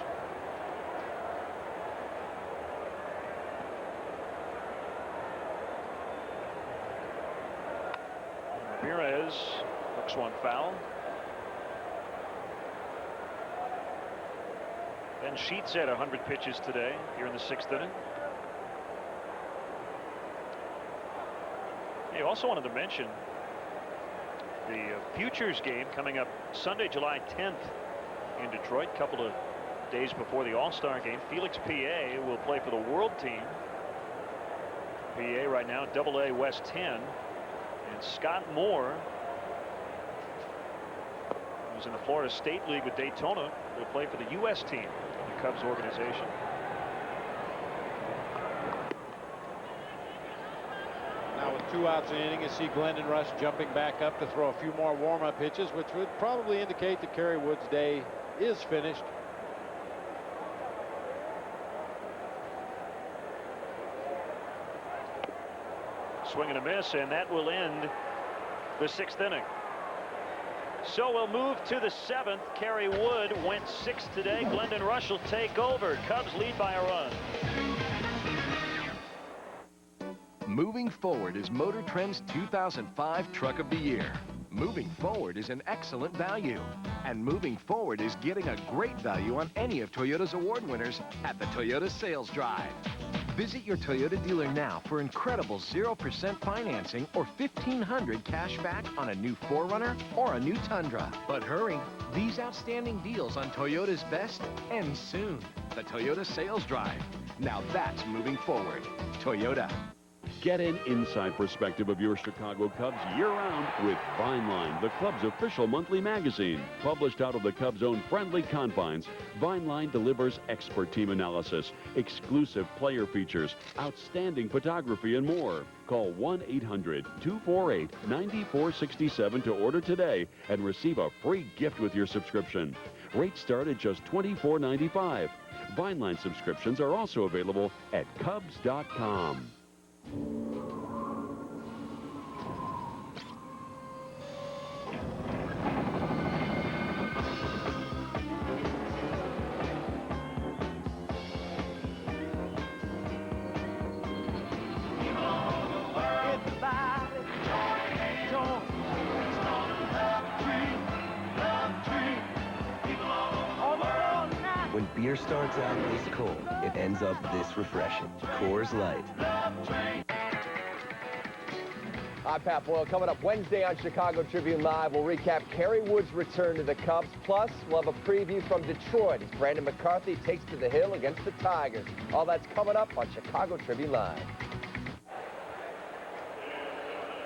Ramirez hooks one foul. Ben Sheets had 100 pitches today here in the 6th inning. I also wanted to mention the Futures game coming up Sunday, July 10th in Detroit, a couple of days before the All-Star game. Felix PA will play for the World Team. PA right now AA West 10, and Scott Moore, who's in the Florida State League with Daytona, will play for the U.S. team in the Cubs organization. Now with 2 outs in the inning, you see Glendon Rush jumping back up to throw a few more warm-up pitches, which would probably indicate that Kerry Wood's day is finished. Swing and a miss, and that will end the 6th inning. So we'll move to the 7th. Kerry Wood went 6 today. Glendon Rush will take over. Cubs lead by a run. Moving Forward is Motor Trend's 2005 Truck of the Year. Moving Forward is an excellent value. And Moving Forward is getting a great value on any of Toyota's award winners at the Toyota Sales Drive. Visit your Toyota dealer now for incredible 0% financing or $1,500 cash back on a new 4Runner or a new Tundra. But hurry, these outstanding deals on Toyota's best end soon. The Toyota Sales Drive. Now that's moving forward. Toyota. Get an inside perspective of your Chicago Cubs year-round with Vineline, the club's official monthly magazine. Published out of the Cubs' own friendly confines, Vineline delivers expert team analysis, exclusive player features, outstanding photography, and more. Call 1-800-248-9467 to order today and receive a free gift with your subscription. Rates start at just $24.95. Vineline subscriptions are also available at Cubs.com. When beer starts out this cold, it ends up this refreshing. Coors Light. I'm Pat Boyle. Coming up Wednesday on Chicago Tribune Live, we'll recap Kerry Wood's return to the Cubs. Plus, we'll have a preview from Detroit as Brandon McCarthy takes to the hill against the Tigers. All that's coming up on Chicago Tribune Live.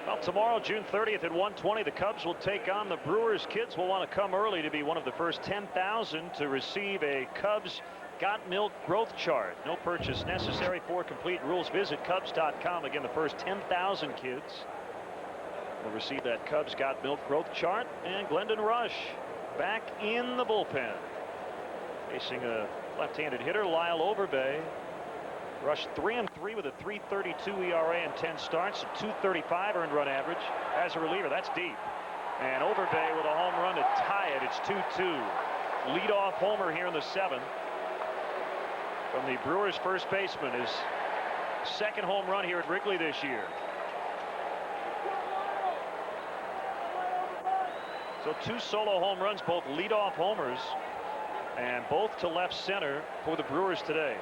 Well, tomorrow, June 30th at 1:20, the Cubs will take on the Brewers. Kids will want to come early to be one of the first 10,000 to receive a Cubs Got Milk growth chart. No purchase necessary. For complete rules, visit Cubs.com. Again, the first 10,000 kids will receive that Cubs Got Milk growth chart. And Glendon Rush back in the bullpen, facing a left-handed hitter, Lyle Overbay. Rush 3-3 with a 3.32 ERA and 10 starts, a 2.35 earned run average as a reliever. That's deep. And Overbay with a home run to tie it. It's 2-2. Leadoff homer here in the 7th from the Brewers first baseman. His second home run here at Wrigley this year. So 2 solo home runs, both leadoff homers, and both to left center for the Brewers today.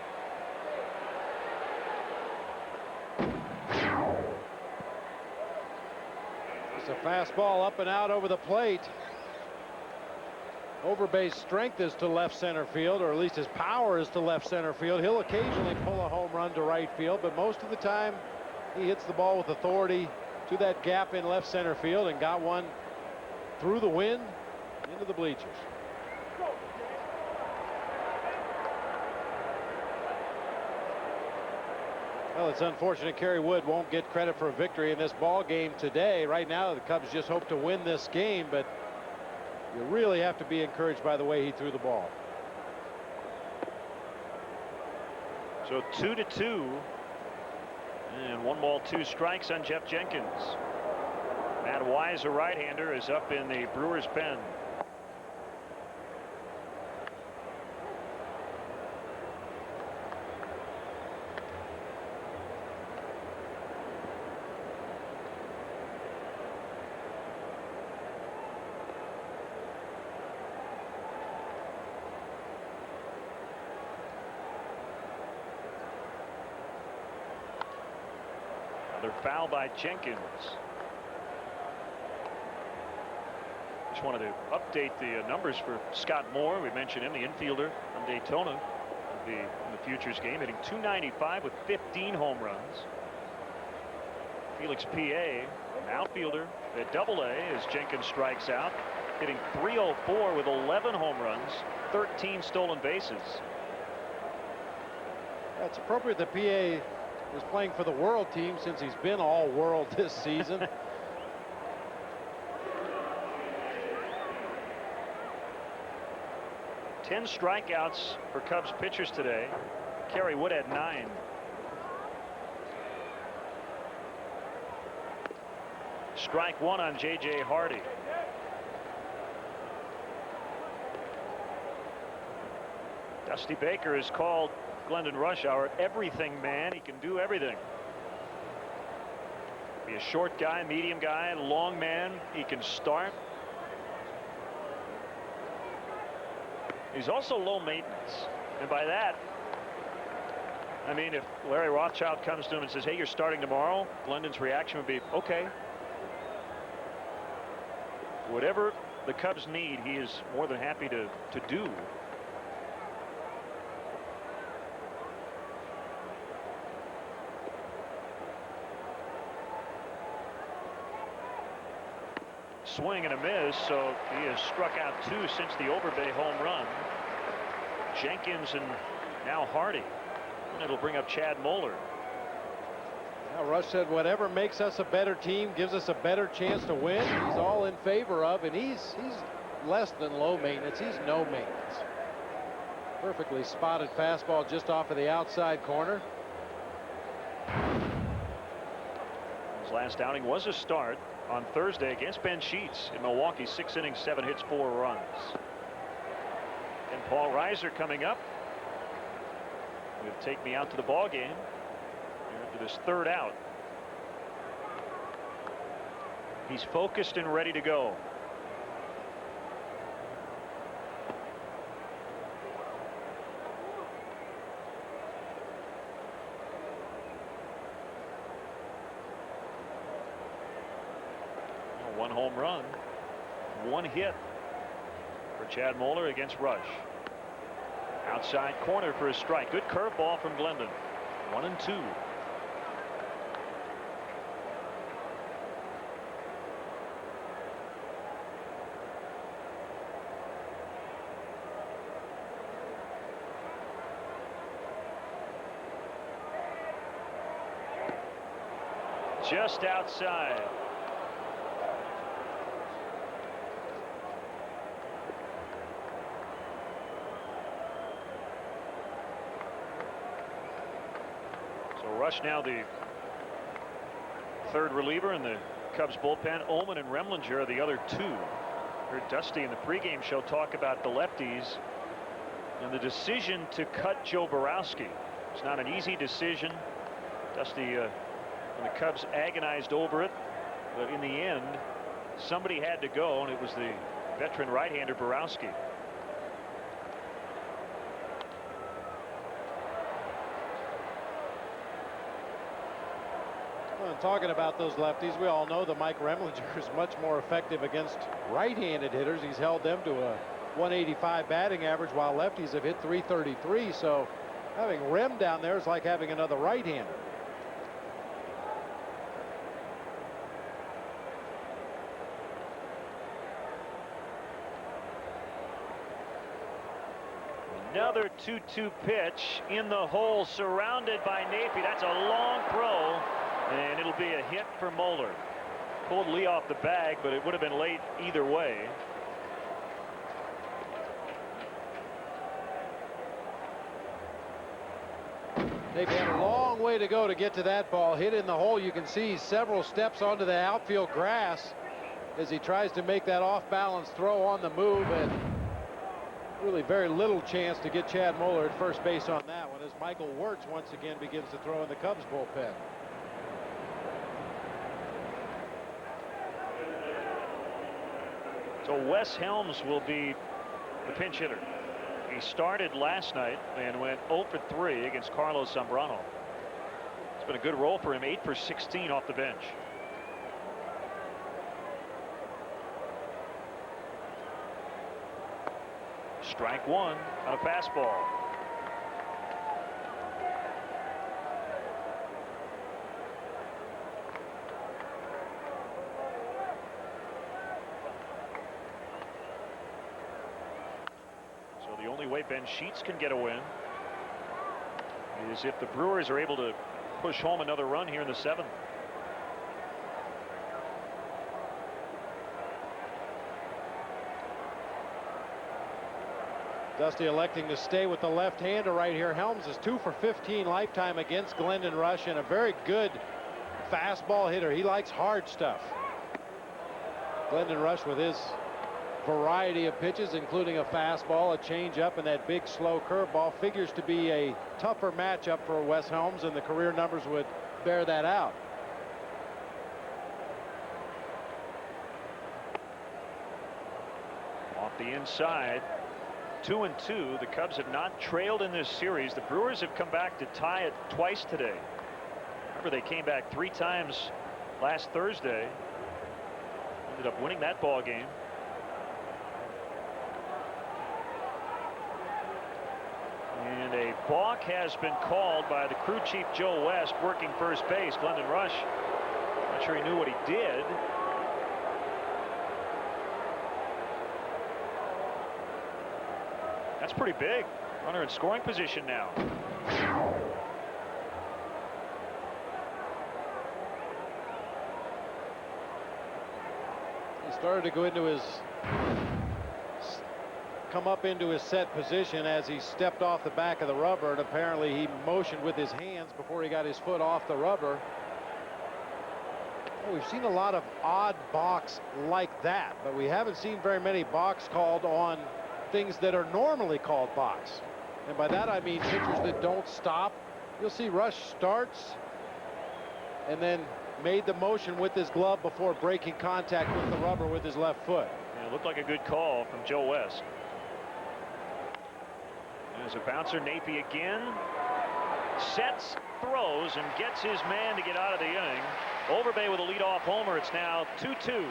It's a fastball up and out over the plate. Overbay's strength is to left center field, or at least his power is to left center field. He'll occasionally pull a home run to right field, but most of the time he hits the ball with authority to that gap in left center field, and got one through the wind into the bleachers. Well, it's unfortunate Kerry Wood won't get credit for a victory in this ball game today. Right now the Cubs just hope to win this game, but you really have to be encouraged by the way he threw the ball. So 2-2, and 1 ball 2 strikes on Jeff Jenkins. Matt Wise, a right-hander, is up in the Brewers pen. Another foul by Jenkins. Just wanted to update the numbers for Scott Moore. We mentioned him, the infielder from Daytona, will be in the Futures game, hitting .295 with 15 home runs. Felix P.A., an outfielder at AA, as Jenkins strikes out, hitting .304 with 11 home runs, 13 stolen bases. It's appropriate that P.A. was playing for the world team, since he's been all world this season. Ten strikeouts for Cubs pitchers today. Kerry Wood had 9. Strike 1 on J.J. Hardy. Dusty Baker has called Glendon Rush our everything man. He can do everything. Be a short guy, medium guy, long man. He can start. He's also low maintenance, and by that I mean, if Larry Rothschild comes to him and says, hey, you're starting tomorrow, Glendon's reaction would be, okay. Whatever the Cubs need, he is more than happy to do. Swing and a miss, so he has struck out 2 since the Overbay home run. Jenkins and now Hardy. And it'll bring up Chad Moeller. Now Rush said whatever makes us a better team, gives us a better chance to win, he's all in favor of, and he's less than low maintenance. He's no maintenance. Perfectly spotted fastball just off of the outside corner. His last outing was a start on Thursday against Ben Sheets in Milwaukee. 6 innings, 7 hits, 4 runs. And Paul Reiser coming up. Will take me out to the ball game after this 3rd out. He's focused and ready to go. One home run, 1 hit for Chad Moeller against Rush. Outside corner for a strike. Good curveball from Glendon. 1-2. Just outside. Rush now the 3rd reliever in the Cubs bullpen. Ohman and Remlinger are the other two. Heard Dusty in the pregame show talk about the lefties and the decision to cut Joe Borowski. It's not an easy decision. Dusty and the Cubs agonized over it, but in the end, somebody had to go, and it was the veteran right-hander Borowski. Well, talking about those lefties, we all know that Mike Remlinger is much more effective against right-handed hitters. He's held them to a 185 batting average, while lefties have hit 333. So having Rem down there is like having another right-hander. Another 2-2 pitch in the hole, surrounded by Napier. That's a long throw, and it'll be a hit for Moeller. Pulled Lee off the bag, but it would have been late either way. Napier had a long way to go to get to that ball. Hit in the hole. You can see several steps onto the outfield grass as he tries to make that off-balance throw on the move, and really very little chance to get Chad Moeller at first base on that one, as Michael Wirtz once again begins to throw in the Cubs bullpen. So Wes Helms will be the pinch hitter. He started last night and went 0 for 3 against Carlos Zambrano. It's been a good roll for him, 8 for 16 off the bench. Strike one on a fastball. So the only way Ben Sheets can get a win is if the Brewers are able to push home another run here in the 7th. Dusty electing to stay with the left-hander right here. Helms is 2 for 15 lifetime against Glendon Rush, and a very good fastball hitter. He likes hard stuff. Glendon Rush with his variety of pitches, including a fastball, a changeup, and that big slow curveball, figures to be a tougher matchup for Wes Helms, and the career numbers would bear that out. Off the inside. 2-2. The Cubs have not trailed in this series. The Brewers have come back to tie it twice today. Remember, they came back 3 times last Thursday. Ended up winning that ball game. And a balk has been called by the crew chief Joe West, working first base. Glendon Rush, not sure he knew what he did. That's pretty big. Runner in scoring position now. He started to go into his, come up into his set position as he stepped off the back of the rubber, and apparently he motioned with his hands before he got his foot off the rubber. Well, we've seen a lot of odd balks like that, but we haven't seen very many balks called on things that are normally called balks. And by that I mean pitchers that don't stop. You'll see Rush starts and then made the motion with his glove before breaking contact with the rubber with his left foot. Yeah, it looked like a good call from Joe West. There's a bouncer. Napier again. Sets, throws, and gets his man to get out of the inning. Overbay with a leadoff homer. It's now 2-2.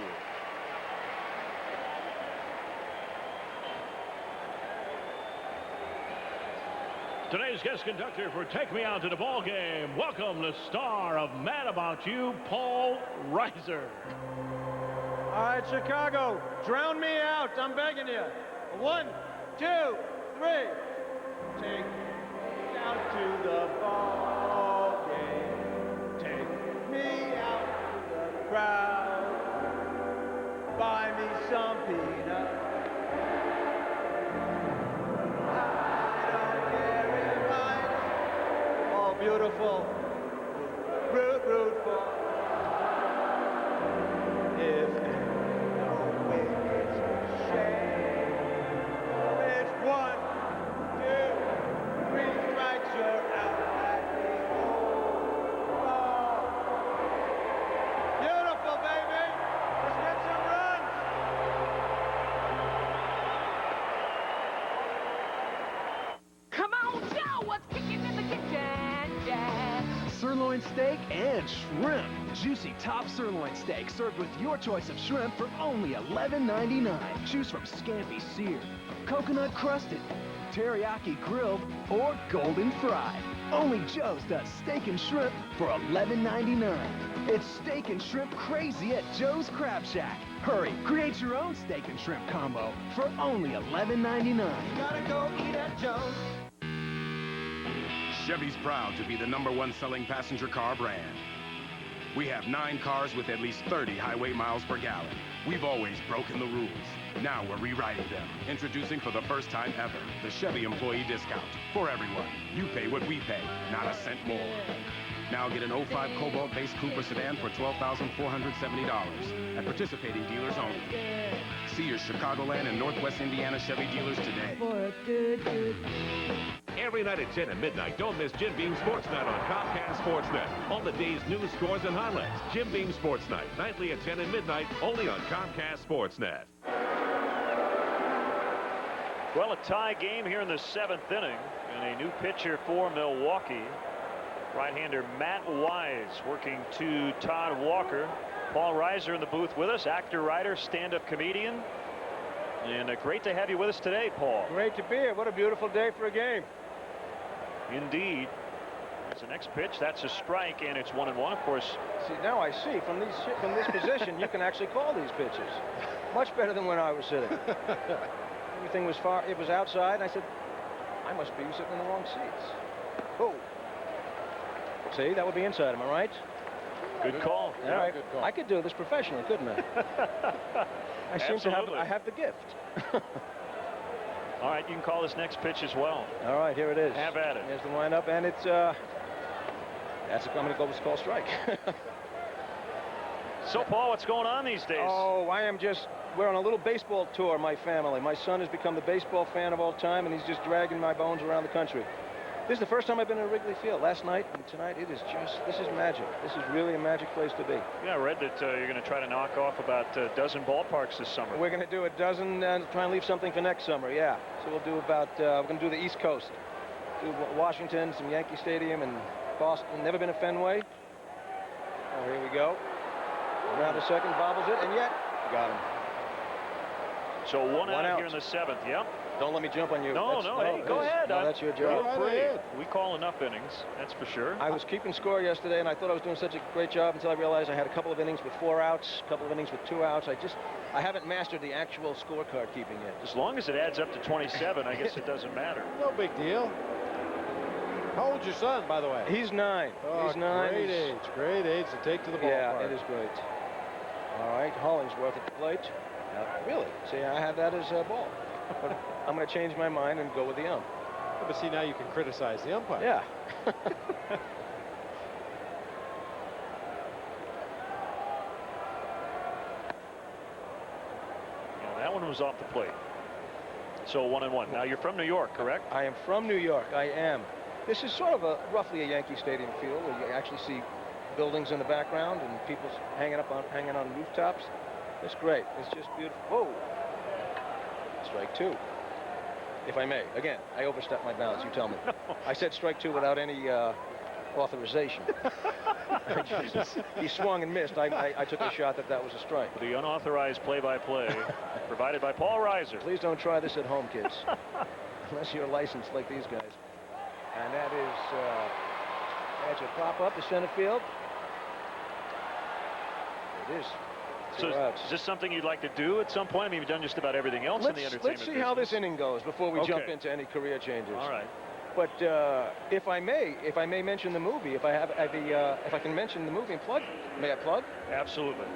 Today's guest conductor for Take Me Out to the Ball Game. Welcome the star of Mad About You, Paul Reiser. All right, Chicago, drown me out. I'm begging you. 1, 2, 3. Take me out to the ball game. Take me out to the crowd. Buy me some peanuts. Beautiful. Root for. and shrimp. Juicy top sirloin steak served with your choice of shrimp for only $11.99. Choose from scampi seared, coconut crusted, teriyaki grilled, or golden fried. Only Joe's does steak and shrimp for $11.99. It's steak and shrimp crazy at Joe's Crab Shack. Hurry, create your own steak and shrimp combo for only $11.99. Gotta go eat at Joe's. Chevy's proud to be the #1 selling passenger car brand. We have 9 cars with at least 30 highway miles per gallon. We've always broken the rules. Now we're rewriting them. Introducing for the first time ever, the Chevy Employee Discount. For everyone, you pay what we pay, not a cent more. Now get an 05 Cobalt-based Cooper sedan for $12,470 at participating dealers only. See your Chicagoland and Northwest Indiana Chevy dealers today. Every night at 10 and midnight, don't miss Jim Beam Sports Night on Comcast Sportsnet. All the day's news, scores, and highlights. Jim Beam Sports Night, nightly at 10 and midnight, only on Comcast Sportsnet. Well, a tie game here in the 7th inning, and a new pitcher for Milwaukee. Right-hander Matt Wise working to Todd Walker. Paul Reiser in the booth with us, actor, writer, stand-up comedian. And great to have you with us today, Paul. Great to be here. What a beautiful day for a game. Indeed. That's the next pitch. That's a strike, and it's 1-1, of course. See, now I see from this position you can actually call these pitches. Much better than when I was sitting. Everything was far. It was outside. And I said, I must be sitting in the wrong seats. Oh. See, that would be inside. Am I right? Good call. All right. Good call. I could do this professionally, couldn't I? I seem to have. I have the gift. All right, you can call this next pitch as well. All right, here it is. Have at it. Here's the windup, and it's I'm going to go with call strike. So, Paul, what's going on these days? Oh, we're on a little baseball tour, my family. My son has become the baseball fan of all time, and he's just dragging my bones around the country. This is the first time I've been in Wrigley Field. Last night and tonight, this is magic. This is really a magic place to be. Yeah, I read that you're going to try to knock off about a dozen ballparks this summer. We're going to do a dozen and try and leave something for next summer, yeah. So we'll do about, we're going to do the East Coast. Do Washington, some Yankee Stadium, and Boston. Never been to Fenway. Oh, here we go. Around the second, bobbles it, and yet, got him. So one out here in the 7th, yep. Don't let me jump on you. No, hey, go ahead. No, that's your job. We call enough innings, that's for sure. I was keeping score yesterday, and I thought I was doing such a great job until I realized I had a couple of innings with 4 outs, a couple of innings with 2 outs. I haven't mastered the actual scorecard keeping yet. As long as it adds up to 27, I guess it doesn't matter. No big deal. How old's your son, by the way? He's 9. Oh, he's 9. Great age to take to the ballpark. Yeah, it is great. All right, Hollingsworth at the plate. Really? See, I had that as a ball. But I'm going to change my mind and go with the ump. Yeah, but see, now you can criticize the umpire. Yeah. That one was off the plate. So 1-1. Now you're from New York, correct? I am from New York. I am. This is sort of roughly a Yankee Stadium feel, where you actually see buildings in the background and people hanging on rooftops. It's great. It's just beautiful. Whoa. Strike 2. If I may. Again, I overstepped my bounds. You tell me. I said strike 2 without any authorization. He swung and missed. I took a shot that was a strike. The unauthorized play-by-play provided by Paul Reiser. Please don't try this at home, kids. Unless you're licensed like these guys. And that is that's a pop up to center field. It is. So is this something you'd like to do at some point? I mean, you've done just about everything else in the entertainment Let's see how this inning goes before we jump into any career changes. All right. But if I may mention the movie, if I can mention the movie and plug, may I plug? Absolutely.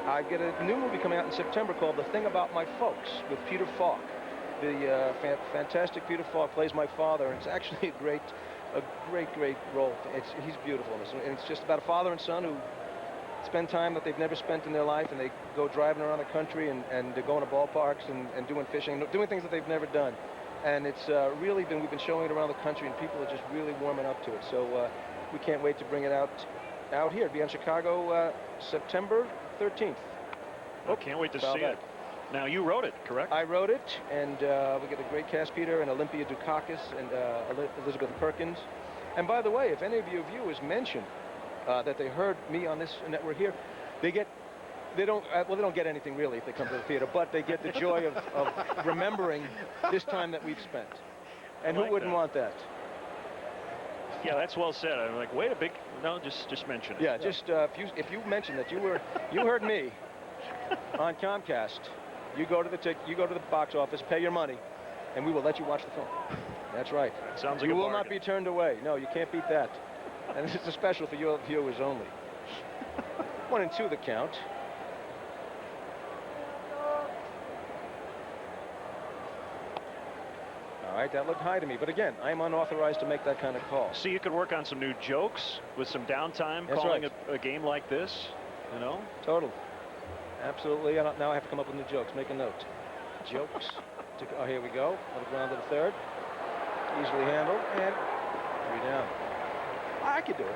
I get a new movie coming out in September called The Thing About My Folks with Peter Falk. The fantastic Peter Falk plays my father, and it's actually a great role. He's beautiful in this, and it's just about a father and son who spend time that they've never spent in their life, and they go driving around the country and they're going to ballparks and doing fishing, doing things that they've never done. And it's really we've been showing it around the country, and people are just really warming up to it. So we can't wait to bring it out here. It'll be on Chicago September 13th. Oh, can't wait to see it. Now, you wrote it, correct? I wrote it, and we get a great cast, Peter, and Olympia Dukakis, and Elizabeth Perkins. And by the way, if any of your viewers mention that they heard me on this and that we're here, they don't get anything really if they come to the theater, but they get the joy of remembering this time that we've spent. And who wouldn't want that? Yeah, that's well said. I'm like, wait a big. No, just mention it. Yeah, just if you mention that you heard me on Comcast, you go to the box office, pay your money, and we will let you watch the film. That's right. That sounds like you a will bargain. not be turned away. No, you can't beat that. And this is a special for your viewers only. 1 and 2 the count. All right, that looked high to me, but again, I'm unauthorized to make that kind of call. See, you could work on some new jokes with some downtime, That's calling right. a game like this, you know? Total. Absolutely. Now I have to come up with new jokes. Make a note. Jokes. Oh, here we go. On the ground to the third. Easily handled, and 3 down. I could do it.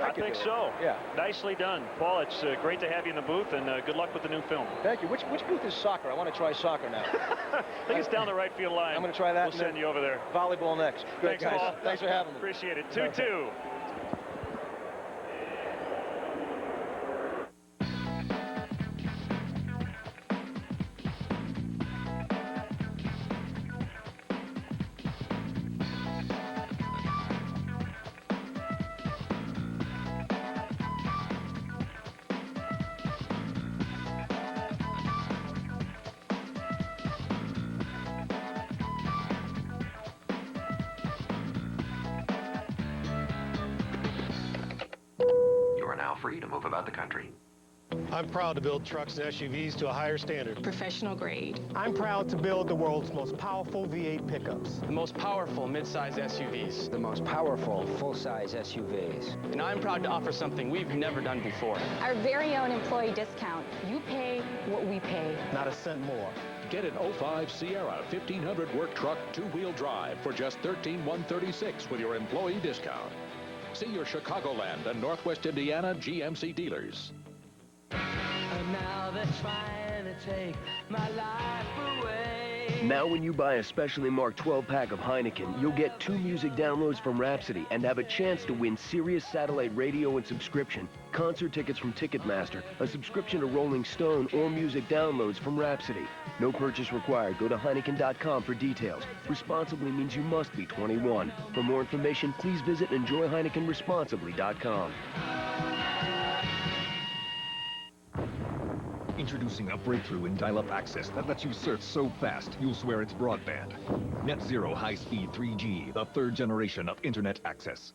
I think so. Yeah. Nicely done. Paul, it's great to have you in the booth, and good luck with the new film. Thank you. Which booth is soccer? I want to try soccer now. I think it's down the right field line. I'm going to try that. We'll send you over there. Volleyball next. Good, Thanks, guys. Paul. Thanks for having me. Appreciate it. 2-2. Free to move about the country. I'm proud to build trucks and SUVs to a higher standard. Professional grade. I'm proud to build the world's most powerful V8 pickups. The most powerful midsize SUVs. The most powerful full-size SUVs. And I'm proud to offer something we've never done before. Our very own employee discount. You pay what we pay. Not a cent more. Get an 05 Sierra 1500 work truck 2-wheel drive for just $13,136 with your employee discount. See your Chicagoland and Northwest Indiana GMC dealers. And now they're trying to take my life away. Now when you buy a specially marked 12-pack of Heineken, you'll get 2 music downloads from Rhapsody and have a chance to win Sirius satellite radio and subscription, concert tickets from Ticketmaster, a subscription to Rolling Stone, or music downloads from Rhapsody. No purchase required. Go to Heineken.com for details. Responsibly means you must be 21. For more information, please visit EnjoyHeinekenResponsibly.com. Introducing a breakthrough in dial-up access that lets you search so fast you'll swear it's broadband. Net Zero high-speed 3G, the 3rd generation of internet access.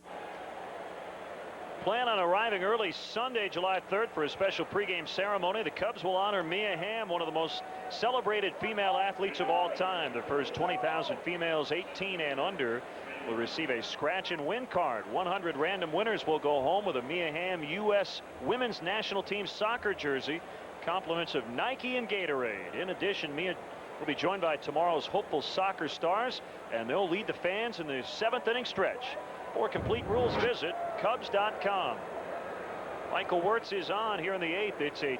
Plan on arriving early Sunday, July 3rd for a special pregame ceremony. The Cubs will honor Mia Hamm, one of the most celebrated female athletes of all time. The first 20,000 females 18 and under will receive a scratch and win card. 100 random winners will go home with a Mia Hamm U.S. Women's National Team soccer jersey. Compliments of Nike and Gatorade. In addition, Mia will be joined by tomorrow's hopeful soccer stars, and they'll lead the fans in the 7th inning stretch. For complete rules, visit Cubs.com. Michael Wirtz is on here in the 8th. It's a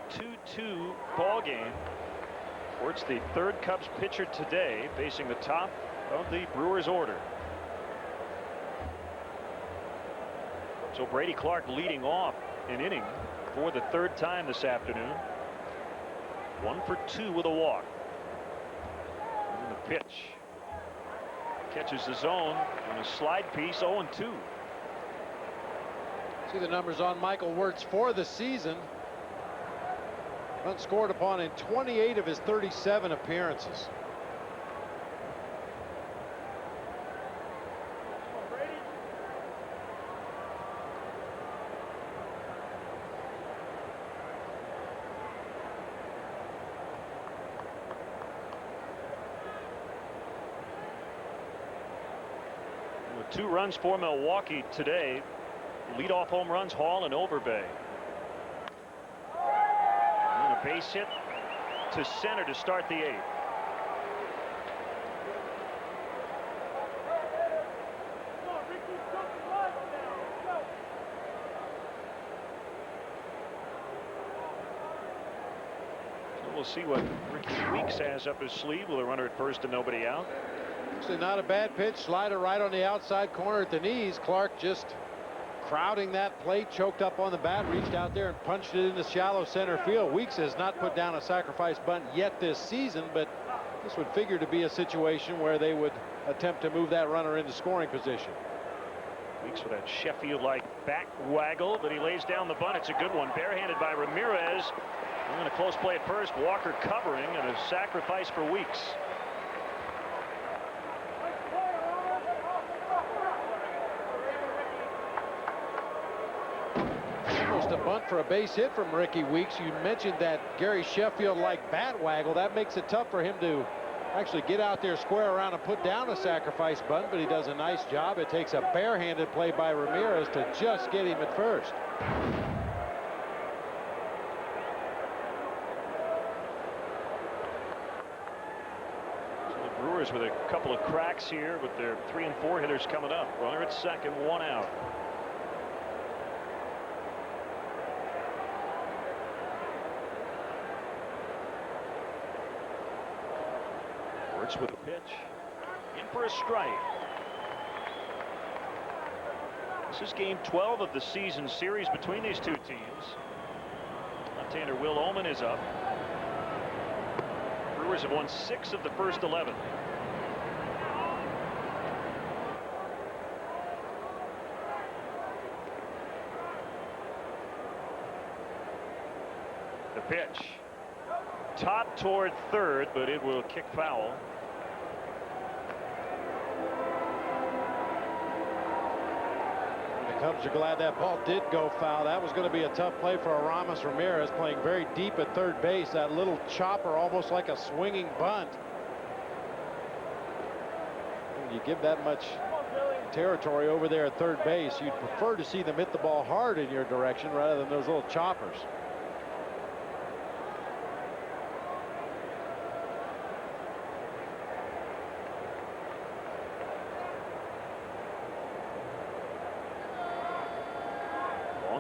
2-2 ball game. Wirtz, the 3rd Cubs pitcher today, facing the top of the Brewers order. So Brady Clark leading off an inning for the 3rd time this afternoon. 1 for 2 with a walk. And the pitch. Catches the zone on a slide piece. 0-2. See the numbers on Michael Wirtz for the season. Runs scored upon in 28 of his 37 appearances. With 2 runs for Milwaukee today. Leadoff home runs, Hall and Overbay. And a base hit to center to start the 8th. So we'll see what Ricky Weeks has up his sleeve with a runner at first and nobody out. Actually not a bad pitch. Slider right on the outside corner at the knees. Clark just crowding that plate, choked up on the bat, reached out there and punched it into shallow center field. Weeks has not put down a sacrifice bunt yet this season, but this would figure to be a situation where they would attempt to move that runner into scoring position. Weeks with that Sheffield-like back waggle, but he lays down the bunt. It's a good one. Barehanded by Ramirez. And a close play at first. Walker covering, and a sacrifice for Weeks. Almost a bunt for a base hit from Ricky Weeks. You mentioned that Gary Sheffield-like bat waggle. That makes it tough for him to actually get out there, square around, and put down a sacrifice bunt, but he does a nice job. It takes a barehanded play by Ramirez to just get him at first. So the Brewers with a couple of cracks here with their 3 and 4 hitters coming up. Runner at second, 1 out. With a pitch in for a strike. This is game 12 of the season series between these two teams. Left-hander Will Ohman is up. Brewers have won 6 of the first 11. The pitch topped toward third, but it will kick foul. Cubs are glad that ball did go foul. That was going to be a tough play for Aramis Ramirez, playing very deep at third base. That little chopper, almost like a swinging bunt. When you give that much territory over there at third base, you'd prefer to see them hit the ball hard in your direction rather than those little choppers.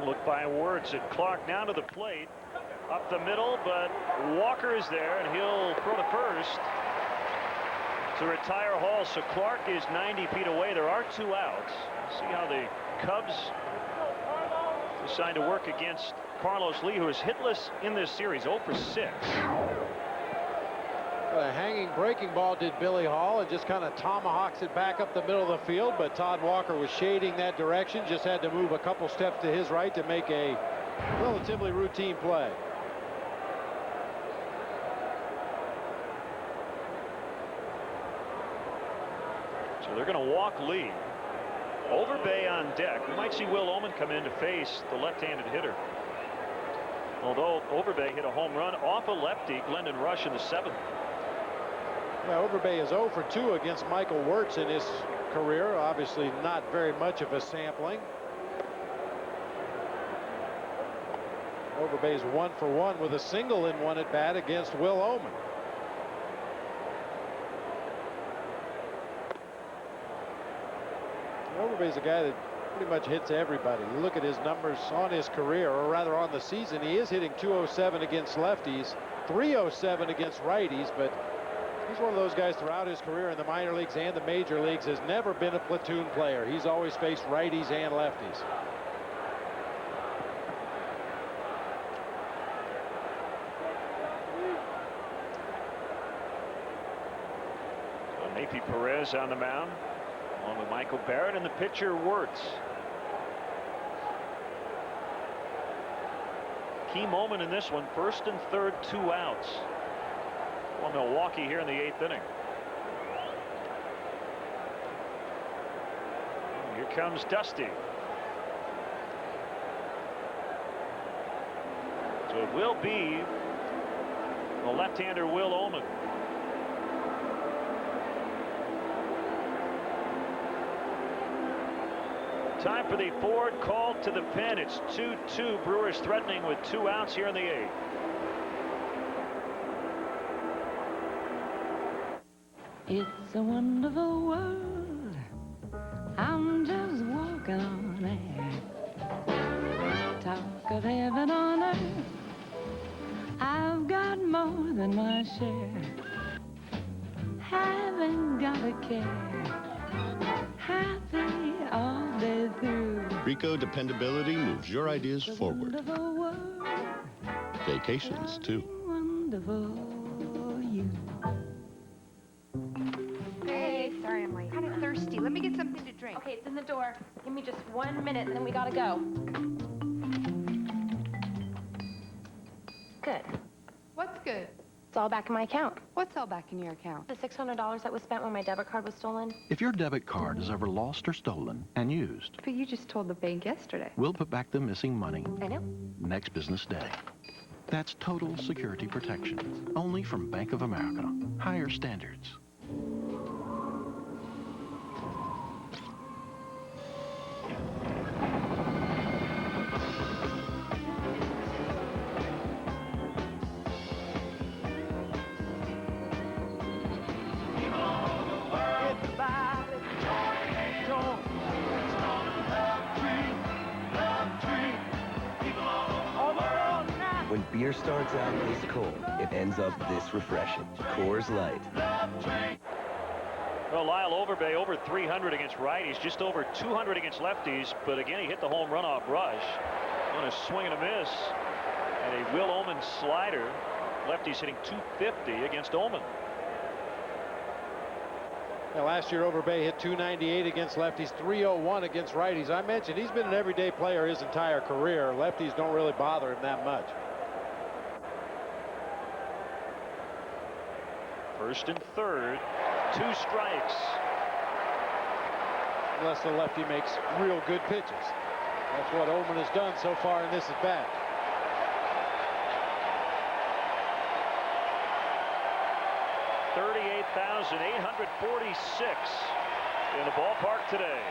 Look by Wirtz at Clark now to the plate. Up the middle, but Walker is there, and he'll throw to first to retire Hall. So Clark is 90 feet away. There are 2 outs. See how the Cubs decide to work against Carlos Lee, who is hitless in this series, 0 for 6. A hanging breaking ball did Billy Hall, and just kind of tomahawks it back up the middle of the field, but Todd Walker was shading that direction, just had to move a couple steps to his right to make a relatively routine play. So they're going to walk Lee. Overbay on deck. We might see Will Ohman come in to face the left-handed hitter. Although Overbay hit a home run off a lefty, Glendon Rush, in the 7th. Well, Overbay is 0 for 2 against Michael Wirtz in his career. Obviously not very much of a sampling. Overbay's 1 for 1 with a single in one at bat against Will Ohman. Overbay's a guy that pretty much hits everybody. You look at his numbers on his career, or rather on the season, he is hitting .207 against lefties, .307 against righties, but he's one of those guys throughout his career in the minor leagues and the major leagues has never been a platoon player. He's always faced righties and lefties. Maybe Perez on the mound, along with Michael Barrett, and the pitcher Wirtz. Key moment in this one, 1st and 3rd, 2 outs. Well, Milwaukee here in the 8th inning. Here comes Dusty. So it will be the left-hander Will Ohman. Time for the Ford call to the pen. It's 2-2. Brewers threatening with 2 outs here in the 8th. It's a wonderful world. I'm just walking on air. Talk of heaven on earth. I've got more than my share. Haven't got a care. Happy all day through. Rico dependability moves your ideas forward. Vacations, too. Hey, sorry I'm late. Kind of thirsty. Let me get something to drink. Okay, it's in the door. Give me just 1 minute, and then we gotta go. Good. What's good? It's all back in my account. What's all back in your account? The $600 that was spent when my debit card was stolen. If your debit card is ever lost or stolen and used, But you just told the bank yesterday. we'll put back the missing money I know. next business day. That's total security protection. Only from Bank of America. Higher standards. When beer starts out this cold, it ends up this refreshing. Coors Light. Well, Lyle Overbay over 300 against righties, just over 200 against lefties, but again, he hit the home run off Rush on a swing and a miss, and a Will Ohman slider. Lefties hitting 250 against Ohman. Now, last year, Overbay hit 298 against lefties, 301 against righties. I mentioned he's been an everyday player his entire career. Lefties don't really bother him that much. First and third, 2 strikes. Unless the lefty makes real good pitches. That's what Ohman has done so far in this at-bat. $38,846 in the ballpark today.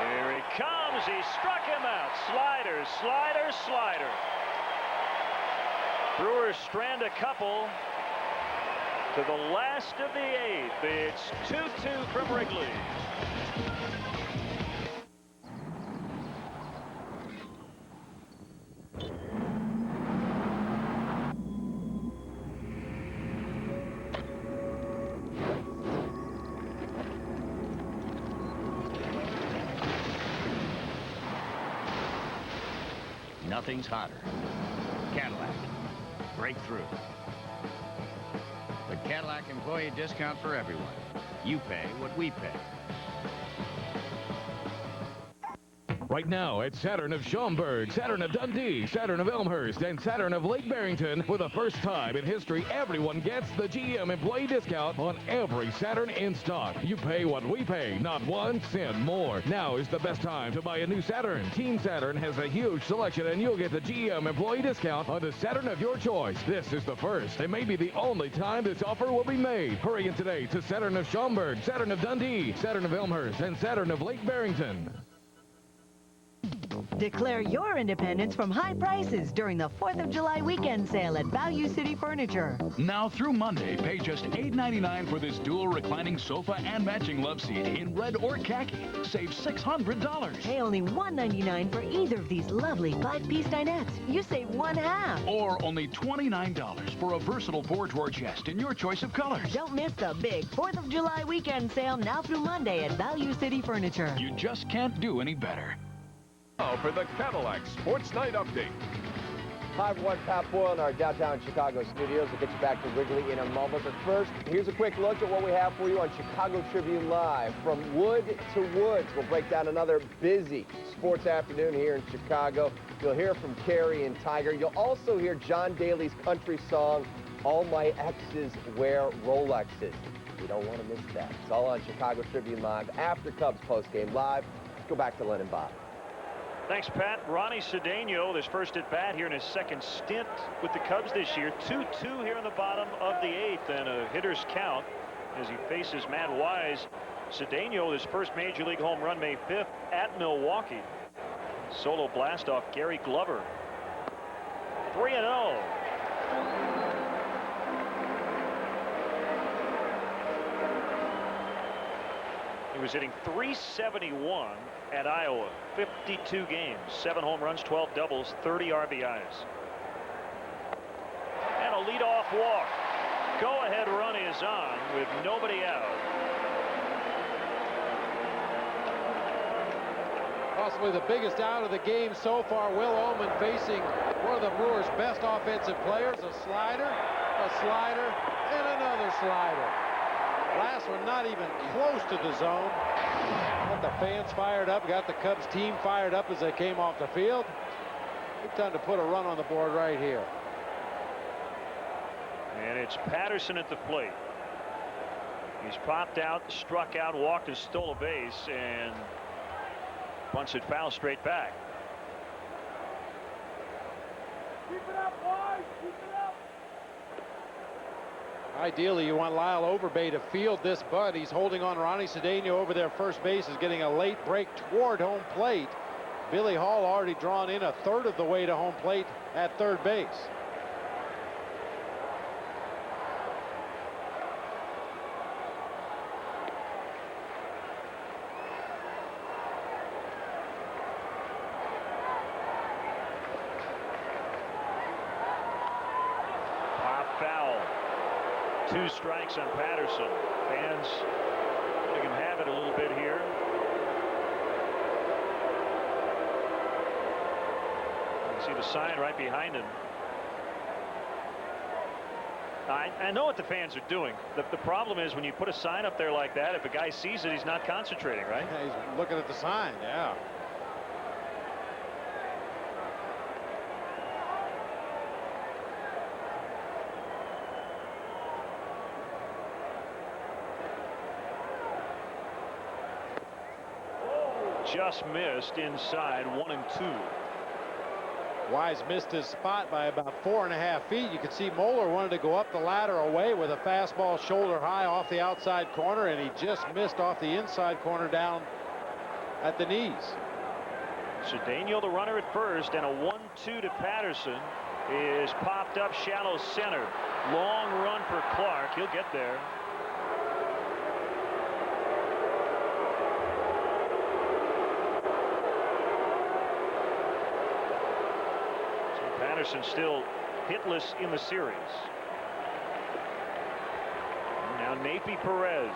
Here he comes. He struck him out. Slider, slider, slider. Brewers strand a couple to the last of the 8th. It's 2-2 from Wrigley. Nothing's hotter. Cadillac. Breakthrough. The Cadillac employee discount for everyone. You pay what we pay. Right now at Saturn of Schaumburg, Saturn of Dundee, Saturn of Elmhurst, and Saturn of Lake Barrington, for the first time in history, everyone gets the GM employee discount on every Saturn in stock. You pay what we pay, not 1 cent more. Now is the best time to buy a new Saturn. Team Saturn has a huge selection, and you'll get the GM employee discount on the Saturn of your choice. This is the first and maybe the only time this offer will be made. Hurry in today to Saturn of Schaumburg, Saturn of Dundee, Saturn of Elmhurst, and Saturn of Lake Barrington. Declare your independence from high prices during the 4th of July weekend sale at Value City Furniture. Now through Monday, pay just $8.99 for this dual reclining sofa and matching love seat in red or khaki. Save $600. Pay only $199 for either of these lovely 5-piece dinettes. You save $1/2. Or only $29 for a versatile 4-drawer chest in your choice of colors. Don't miss the big 4th of July weekend sale now through Monday at Value City Furniture. You just can't do any better. Now for the Cadillac Sports Night Update. Hi everyone, Pat Boyle in our downtown Chicago studios. We'll get you back to Wrigley in a moment. But first, here's a quick look at what we have for you on Chicago Tribune Live. From wood to woods, we'll break down another busy sports afternoon here in Chicago. You'll hear from Kerry and Tiger. You'll also hear John Daly's country song, All My Exes Wear Rolexes. You don't want to miss that. It's all on Chicago Tribune Live after Cubs postgame live. Let's go back to Len and Bob. Thanks, Pat. Ronnie Cedeno, his first at bat here in his second stint with the Cubs this year. 2-2 here in the bottom of the 8th, and a hitter's count as he faces Matt Wise. Cedeno, his first major league home run, May 5th at Milwaukee. Solo blast off Gary Glover. 3-0. He was hitting .371 at Iowa, 52 games, 7 home runs, 12 doubles, 30 RBIs. And a leadoff walk. Go-ahead run is on with nobody out. possibly the biggest out of the game so far. Will Ohman facing one of the Brewers' best offensive players. A slider, and another slider. Last one not even close to the zone. Got the fans fired up, got the Cubs team fired up as they came off the field. Big time to put a run on the board right here. And it's Patterson at the plate. He's popped out, struck out, walked and stole a base, and bunts it foul straight back. Keep it up, boys. Keep it up. Ideally, you want Lyle Overbay to field this bunt. He's holding on Ronnie Cedeno over there. First base is getting a late break toward home plate. Billy Hall already drawn in a third of the way to home plate at third base. Foul. 2 strikes on Patterson. Fans letting him have it a little bit here. You can see the sign right behind him. I know what the fans are doing. The problem is when you put a sign up there like that, if a guy sees it, he's not concentrating, right? Yeah, he's looking at the sign, yeah. Just missed inside 1-2. Wise missed his spot by about 4.5 feet. You can see Moeller wanted to go up the ladder away with a fastball shoulder high off the outside corner, and he just missed off the inside corner down at the knees. Cedeno, the runner at first, and a 1-2 to Patterson is popped up shallow center. Long run for Clark. He'll get there. Patterson still hitless in the series. Now Napi Perez.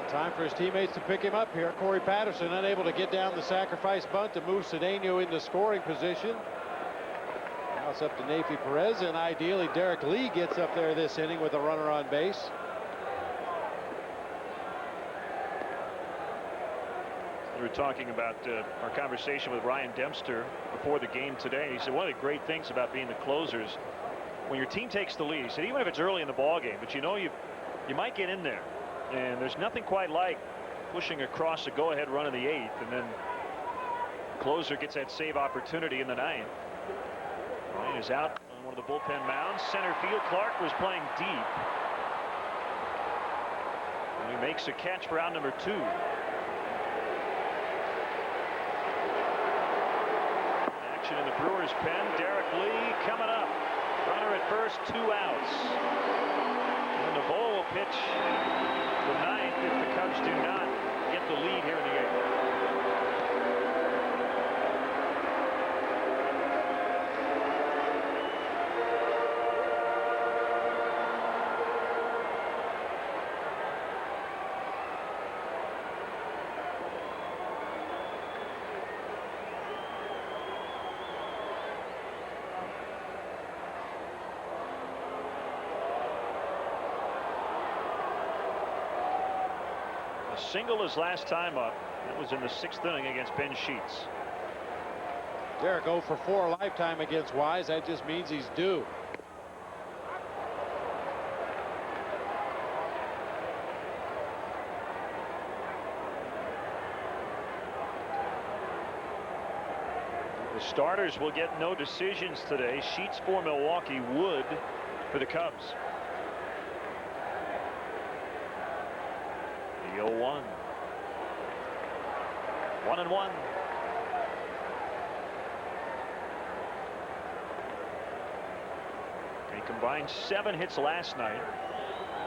Time for his teammates to pick him up here. Corey Patterson unable to get down the sacrifice bunt to move Cedeno into scoring position. Now it's up to Napi Perez, and ideally Derek Lee gets up there this inning with a runner on base. We were talking about our conversation with Ryan Dempster before the game today. He said one of the great things about being the closers, when your team takes the lead, he said even if it's early in the ball game, but you know you might get in there, and there's nothing quite like pushing across a go-ahead run in the 8th, and then the closer gets that save opportunity in the 9th. Ryan is out on one of the bullpen mounds. Center field. Clark was playing deep. And he makes a catch for out number 2. Action in the Brewers pen. Derek Lee coming up. Runner at first, 2 outs. And the Bowl will pitch the 9th if the Cubs do not get the lead here in the 8th. Single his last time up. That was in the 6th inning against Ben Sheets. Derek 0 for 4 lifetime against Wise. That just means he's due. The starters will get no decisions today. Sheets for Milwaukee, Wood for the Cubs. The 0-1. 1-1. He combined 7 hits last night.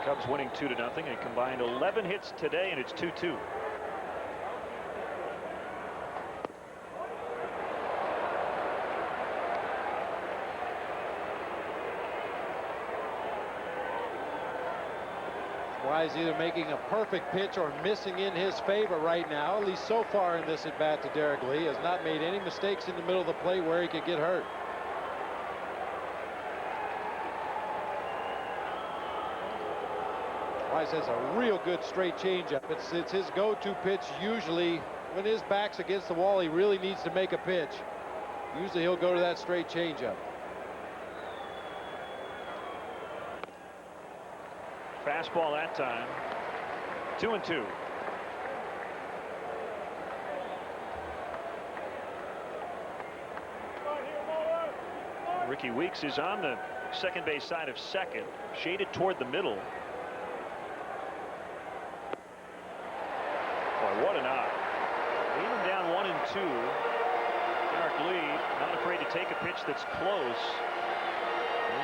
Cubs winning 2-0, and he combined 11 hits today, and it's 2-2. Wise either making a perfect pitch or missing in his favor right now. At least so far in this at bat to Derek Lee. Has not made any mistakes in the middle of the plate where he could get hurt. Wise has a real good straight changeup. It's his go-to pitch usually when his back's against the wall. He really needs to make a pitch. Usually he'll go to that straight changeup. Fastball that time. 2-2. Ricky Weeks is on the second base side of second, shaded toward the middle. Boy, what an eye. Even down 1-2. Derek Lee not afraid to take a pitch that's close.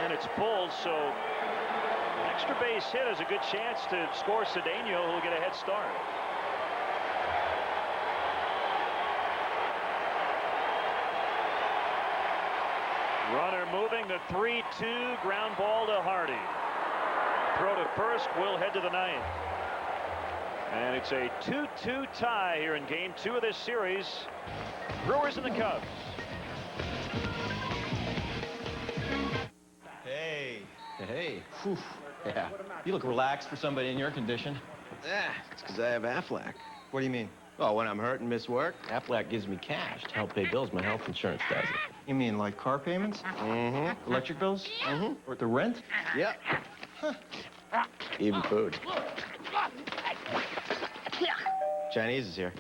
And it's pulled, so an extra base hit has a good chance to score Cedeno, who will get a head start. Runner moving, the 3-2 ground ball to Hardy. Throw to first, will head to the ninth. And it's a 2-2 tie here in game 2 of this series. Brewers and the Cubs. Hey. Whew. Yeah. You look relaxed for somebody in your condition. Yeah, it's because I have Aflac. What do you mean? Well, when I'm hurt and miss work. Aflac gives me cash to help pay bills. My health insurance does it. You mean like car payments? Mm-hmm. Electric bills? Mm-hmm. Or the rent? Yep. Huh. Even food. Chinese is here.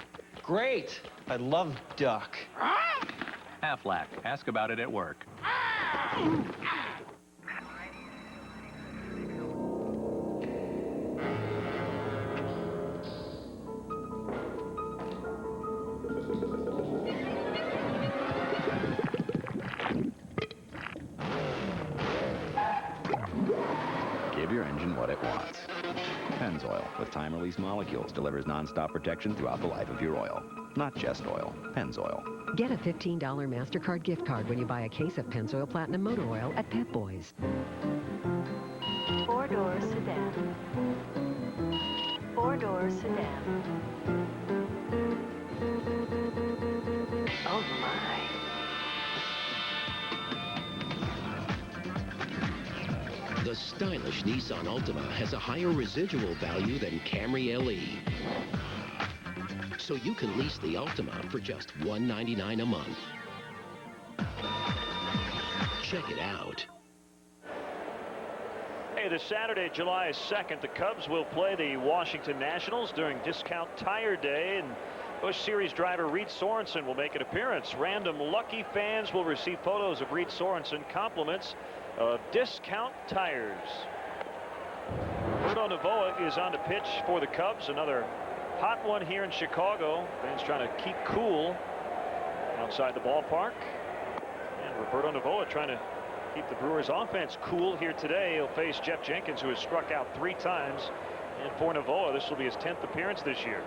Great. I love duck. Aflac. Ask about it at work. Give your engine what it wants. Pennzoil with time-release molecules delivers non-stop protection throughout the life of your oil. Not just oil, Pennzoil. Get a $15 MasterCard gift card when you buy a case of Pennzoil Platinum Motor Oil at Pep Boys. 4-door sedan. 4-door sedan. Oh my. The stylish Nissan Altima has a higher residual value than Camry LE. So you can lease the Altima for just $199 a month. Check it out. Hey, this Saturday, July 2nd, the Cubs will play the Washington Nationals during Discount Tire Day, and Busch Series driver Reed Sorensen will make an appearance. Random lucky fans will receive photos of Reed Sorensen, compliments of Discount Tires. Roberto Novoa is on the pitch for the Cubs. Another hot one here in Chicago. Fans trying to keep cool outside the ballpark. And Roberto Novoa trying to keep the Brewers offense cool here today. He'll face Jeff Jenkins, who has struck out 3 times. And for Novoa, this will be his 10th appearance this year.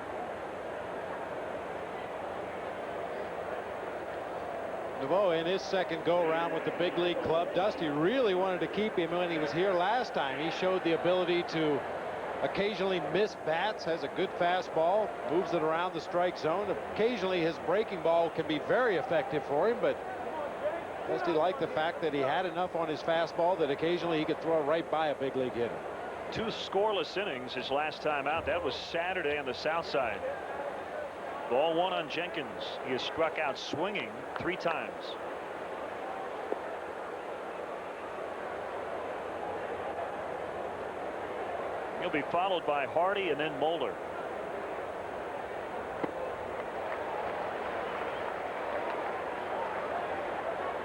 Novoa in his second go-around with the big league club. Dusty really wanted to keep him when he was here last time. He showed the ability to occasionally miss bats, has a good fastball, moves it around the strike zone. Occasionally his breaking ball can be very effective for him, but Dusty liked the fact that he had enough on his fastball that occasionally he could throw right by a big league hitter. 2 scoreless innings his last time out. That was Saturday on the south side. Ball 1 on Jenkins. He has struck out swinging 3 times. He'll be followed by Hardy and then Moeller.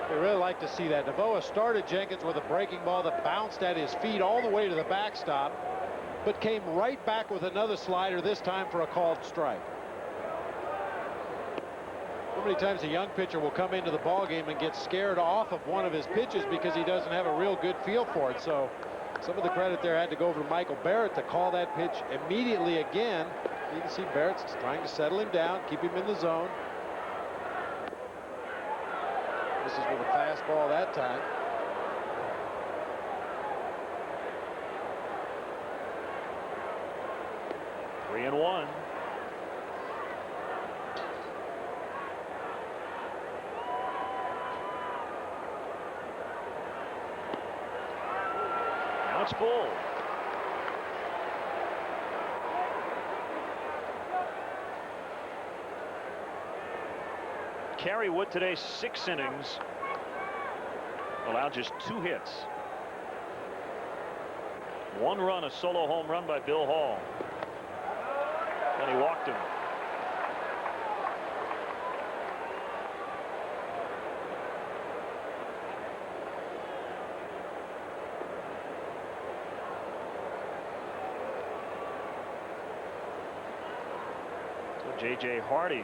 They really like to see that. Novoa started Jenkins with a breaking ball that bounced at his feet all the way to the backstop, but came right back with another slider, this time for a called strike. So many times a young pitcher will come into the ball game and get scared off of one of his pitches because he doesn't have a real good feel for it. So some of the credit there had to go over to Michael Barrett to call that pitch immediately again. You can see Barrett's trying to settle him down, keep him in the zone. This is with a fastball that time. 3-1. Now it's full. Kerry Wood today 6 innings. Allowed just 2 hits. 1 run, a solo home run by Bill Hall. Then he walked him. So J.J. Hardy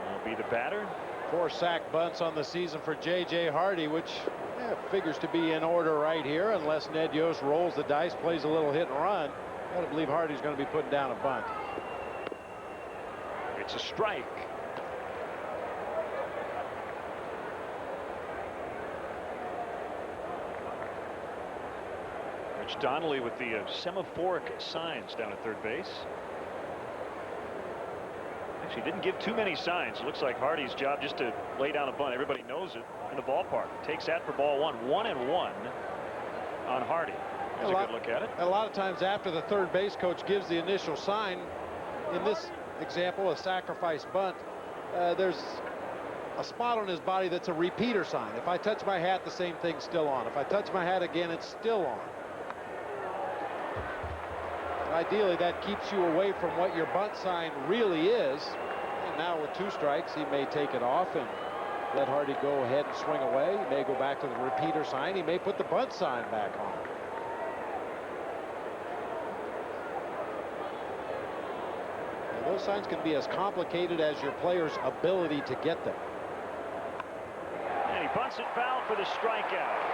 will be the batter. 4 sack bunts on the season for J.J. Hardy, which figures to be in order right here, unless Ned Yost rolls the dice, plays a little hit and run. Got to believe Hardy's going to be putting down a bunt. It's a strike. Rich Donnelly with the semaphoric signs down at third base. Actually didn't give too many signs. It looks like Hardy's job just to lay down a bunt. Everybody knows it in the ballpark. Takes that for ball 1. 1-1 on Hardy. That's a good look at it. A lot of times after the third base coach gives the initial sign, in this example, a sacrifice bunt, there's a spot on his body that's a repeater sign. If I touch my hat, the same thing's still on. If I touch my hat again, it's still on. Ideally, that keeps you away from what your bunt sign really is. And now with 2 strikes, he may take it off and let Hardy go ahead and swing away. He may go back to the repeater sign. He may put the bunt sign back on. And those signs can be as complicated as your player's ability to get them. And he bunts it foul for the strikeout.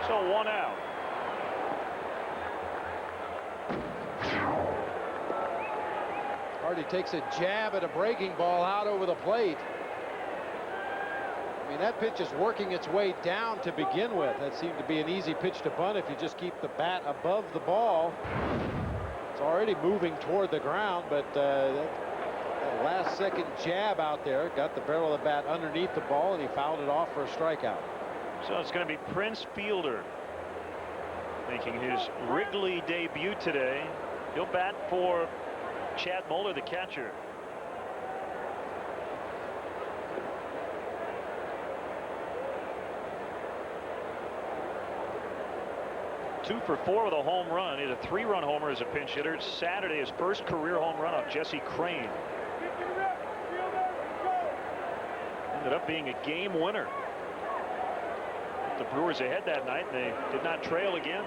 So 1 out. Hardy takes a jab at a breaking ball out over the plate. I mean, that pitch is working its way down to begin with. That seemed to be an easy pitch to bunt if you just keep the bat above the ball. It's already moving toward the ground, but that last second jab out there got the barrel of the bat underneath the ball, and he fouled it off for a strikeout. So it's going to be Prince Fielder making his Wrigley debut today. He'll bat for Chad Moeller, the catcher. Two for 4 with a home run. He's a 3-run homer as a pinch hitter. Saturday, his first career home run off Jesse Crane. Ended up being a game winner. The Brewers ahead that night, and they did not trail again.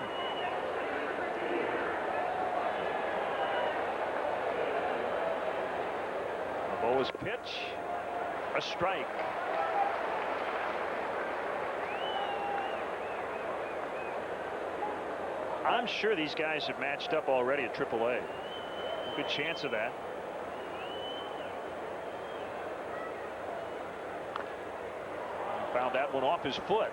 Bo's pitch, a strike. I'm sure these guys have matched up already at AAA. Good chance of that. Found that one off his foot.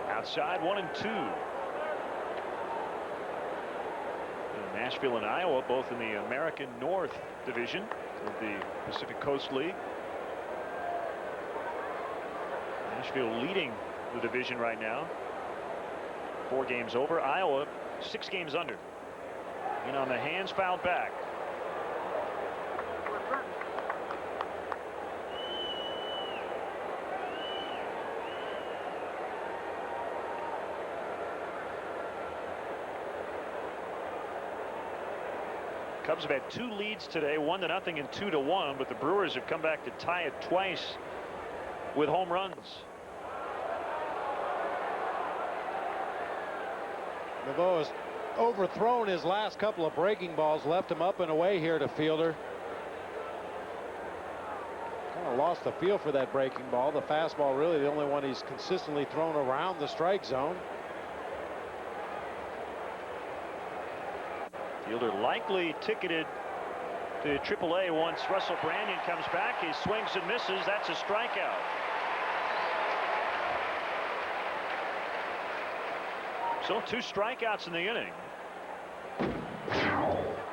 Outside 1-2. Nashville and Iowa both in the American North Division of the Pacific Coast League. Nashville leading the division right now. 4 games over. Iowa 6 games under. And on the hands, fouled back. Cubs have had 2 leads today, 1-0 and 2-1, but the Brewers have come back to tie it twice with home runs. Novoa's overthrown his last couple of breaking balls, left him up and away here to Fielder. Kind of lost the feel for that breaking ball. The fastball really the only one he's consistently thrown around the strike zone. Fielder likely ticketed to AAA once Russell Brandon comes back. He swings and misses. That's a strikeout. So 2 strikeouts in the inning.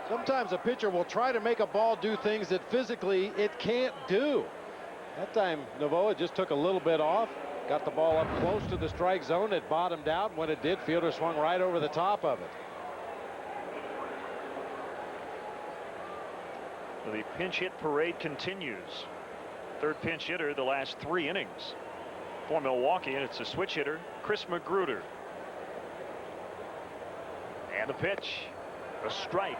Sometimes a pitcher will try to make a ball do things that physically it can't do. That time Novoa just took a little bit off, got the ball up close to the strike zone. It bottomed out. When it did, Fielder swung right over the top of it. The pinch hit parade continues. Third pinch hitter the last 3 innings for Milwaukee, and it's a switch hitter, Chris Magruder. And the pitch, a strike.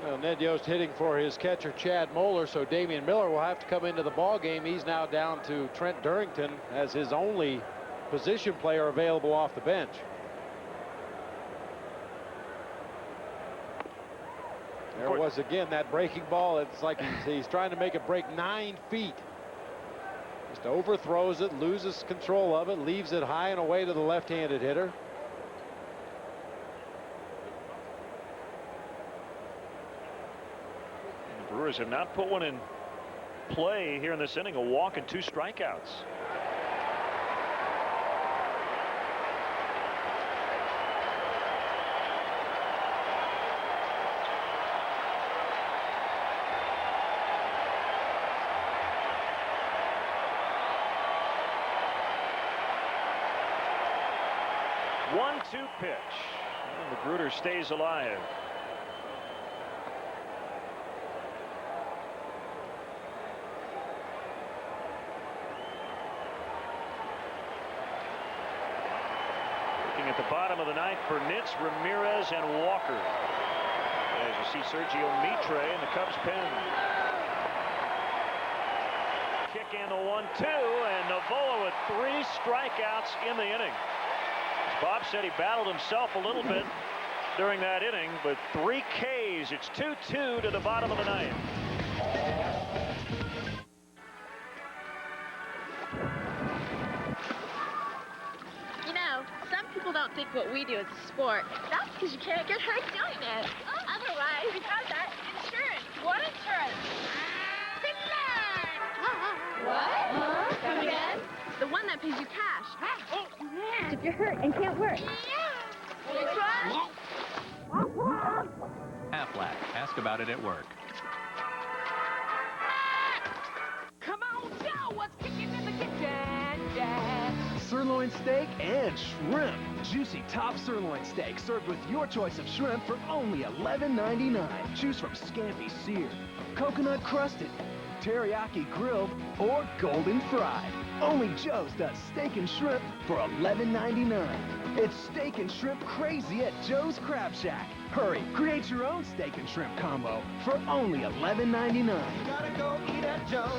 Well, Ned Yost hitting for his catcher Chad Moeller, so Damian Miller will have to come into the ball game. He's now down to Trent Durrington as his only position player available off the bench. There was again that breaking ball. It's like he's trying to make it break 9 feet. Just overthrows it, loses control of it, leaves it high and away to the left-handed hitter. And the Brewers have not put one in play here in this inning. A walk and 2 strikeouts. One-two pitch. And Magruder stays alive. Looking at the bottom of the 9th for Nitz, Ramirez, and Walker. As you see Sergio Mitre in the Cubs pen. Kick in the 1-2, and Novoa with 3 strikeouts in the inning. Bob said he battled himself a little bit during that inning, but 3 Ks. It's 2-2 to the bottom of the 9th. You know, some people don't think what we do is a sport. That's because you can't get hurt doing it. Otherwise, we have that insurance. What insurance? What? Come again? The one that pays you cash. If you're hurt and can't work. Aflac. Ask about it at work. Come on, Joe, what's cooking in the kitchen? Yeah. Sirloin steak and shrimp. Juicy top sirloin steak served with your choice of shrimp for only $11.99. Choose from scampi seared, coconut crusted, teriyaki grilled, or golden fried. Only Joe's does steak and shrimp for $11.99. It's steak and shrimp crazy at Joe's Crab Shack. Hurry, create your own steak and shrimp combo for only $11.99. Gotta go eat at Joe's.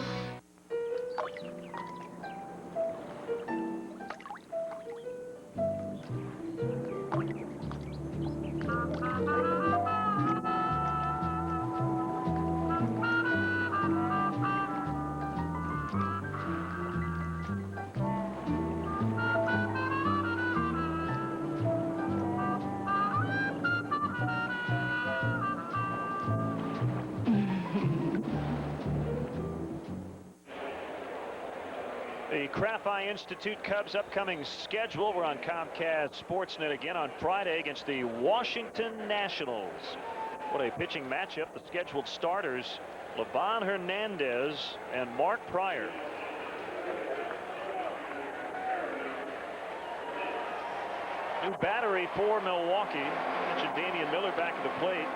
The Kraft Eye Institute Cubs upcoming schedule. We're on Comcast Sportsnet again on Friday against the Washington Nationals. What a pitching matchup. The scheduled starters, Livan Hernandez and Mark Pryor. New battery for Milwaukee. I mentioned Damian Miller back at the plate.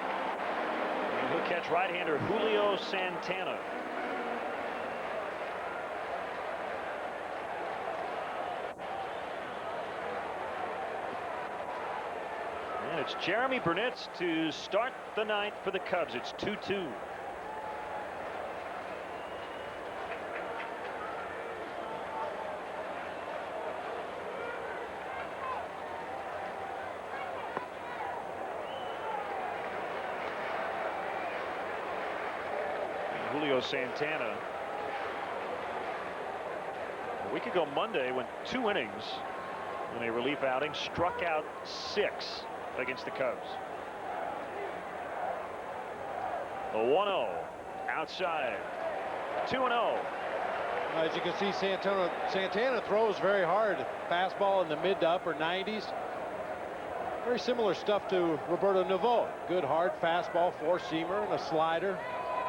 And he'll catch right-hander Julio Santana. And it's Jeremy Burnett to start the 9th for the Cubs. It's 2-2. Julio Santana. A week ago Monday went 2 innings in a relief outing, struck out 6 against the Cubs. The 1-0 outside. 2-0. As you can see, Santana throws very hard. Fastball in the mid to upper 90s. Very similar stuff to Roberto Novoa. Good hard fastball, four-seamer, and a slider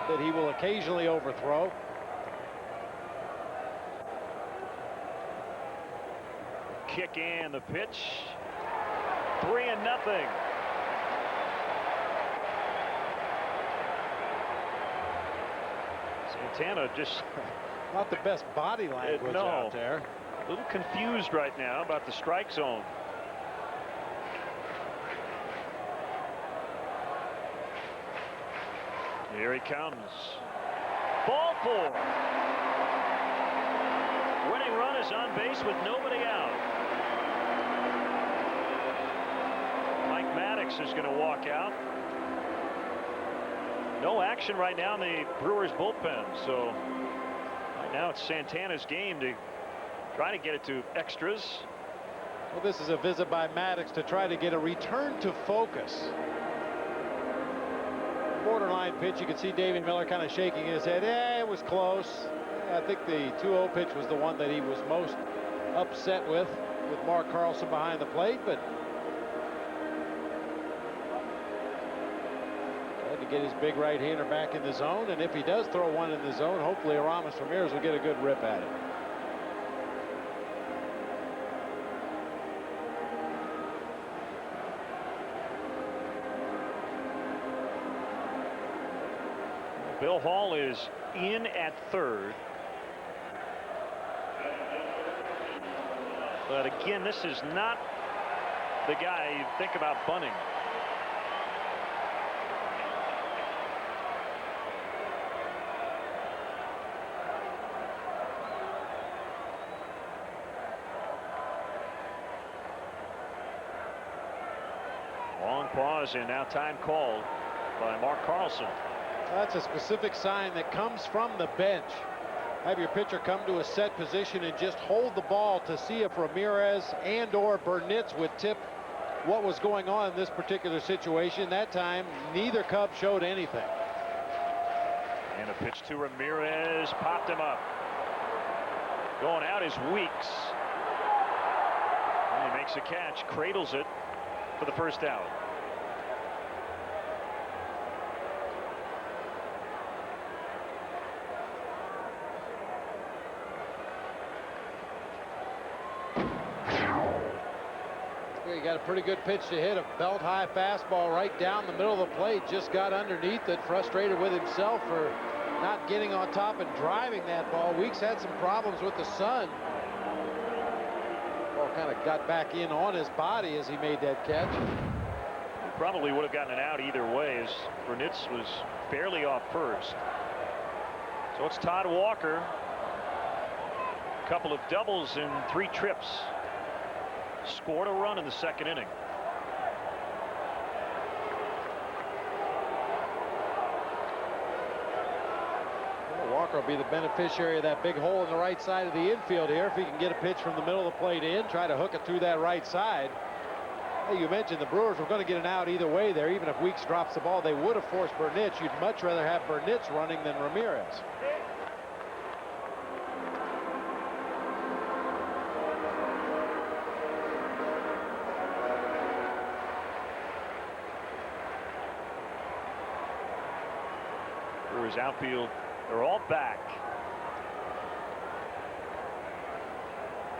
that he will occasionally overthrow. Kick and the pitch. 3-0. Santana just not the best body language out there. A little confused right now about the strike zone. Here he comes. Ball 4. Winning run is on base with nobody out. Mike Maddox is going to walk out. No action right now in the Brewers bullpen, so right now it's Santana's game to try to get it to extras. Well, this is a visit by Maddox to try to get a return to focus. Borderline pitch. You can see David Miller kind of shaking his head. It was close. I think the 2-0 pitch was the one that he was most upset with Mark Carlson behind the plate, but had to get his big right-hander back in the zone, and if he does throw one in the zone, hopefully Aramis Ramirez will get a good rip at it. Bill Hall is in at third. But again, this is not the guy you think about bunting. Long pause and now time called by Mark Carlson. That's a specific sign that comes from the bench. Have your pitcher come to a set position and just hold the ball to see if Ramirez and or Burnitz would tip what was going on in this particular situation. That time, neither Cub showed anything. And a pitch to Ramirez, popped him up. Going out is Weeks. And he makes a catch, cradles it for the first out. He got a pretty good pitch to hit, a belt high fastball right down the middle of the plate. Just got underneath it, frustrated with himself for not getting on top and driving that ball. Weeks had some problems with the sun. Ball kind of got back in on his body as he made that catch. He probably would have gotten it out either way, as Burnitz was barely off first. So it's Todd Walker. A couple of doubles in 3 trips. Scored a run in the second inning. Well, Walker will be the beneficiary of that big hole in the right side of the infield here. If he can get a pitch from the middle of the plate in, try to hook it through that right side. Hey, you mentioned the Brewers were going to get an out either way there. Even if Weeks drops the ball, they would have forced Burnitz. You'd much rather have Burnitz running than Ramirez. Brewers outfield, they're all back.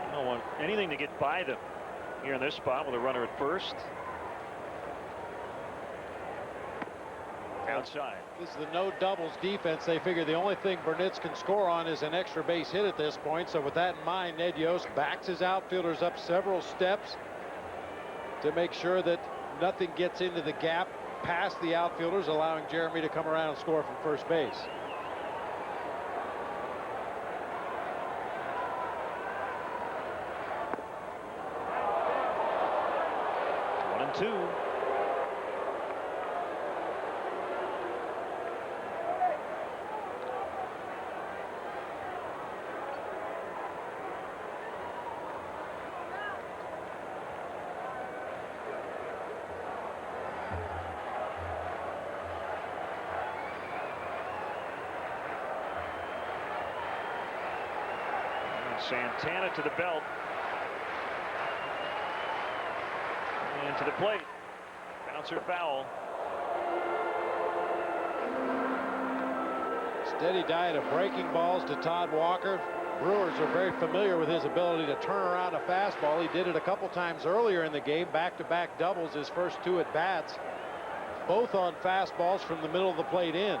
I don't want anything to get by them here in this spot with a runner at first. Outside. This is the no doubles defense. They figure the only thing Burnitz can score on is an extra base hit at this point. So with that in mind, Ned Yost backs his outfielders up several steps to make sure that nothing gets into the gap past the outfielders, allowing Jeremy to come around and score from first base. One and two. Santana to the belt. And to the plate. Bouncer foul. Steady diet of breaking balls to Todd Walker. Brewers are very familiar with his ability to turn around a fastball. He did it a couple times earlier in the game. Back-to-back doubles his first 2 at bats. Both on fastballs from the middle of the plate in.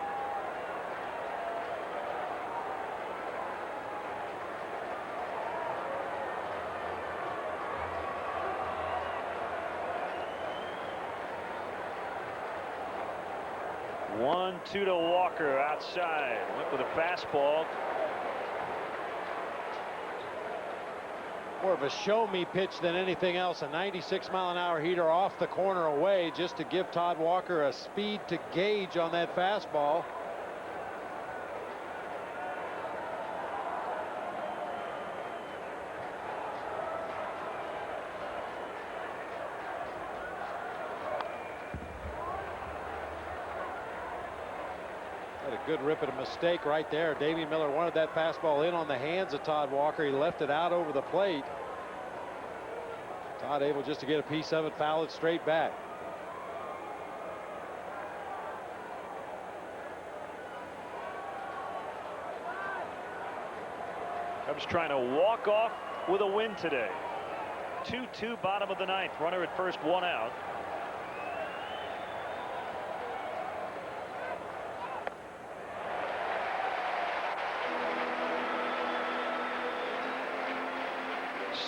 One, 2 to Walker outside. Went with a fastball. More of a show-me pitch than anything else. A 96-mile-an-hour heater off the corner away just to give Todd Walker a speed to gauge on that fastball. Had a good rip at a mistake right there. Davey Miller wanted that fastball in on the hands of Todd Walker. He left it out over the plate. Todd able just to get a piece of it, foul it straight back. Cubs trying to walk off with a win today. 2-2 bottom of the 9th. Runner at first, 1 out.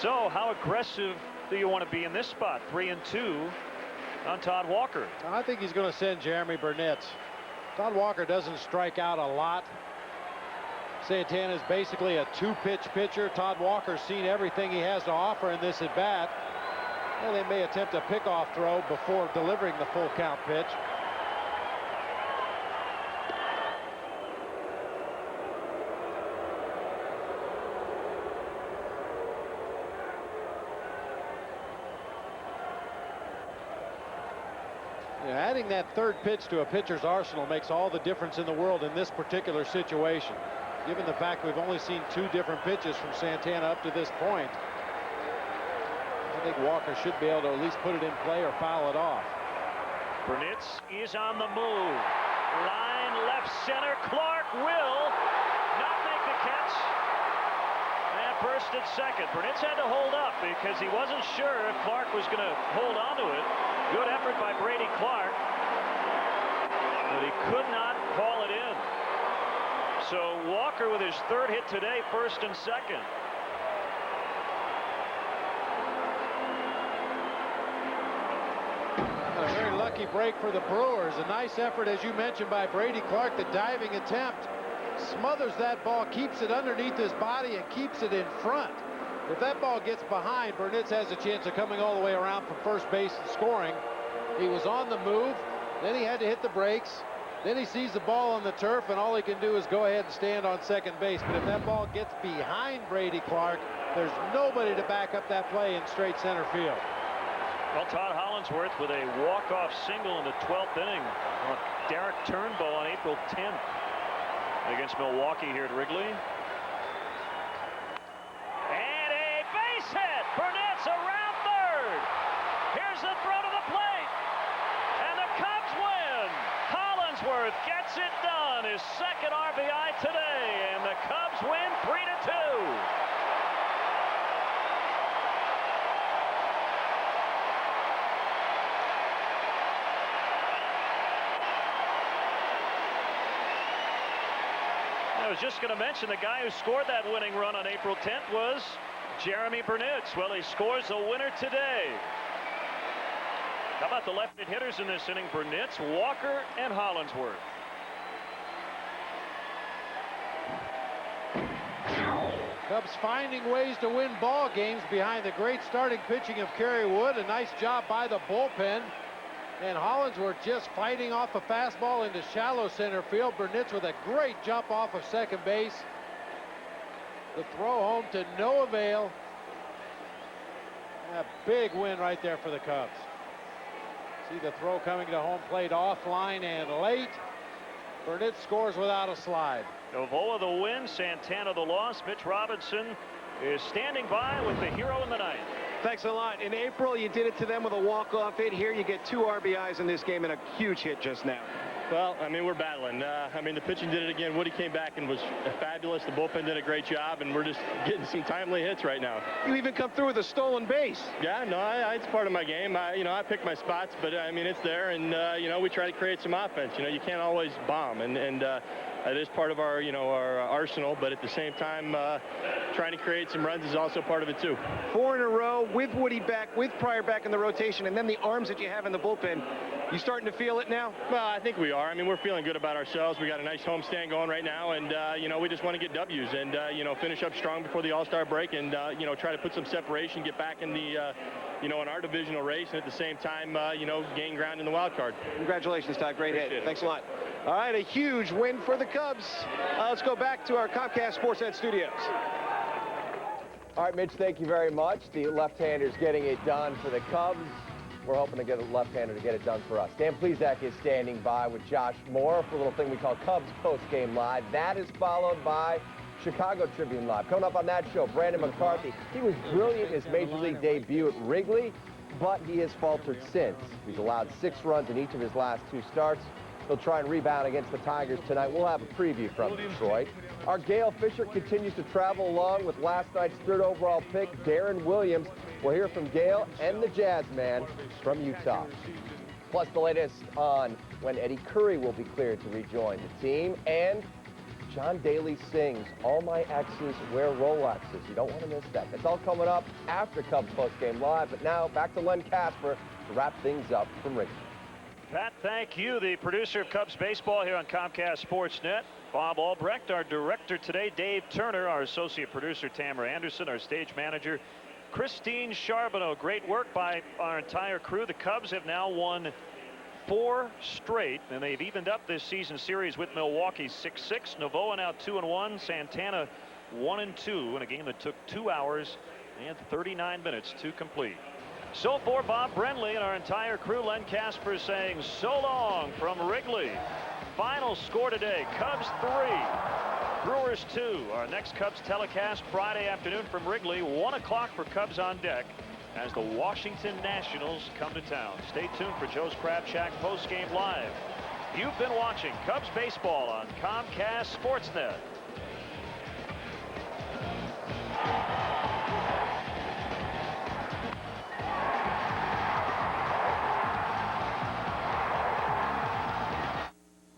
So how aggressive do you want to be in this spot? 3-2 on Todd Walker. I think he's going to send Jeremy Burnett. Todd Walker doesn't strike out a lot. Santana is basically a 2-pitch pitcher. Todd Walker's seen everything he has to offer in this at bat. And they may attempt a pickoff throw before delivering the full count pitch. Adding that 3rd pitch to a pitcher's arsenal makes all the difference in the world in this particular situation. Given the fact we've only seen 2 different pitches from Santana up to this point, I think Walker should be able to at least put it in play or foul it off. Burnett is on the move. Line left center. Clark will not make the catch. And first at second. Burnett had to hold up because he wasn't sure if Clark was going to hold on to it. Good effort by Brady Clark, but he could not haul it in. So Walker with his 3rd hit today, 1st and 2nd. A very lucky break for the Brewers. A nice effort, as you mentioned, by Brady Clark. The diving attempt smothers that ball, keeps it underneath his body, and keeps it in front. If that ball gets behind, Burnett has a chance of coming all the way around from first base and scoring. He was on the move, then he had to hit the brakes, then he sees the ball on the turf, and all he can do is go ahead and stand on second base. But if that ball gets behind Brady Clark, there's nobody to back up that play in straight center field. Well, Todd Hollinsworth with a walk-off single in the 12th inning on Derek Turnbull on April 10th against Milwaukee here at Wrigley. Hit. Burnett's around 3rd. Here's the throw to the plate. And the Cubs win. Hollinsworth gets it done. His 2nd RBI today. And the Cubs win 3-2. I was just going to mention the guy who scored that winning run on April 10th was Jeremy Burnett. Well, he scores the winner today. How about the left-handed hitters in this inning? Burnett, Walker, and Hollinsworth. Cubs finding ways to win ball games behind the great starting pitching of Kerry Wood. A nice job by the bullpen. And Hollinsworth just fighting off a fastball into shallow center field. Burnett with a great jump off of second base. The throw home to no avail. A big win right there for the Cubs. See the throw coming to home plate offline and late. Burnett scores without a slide. Novoa the win, Santana the loss. Mitch Robinson is standing by with the hero in the ninth. Thanks a lot. In April, you did it to them with a walk-off hit. Here you get 2 RBIs in this game and a huge hit just now. Well, I mean, we're battling. I mean, the pitching did it again. Woody came back and was fabulous. The bullpen did a great job, and we're just getting some timely hits right now. You even come through with a stolen base. Yeah, no, it's part of my game. I pick my spots, but, I mean, it's there, and, we try to create some offense. You can't always bomb, and it is part of our, our arsenal, but at the same time, trying to create some runs is also part of it, too. 4 in a row with Woody back, with Pryor back in the rotation, and then the arms that you have in the bullpen. You starting to feel it now? Well, I think we are. I mean, we're feeling good about ourselves. We got a nice homestand going right now, and, we just want to get W's and, finish up strong before the All-Star break and, try to put some separation, get back in the, in our divisional race, and at the same time, gain ground in the wild card. Congratulations, Todd. Great hit. Thanks a lot. All right, a huge win for the Cubs. Let's go back to our Comcast Sportsnet studios. All right, Mitch, thank you very much. The left-hander's getting it done for the Cubs. We're hoping to get a left-hander to get it done for us. Dan Plesac is standing by with Josh Moore for a little thing we call Cubs Post-Game Live. That is followed by Chicago Tribune Live. Coming up on that show, Brandon McCarthy. He was brilliant in his Major League debut at Wrigley, but he has faltered since. He's allowed 6 runs in each of his last 2 starts. He'll try and rebound against the Tigers tonight. We'll have a preview from Detroit. Our Gail Fisher continues to travel along with last night's 3rd overall pick, Darren Williams. We'll hear from Gail and the Jazz man from Utah. Plus the latest on when Eddie Curry will be cleared to rejoin the team. And John Daly sings, "All My Exes Wear Rolexes." You don't want to miss that. That's all coming up after Cubs Postgame Live. But now back to Len Casper to wrap things up from Wrigley. Pat, thank you, the producer of Cubs baseball here on Comcast Sportsnet. Bob Albrecht, our director today. Dave Turner, our associate producer. Tamara Anderson, our stage manager. Christine Charbonneau. Great work by our entire crew. The Cubs have now won 4 straight, and they've evened up this season series with Milwaukee 6-6. Novoa now 2-1. Santana 1-2 in a game that took 2 hours and 39 minutes to complete. So for Bob Brenly and our entire crew, Len Casper saying so long from Wrigley. Final score today, Cubs 3, Brewers 2. Our next Cubs telecast Friday afternoon from Wrigley, 1 o'clock for Cubs on deck as the Washington Nationals come to town. Stay tuned for Joe's Crab Shack postgame live. You've been watching Cubs baseball on Comcast Sportsnet.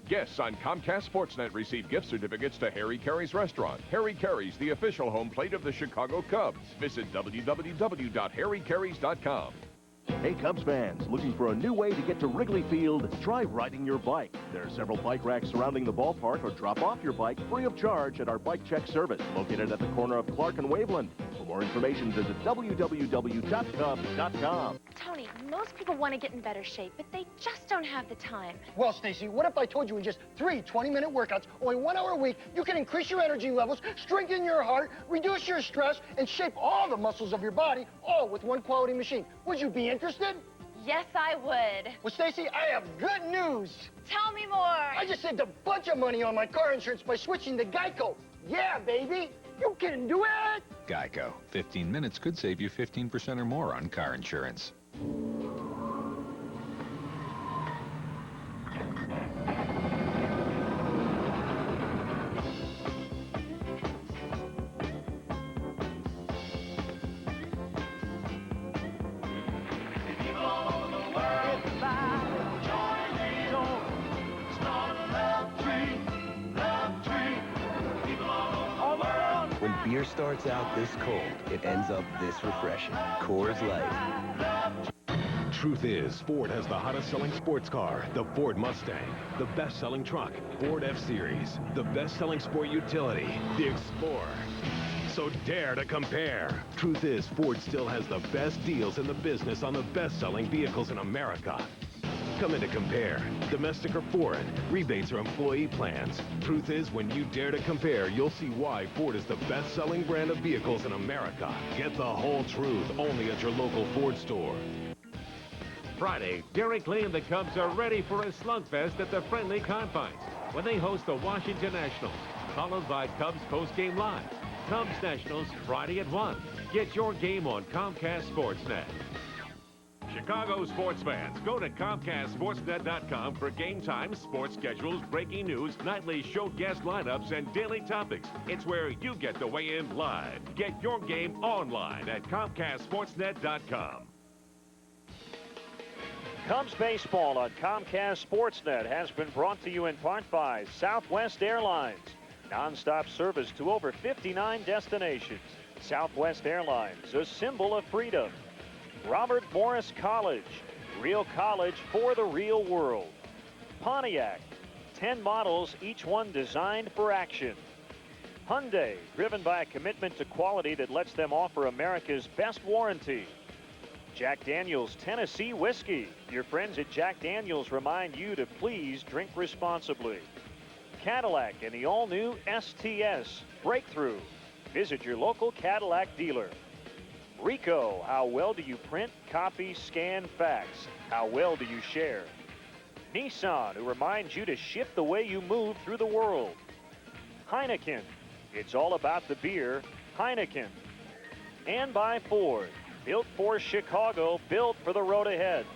Guests on Comcast Sportsnet receive gift certificates to Harry Carey's Restaurant. Harry Carey's, the official home plate of the Chicago Cubs. Visit www.harrycareys.com. Hey Cubs fans, looking for a new way to get to Wrigley Field? Try riding your bike. There are several bike racks surrounding the ballpark, or drop off your bike free of charge at our bike check service located at the corner of Clark and Waveland. For more information, visit www.cubs.com. Tony, most people want to get in better shape, but they just don't have the time. Well, Stacy, what if I told you in just 3 20-minute workouts, only 1 hour a week, you can increase your energy levels, strengthen your heart, reduce your stress, and shape all the muscles of your body, all with one quality machine? Would you be interested? Yes, I would. Well, Stacy, I have good news. Tell me more. I just saved a bunch of money on my car insurance by switching to Geico. Yeah, baby. You can do it. Geico. 15 minutes could save you 15% or more on car insurance. When beer starts out this cold, it ends up this refreshing. Coors Light. Truth is, Ford has the hottest selling sports car, the Ford Mustang. The best-selling truck, Ford F-Series. The best-selling sport utility, the Explorer. So dare to compare. Truth is, Ford still has the best deals in the business on the best-selling vehicles in America. Come in to compare. Domestic or foreign, rebates or employee plans. Truth is, when you dare to compare, you'll see why Ford is the best-selling brand of vehicles in America. Get the whole truth only at your local Ford store. Friday, Derek Lee and the Cubs are ready for a slugfest at the friendly confines when they host the Washington Nationals, followed by Cubs Postgame Live. Cubs Nationals Friday at 1. Get your game on Comcast Sportsnet. Chicago sports fans, go to ComcastSportsNet.com for game times, sports schedules, breaking news, nightly show guest lineups, and daily topics. It's where you get to weigh in live. Get your game online at ComcastSportsNet.com. Cubs baseball on Comcast Sportsnet has been brought to you in part by Southwest Airlines. Non-stop service to over 59 destinations. Southwest Airlines, a symbol of freedom. Robert Morris College, real college for the real world. Pontiac, 10 models, each one designed for action. Hyundai, driven by a commitment to quality that lets them offer America's best warranty. Jack Daniel's Tennessee Whiskey. Your friends at Jack Daniel's remind you to please drink responsibly. Cadillac and the all-new STS Breakthrough. Visit your local Cadillac dealer. Ricoh, how well do you print, copy, scan, fax? How well do you share? Nissan, who reminds you to shift the way you move through the world. Heineken, it's all about the beer, Heineken. And by Ford, built for Chicago, built for the road ahead.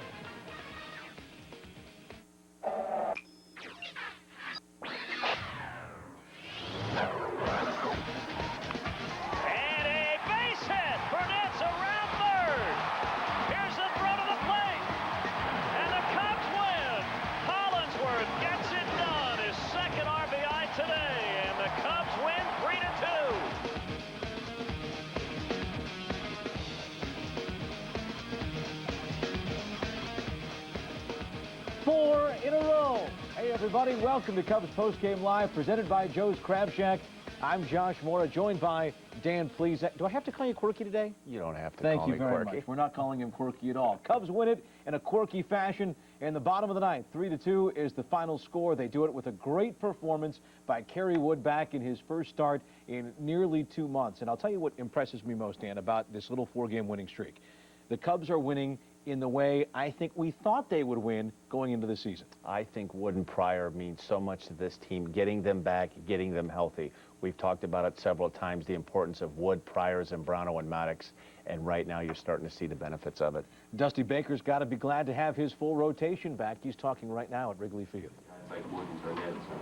In a row. Hey, everybody, welcome to Cubs Postgame Live, presented by Joe's Crab Shack. I'm Josh Mora, joined by Dan Pleasant. Do I have to call you quirky today? You don't have to Thank call you me very quirky. much. We're not calling him quirky at all. Cubs win it in a quirky fashion in the bottom of the ninth. 3-2 is the final score. They do it with a great performance by Kerry Wood back in his first start in nearly 2 months. And I'll tell you what impresses me most, Dan, about this little 4-game winning streak. The Cubs are winning in the way I think we thought they would win going into the season. I think Wood and Pryor mean so much to this team, getting them back, getting them healthy. We've talked about it several times, the importance of Wood, Pryor, Zambrano, and Maddox, and right now you're starting to see the benefits of it. Dusty Baker's got to be glad to have his full rotation back. He's talking right now at Wrigley Field.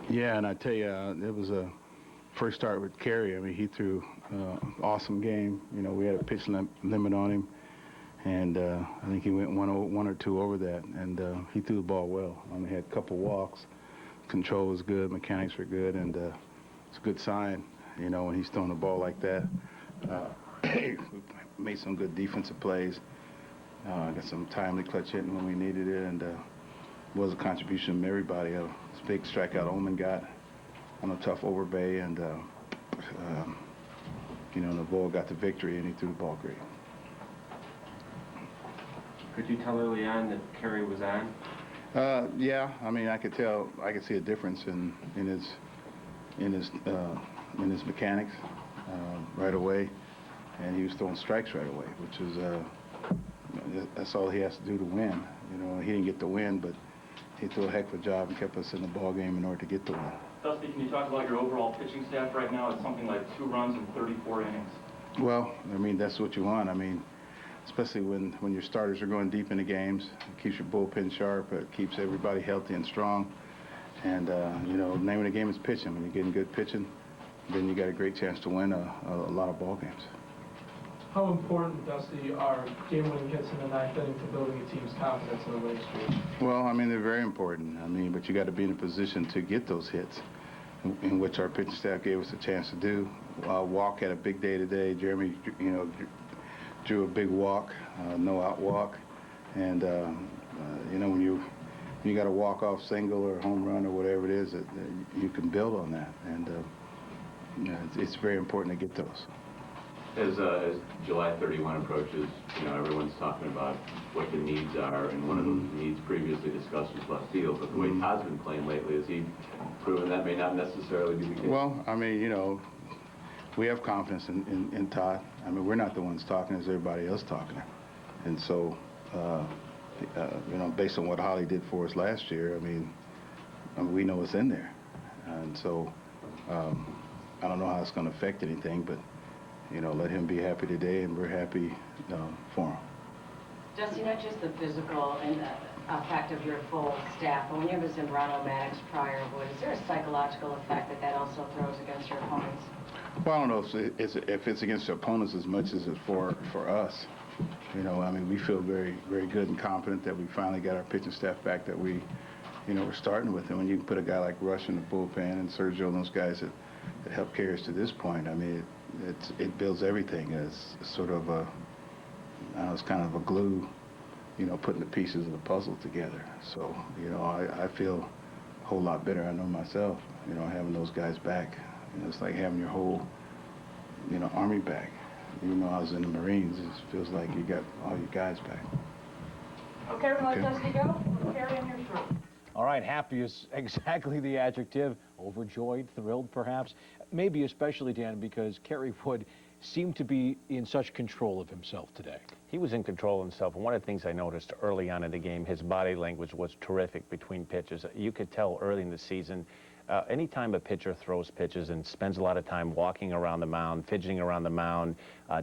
Yeah, and I tell you, it was a first start with Kerry. I mean, he threw an awesome game. You know, we had a pitch limit on him. And I think he went one or two over that, and he threw the ball well. He had a couple walks. Control was good, mechanics were good, and it's a good sign, you know, when he's throwing the ball like that. We made some good defensive plays. Got some timely clutch hitting when we needed it, and was a contribution from everybody. A big strikeout Ohman got on a tough overbay, and you know, the ball got the victory, and he threw the ball great. Could you tell early on that Kerry was on? Yeah, I mean, I could tell. I could see a difference in his mechanics right away, and he was throwing strikes right away, which is that's all he has to do to win. You know, he didn't get the win, but he threw a heck of a job and kept us in the ball game in order to get the win. Dusty, can you talk about your overall pitching staff right now? It's something like 2 runs in 34 innings. Well, I mean, that's what you want. I mean, especially when your starters are going deep into games. It keeps your bullpen sharp. It keeps everybody healthy and strong. And, you know, the name of the game is pitching. When you're getting good pitching, then you got a great chance to win a lot of ball games. How important, Dusty, are game-winning hits in the ninth inning to building a team's confidence in the winning streak? Well, I mean, they're very important. I mean, but you got to be in a position to get those hits, in which our pitching staff gave us a chance to do. Walk had a big day today. Jeremy, you know, drew a big walk, no out walk, and you know, when you got a walk-off single or home run or whatever it is, you can build on that, and you know, it's very important to get those. As July 31 approaches, you know, everyone's talking about what the needs are, and one of those needs previously discussed was left field. But the way Todd's been playing lately, has he proven that may not necessarily be the case? Well, I mean, you know, we have confidence in Todd. I mean, we're not the ones talking, it's everybody else talking. And so, you know, based on what Holly did for us last year, I mean we know it's in there. And so, I don't know how it's going to affect anything, but you know, let him be happy today, and we're happy for him. Dusty, not just the physical and effect of your full staff, but when you have a Zambrano, Maddox, Pryor, Wood, is there a psychological effect that also throws against your opponents? Well, I don't know if it's against the opponents as much as it's for us. You know, I mean, we feel very, very good and confident that we finally got our pitching staff back that we, you know, we're starting with. And when you can put a guy like Rush in the bullpen and Sergio and those guys that helped carry us to this point, I mean, it builds everything as sort of a, I don't know, it's kind of a glue, you know, putting the pieces of the puzzle together. So, you know, I feel a whole lot better. I know myself, you know, having those guys back. You know, it's like having your whole, you know, Army back. Even though I was in the Marines, it feels like you got all your guys back. Okay, we're going to let Dusty go. Kerry, I'm here through. All right, happy is exactly the adjective. Overjoyed, thrilled, perhaps. Maybe especially, Dan, because Kerry Wood seemed to be in such control of himself today. He was in control of himself, and one of the things I noticed early on in the game, his body language was terrific between pitches. You could tell early in the season, anytime a pitcher throws pitches and spends a lot of time walking around the mound, fidgeting around the mound,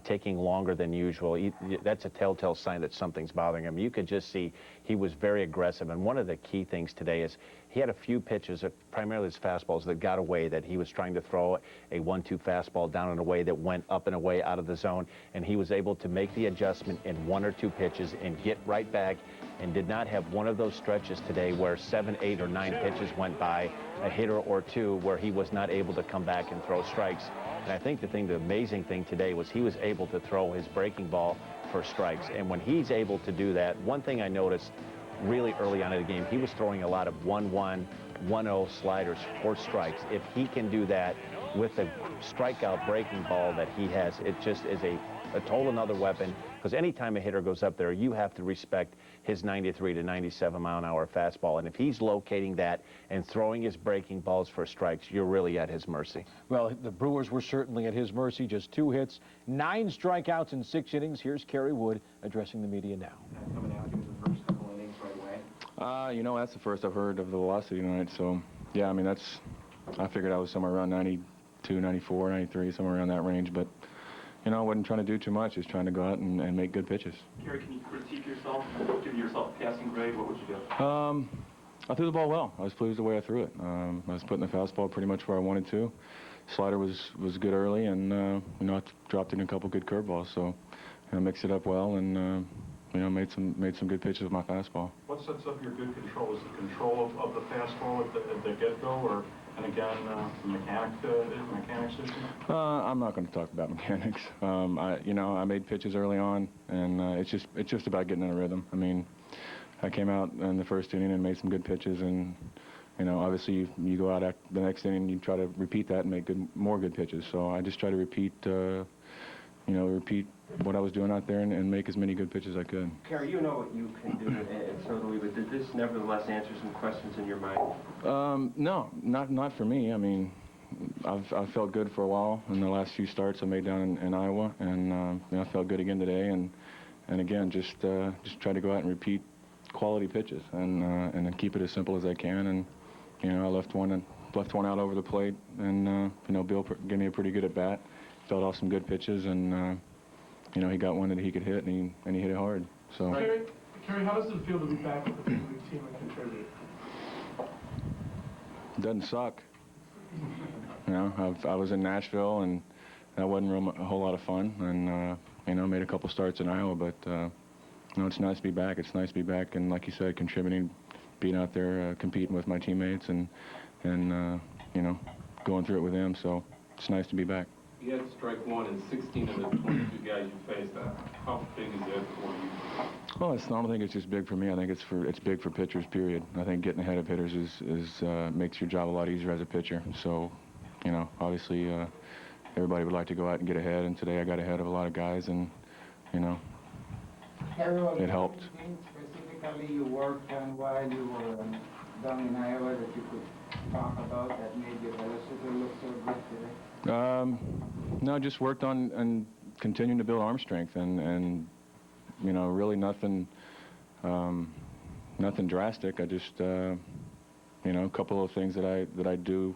taking longer than usual, that's a telltale sign that something's bothering him. You could just see he was very aggressive, and one of the key things today is he had a few pitches, primarily his fastballs, that got away, that he was trying to throw a 1-2 fastball down and away that went up and away out of the zone, and he was able to make the adjustment in 1 or 2 pitches and get right back, and did not have one of those stretches today where 7, 8, or 9 pitches went by, a hitter or two, where he was not able to come back and throw strikes. And I think the amazing thing today was he was able to throw his breaking ball for strikes. And when he's able to do that, one thing I noticed really early on in the game, he was throwing a lot of 1-1, 1-0 sliders for strikes. If he can do that with the strikeout breaking ball that he has, it just is a total another weapon, because anytime a hitter goes up there, you have to respect his 93 to 97 mile-an-hour fastball. And if he's locating that and throwing his breaking balls for strikes, you're really at his mercy. Well, the Brewers were certainly at his mercy. Just 2 hits, 9 strikeouts in 6 innings. Here's Kerry Wood addressing the media now. Coming out, give us the first couple innings right away. You know, that's the first I've heard of the velocity tonight. So, yeah, I mean, I figured I was somewhere around 92, 94, 93, somewhere around that range. But, you know, I wasn't trying to do too much, just trying to go out and make good pitches. Kerry, can you critique yourself? Give yourself a passing grade. What would you do? I threw the ball well. I was pleased the way I threw it. I was putting the fastball pretty much where I wanted to. Slider was good early, and you know, I dropped in a couple good curveballs. So, you know, mixed it up well, and you know, made some good pitches with my fastball. What sets up your good control? Is the control of the fastball at the get-go, or and again the mechanics issue? I'm not going to talk about mechanics. You know, I made pitches early on, and it's just about getting in a rhythm. I mean, I came out in the first inning and made some good pitches, and you know, obviously you go out at the next inning and you try to repeat that and make more good pitches. So I just try to repeat what I was doing out there and make as many good pitches as I could. Kerry, you know what you can do, and so do we, but did this nevertheless answer some questions in your mind? No, not for me. I mean, I've felt good for a while in the last few starts I made down in Iowa, and you know, I felt good again today, and again, just try to go out and repeat quality pitches and then keep it as simple as I can. And you know, I left one out over the plate, and you know, Bill gave me a pretty good at bat. Felt off some good pitches, and you know, he got one that he could hit, and he hit it hard. So. Kerry, how does it feel to be back with the big league team and contribute? Doesn't suck. You know, I was in Nashville, and that wasn't a whole lot of fun, and you know, made a couple starts in Iowa, but you know, it's nice to be back. It's nice to be back, and like you said, contributing, being out there, competing with my teammates, and you know, going through it with them. So it's nice to be back. You had strike one in 16 of the 22 guys you faced. How big is that for you? Well, I don't think it's just big for me. I think it's big for pitchers, period. I think getting ahead of hitters makes your job a lot easier as a pitcher. So, you know, obviously everybody would like to go out and get ahead, and today I got ahead of a lot of guys, and, you know, it helped. Specifically you worked on while you were down in Iowa that you could talk about that made your velocity look so good today? No, just worked on and continuing to build arm strength, and you know, really nothing drastic. I just you know, a couple of things that I do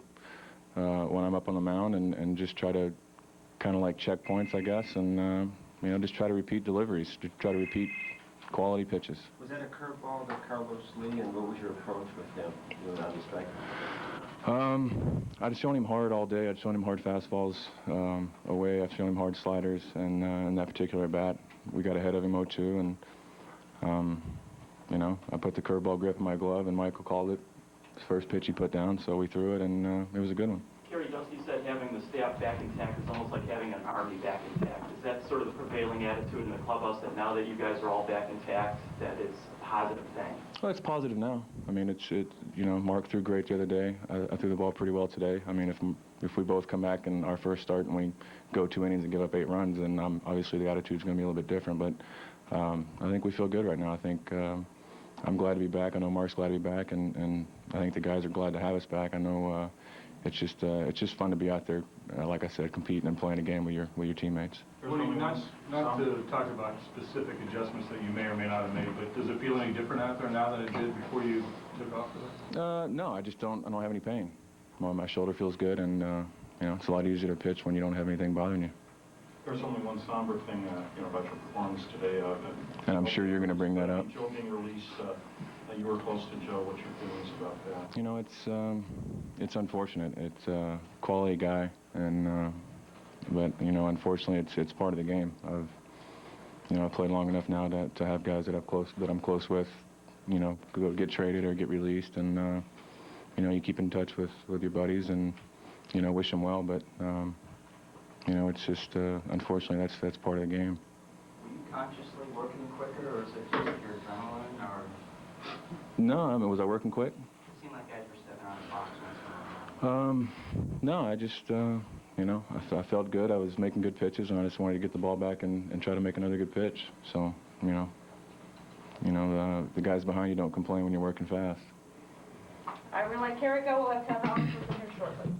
when I'm up on the mound, and just try to kind of like checkpoints, I guess, and you know, just try to repeat deliveries, to try to repeat quality pitches. Was that a curveball to Carlos Lee, and what was your approach with him on the strike? I'd shown him hard all day. I'd shown him hard fastballs away. I've shown him hard sliders, and in that particular bat, we got ahead of him 0-2, and you know, I put the curveball grip in my glove, and Michael called it his first pitch he put down, so we threw it, and it was a good one. Kerry, Dusty said having the staff back intact is almost like having an army back intact. Is that sort of the prevailing attitude in the clubhouse, that now that you guys are all back intact, that it's a positive thing? Well, it's positive now. I mean, you know, Mark threw great the other day. I threw the ball pretty well today. I mean, if we both come back in our first start and we go 2 innings and give up 8 runs, then obviously the attitude's going to be a little bit different. But I think we feel good right now. I think I'm glad to be back. I know Mark's glad to be back, and I think the guys are glad to have us back. I know it's just fun to be out there, like I said, competing and playing a game with your teammates. Not to talk about specific adjustments that you may or may not have made, but does it feel any different out there now than it did before you took off of it? No, I don't have any pain. My shoulder feels good, and you know, it's a lot easier to pitch when you don't have anything bothering you. There's only one somber thing, you know, about your performance today. And I'm sure you're going to bring that up. Joe being released, you were close to Joe. What's your feelings about that? You know, it's unfortunate. It's a quality guy, and but you know, unfortunately, it's part of the game. I've played long enough now to have guys that I'm close with, you know, get traded or get released, and you know, you keep in touch with your buddies and, you know, wish them well, but you know, it's just unfortunately that's part of the game. Were you consciously working quicker, or is it just your adrenaline, or? No, I mean, was I working quick? It seemed like guys were stepping out of the box. No, I just, you know, I felt good. I was making good pitches, and I just wanted to get the ball back and try to make another good pitch. So, you know, the guys behind you don't complain when you're working fast. All right, we're going to let Kerry go. We'll have Kevin on here shortly.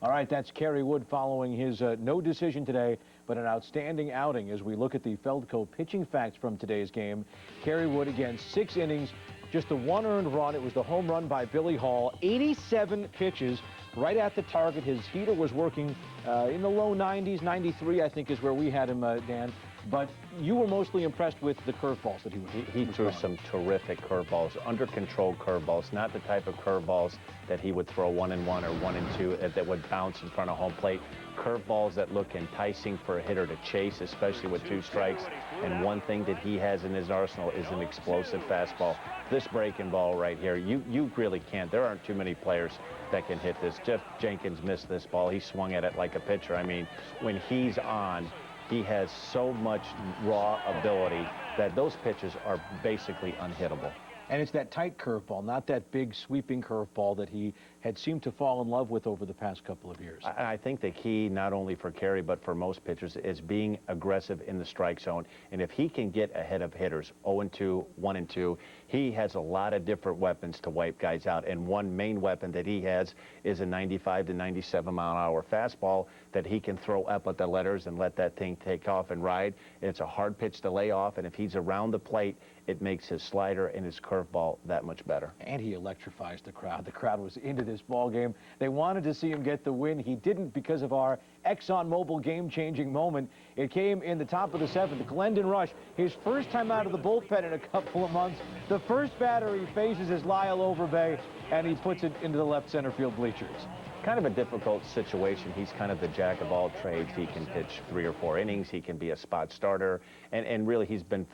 All right, that's Kerry Wood following his no decision today, but an outstanding outing as we look at the Feldco pitching facts from today's game. Kerry Wood, again, 6 innings, just a 1 earned run. It was the home run by Billy Hall. 87 pitches, right at the target. His heater was working in the low 90s. 93, I think, is where we had him, Dan. But you were mostly impressed with the curveballs that he threw some terrific curveballs, under control curveballs, not the type of curveballs that he would throw 1-1 or 1-2 that would bounce in front of home plate. Curveballs that look enticing for a hitter to chase, especially with 2 strikes. And one thing that he has in his arsenal is an explosive fastball. This breaking ball right here, you really can't. There aren't too many players that can hit this. Jeff Jenkins missed this ball. He swung at it like a pitcher. I mean, when he's on, he has so much raw ability that those pitches are basically unhittable. And it's that tight curveball, not that big sweeping curveball that he had seemed to fall in love with over the past couple of years. I think the key, not only for Kerry, but for most pitchers, is being aggressive in the strike zone. And if he can get ahead of hitters, 0-2, 1-2, he has a lot of different weapons to wipe guys out. And one main weapon that he has is a 95 to 97 mile an hour fastball that he can throw up at the letters and let that thing take off and ride. It's a hard pitch to lay off, and if he's around the plate, it makes his slider and his curveball that much better. And he electrifies the crowd. The crowd was into this ball game. They wanted to see him get the win. He didn't because of our ExxonMobil game-changing moment. It came in the top of the 7th. Glendon Rush, his first time out of the bullpen in a couple of months. The first batter he faces is Lyle Overbay, and he puts it into the left center field bleachers. Kind of a difficult situation. He's kind of the jack of all trades. He can pitch 3 or 4 innings. He can be a spot starter. And really, he's been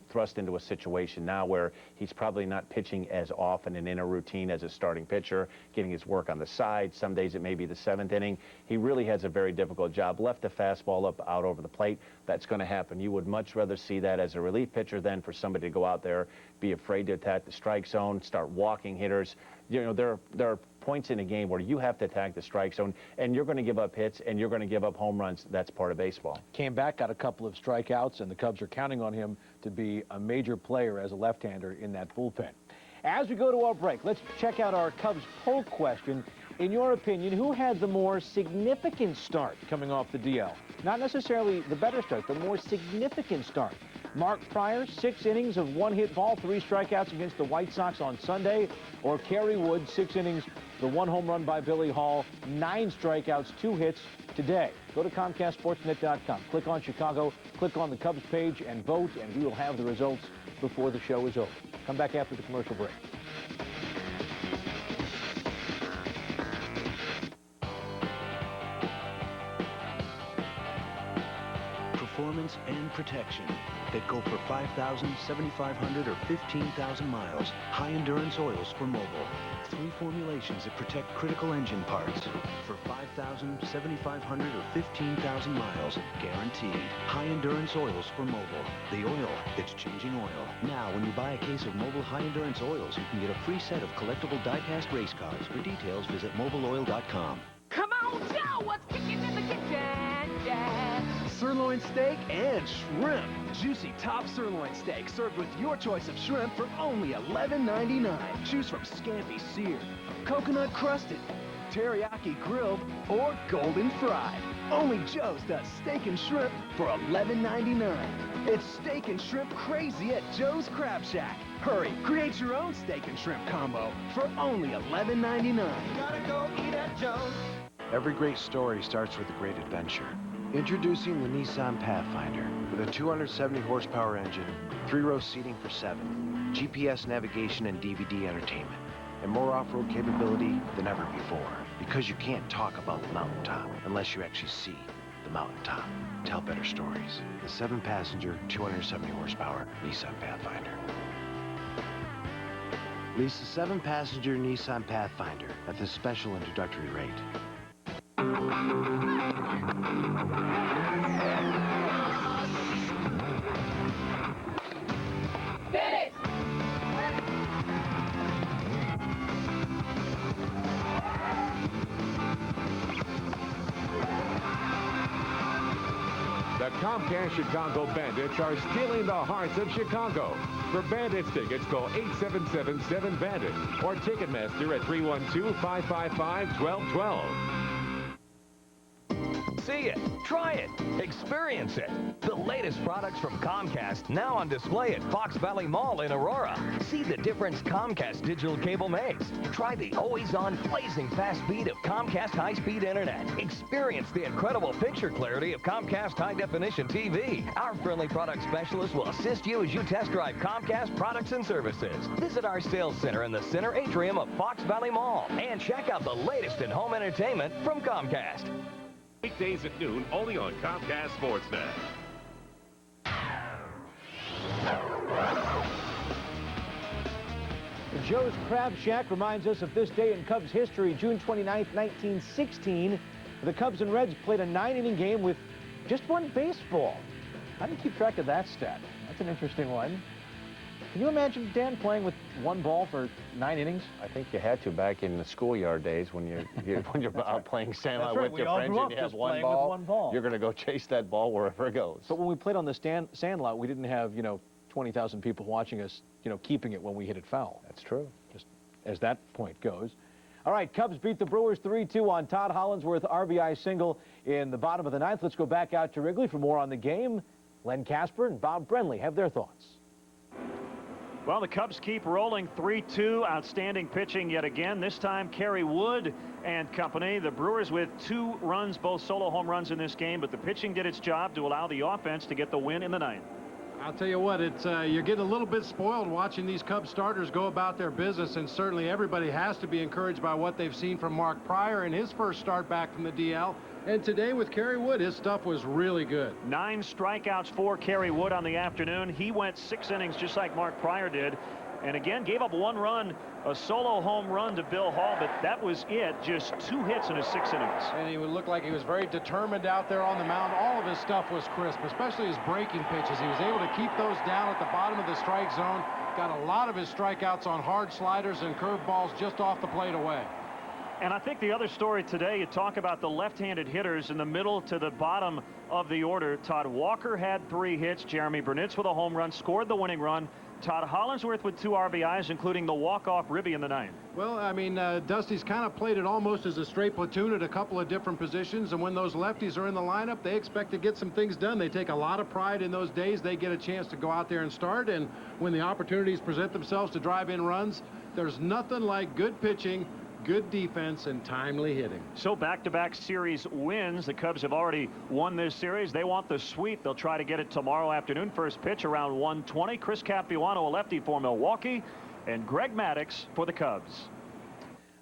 thrust into a situation now where he's probably not pitching as often and in a routine as a starting pitcher, getting his work on the side. Some days it may be the 7th inning. He really has a very difficult job. Left the fastball up out over the plate. That's going to happen. You would much rather see that as a relief pitcher than for somebody to go out there, be afraid to attack the strike zone, start walking hitters. You know, there are points in a game where you have to attack the strike zone, and you're going to give up hits, and you're going to give up home runs. That's part of baseball. Came back, got a couple of strikeouts, and the Cubs are counting on him to be a major player as a left-hander in that bullpen. As we go to our break, let's check out our Cubs poll question. In your opinion, who had the more significant start coming off the DL? Not necessarily the better start, the more significant start. Mark Pryor, 6 innings of 1-hit ball, 3 strikeouts against the White Sox on Sunday. Or Kerry Wood, 6 innings, the 1 home run by Billy Hall, 9 strikeouts, 2 hits today. Go to ComcastSportsNet.com. Click on Chicago, click on the Cubs page, and vote, and we will have the results before the show is over. Come back after the commercial break. Performance and protection that go for 5,000, 7,500, or 15,000 miles. High-endurance oils for mobile. 3 formulations that protect critical engine parts for 5,000, 7,500, or 15,000 miles. Guaranteed. High-endurance oils for mobile. The oil that's changing oil. Now, when you buy a case of Mobile High-Endurance Oils, you can get a free set of collectible die-cast race cars. For details, visit mobileoil.com. Come on, Joe, what's cooking in the kitchen? Yeah. Sirloin steak and shrimp. Juicy top sirloin steak served with your choice of shrimp for only $11.99. Choose from scampi seared, coconut crusted, teriyaki grilled, or golden fried. Only Joe's does steak and shrimp for $11.99. It's steak and shrimp crazy at Joe's Crab Shack. Hurry, create your own steak and shrimp combo for only $11.99. Gotta go eat at Joe's. Every great story starts with a great adventure. Introducing the Nissan Pathfinder with a 270 horsepower engine, 3-row seating for 7, GPS navigation and DVD entertainment, and more off-road capability than ever before. Because you can't talk about the mountaintop unless you actually see the mountaintop. Tell better stories. The 7-passenger, 270 horsepower Nissan Pathfinder. Lease the 7-passenger Nissan Pathfinder at this special introductory rate. Finish! The Comcast Chicago Bandits are stealing the hearts of Chicago. For Bandits tickets, call 877-7-BANDIT or Ticketmaster at 312-555-1212. See it, try it, experience it. The latest products from Comcast now on display at Fox Valley Mall in Aurora. See the difference Comcast digital cable makes. Try the always-on blazing fast speed of Comcast high-speed internet. Experience the incredible picture clarity of Comcast high-definition TV. Our friendly product specialist will assist you as you test drive Comcast products and services. Visit our sales center in the center atrium of Fox Valley Mall and check out the latest in home entertainment from Comcast. Weekdays at noon, only on Comcast Sportsnet. Joe's Crab Shack reminds us of this day in Cubs history, June 29th, 1916. The Cubs and Reds played a 9-inning game with just 1 baseball. How do you keep track of that stat? That's an interesting one. Can you imagine, Dan, playing with 1 ball for 9 innings? I think you had to back in the schoolyard days when you're out playing sandlot with your friends and you have 1 ball. You're going to go chase that ball wherever it goes. But when we played on the sandlot, we didn't have 20,000 people watching us, keeping it when we hit it foul. That's true. Just as that point goes. All right, Cubs beat the Brewers 3-2 on Todd Hollandsworth RBI single in the bottom of the 9th. Let's go back out to Wrigley for more on the game. Len Casper and Bob Brenly have their thoughts. Well, the Cubs keep rolling 3-2. Outstanding pitching yet again. This time, Kerry Wood and company. The Brewers with 2 runs, both solo home runs in this game, but the pitching did its job to allow the offense to get the win in the 9th. I'll tell you what, you're getting a little bit spoiled watching these Cubs starters go about their business, and certainly everybody has to be encouraged by what they've seen from Mark Pryor in his first start back from the DL. And today with Kerry Wood, his stuff was really good. 9 strikeouts for Kerry Wood on the afternoon. He went 6 innings just like Mark Pryor did. And again, gave up 1 run, a solo home run to Bill Hall, but that was it. Just 2 hits in his 6 innings. And he would look like he was very determined out there on the mound. All of his stuff was crisp, especially his breaking pitches. He was able to keep those down at the bottom of the strike zone. Got a lot of his strikeouts on hard sliders and curveballs just off the plate away. And I think the other story today, you talk about the left-handed hitters in the middle to the bottom of the order. Todd Walker had 3 hits. Jeremy Burnitz with a home run, scored the winning run. Todd Hollinsworth with 2 RBIs, including the walk-off ribby in the 9th. Well, I mean, Dusty's kind of played it almost as a straight platoon at a couple of different positions, and when those lefties are in the lineup, they expect to get some things done. They take a lot of pride in those days. They get a chance to go out there and start, and when the opportunities present themselves to drive in runs, there's nothing like good pitching, good defense, and timely hitting. So back-to-back series wins. The Cubs have already won this series. They want the sweep. They'll try to get it tomorrow afternoon. First pitch around 1:20. Chris Capuano, a lefty for Milwaukee, and Greg Maddux for the Cubs.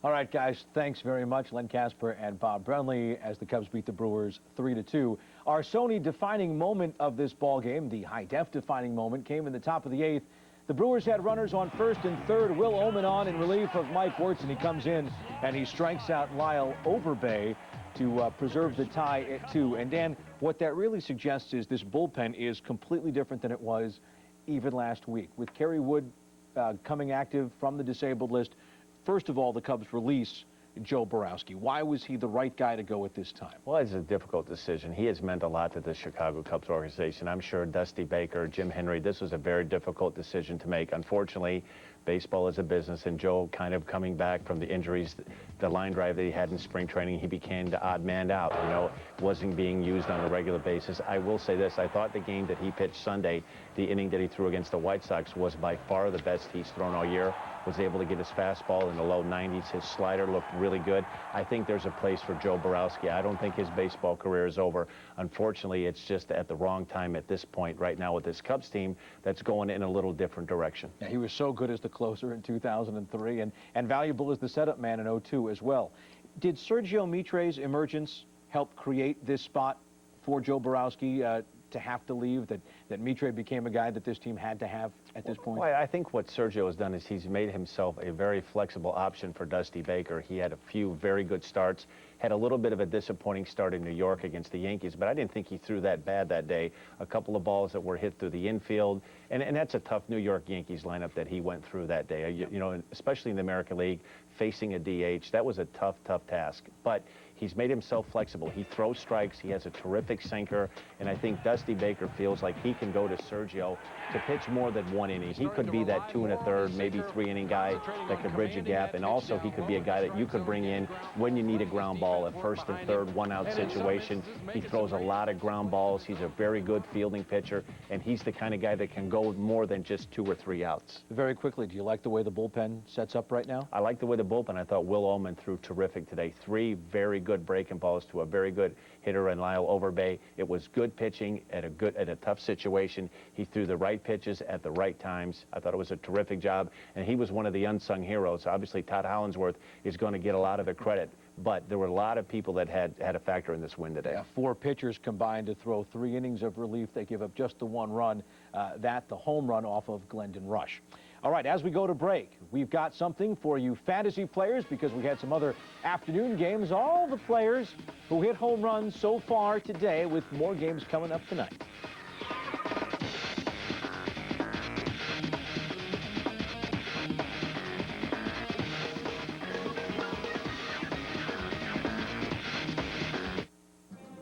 All right, guys, thanks very much, Len Casper and Bob Brenly, as the Cubs beat the Brewers 3-2. Our Sony defining moment of this ball game, the high-def defining moment, came in the top of the 8th. The Brewers had runners on first and third. Will Ohman on in relief of Mike Wirtz, and he comes in and he strikes out Lyle Overbay to preserve the tie at 2. And Dan, what that really suggests is this bullpen is completely different than it was even last week. With Kerry Wood coming active from the disabled list, first of all, the Cubs release Joe Borowski. Why was he the right guy to go at this time? Well, it's a difficult decision. He has meant a lot to the Chicago Cubs organization. I'm sure Dusty Baker, Jim Henry, this was a very difficult decision to make. Unfortunately, baseball is a business, and Joe kind of coming back from the injuries, the line drive that he had in spring training, he became the odd man out, you know, wasn't being used on a regular basis. I will say this, I thought the game that he pitched Sunday, the inning that he threw against the White Sox, was by far the best he's thrown all year. Was able to get his fastball in the low 90s. His slider looked really good. I think there's a place for Joe Borowski. I don't think his baseball career is over. Unfortunately, it's just at the wrong time at this point right now with this Cubs team that's going in a little different direction. Yeah, he was so good as the closer in 2003 and valuable as the setup man in 2002 as well. Did Sergio Mitre's emergence help create this spot for Joe Borowski to have to leave, that Mitre became a guy that this team had to have at this point? Well, I think what Sergio has done is he's made himself a very flexible option for Dusty Baker. He had a few very good starts, had a little bit of a disappointing start in New York against the Yankees, but I didn't think he threw that bad that day. A couple of balls that were hit through the infield, and that's a tough New York Yankees lineup that he went through that day. You know, especially in the American League, facing a DH, that was a tough task. But he's made himself flexible. He throws strikes. He has a terrific sinker. And I think Dusty Baker feels like he can go to Sergio to pitch more than 1 inning. He could be that 2 1/3, maybe 3 inning guy that could bridge a gap. And also he could be a guy that you could bring in when you need a ground ball, a first and third 1-out situation. He throws a lot of ground balls. He's a very good fielding pitcher. And he's the kind of guy that can go more than just 2 or 3 outs. Very quickly, do you like the way the bullpen sets up right now? I like the way the bullpen. I thought Will Ohman threw terrific today. 3 very good breaking balls to a very good hitter in Lyle Overbay. It was good pitching at a tough situation. He threw the right pitches at the right times. I thought it was a terrific job, and he was one of the unsung heroes. Obviously, Todd Hollinsworth is going to get a lot of the credit, but there were a lot of people that had a factor in this win today. Yeah, 4 pitchers combined to throw 3 innings of relief. They give up just the 1 run, the home run off of Glendon Rush. All right, as we go to break, we've got something for you fantasy players because we had some other afternoon games. All the players who hit home runs so far today, with more games coming up tonight.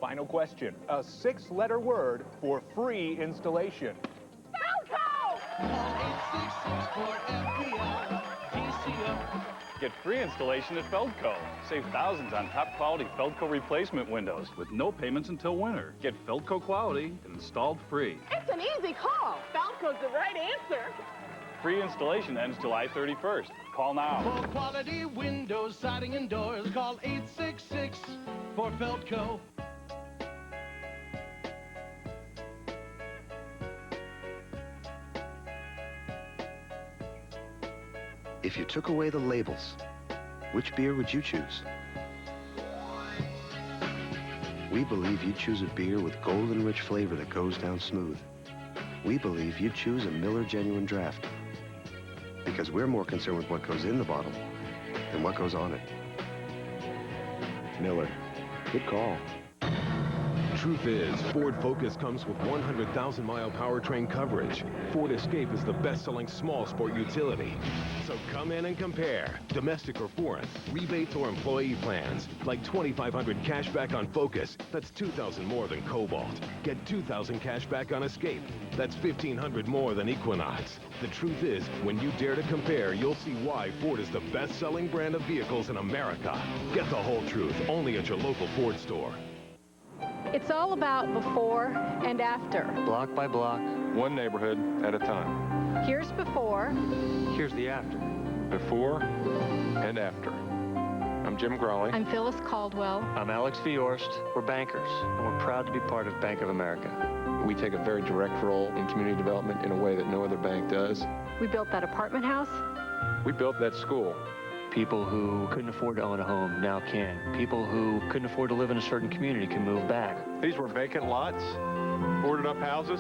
Final question, a 6-letter word for free installation. Get free installation at Feldco. Save thousands on top quality Feldco replacement windows with no payments until winter. Get Feldco quality installed free. It's an easy call. Falco's the right answer. Free installation ends July 31st. Call now. For quality windows, siding, and doors, call 866 for Feldco. If you took away the labels, which beer would you choose? We believe you'd choose a beer with golden rich flavor that goes down smooth. We believe you'd choose a Miller Genuine Draft, because we're more concerned with what goes in the bottle than what goes on it. Miller, good call. truth is, Ford Focus comes with 100,000-mile powertrain coverage. Ford Escape is the best-selling small sport utility. So come in and compare. Domestic or foreign, rebates or employee plans. Like $2,500 cash back on Focus. That's $2,000 more than Cobalt. Get $2,000 cash back on Escape. That's $1,500 more than Equinox. The truth is, when you dare to compare, you'll see why Ford is the best-selling brand of vehicles in America. Get the whole truth only at your local Ford store. It's all about before and after. Block by block, one neighborhood at a time. Here's before. Here's the after. Before and after. I'm Jim Grawley. I'm Phyllis Caldwell. I'm Alex Fiorst. We're bankers, and we're proud to be part of Bank of America. We take a very direct role in community development in a way that no other bank does. We built that apartment house. We built that school. People who couldn't afford to own a home now can. People who couldn't afford to live in a certain community can move back. These were vacant lots, boarded up houses.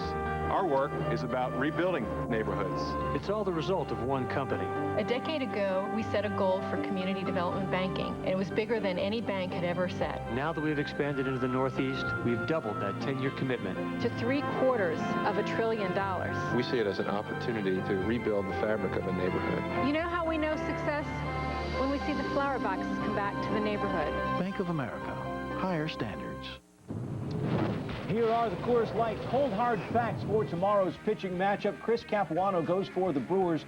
Our work is about rebuilding neighborhoods. It's all the result of one company. A decade ago, we set a goal for community development banking, and it was bigger than any bank had ever set. Now that we've expanded into the Northeast, we've doubled that 10-year commitment to $750 billion. We see it as an opportunity to rebuild the fabric of a neighborhood. You know how we know success? When we see the flower boxes come back to the neighborhood. Bank of America, higher standards. Here are the Coors Light cold hard facts for tomorrow's pitching matchup. Chris Capuano goes for the Brewers.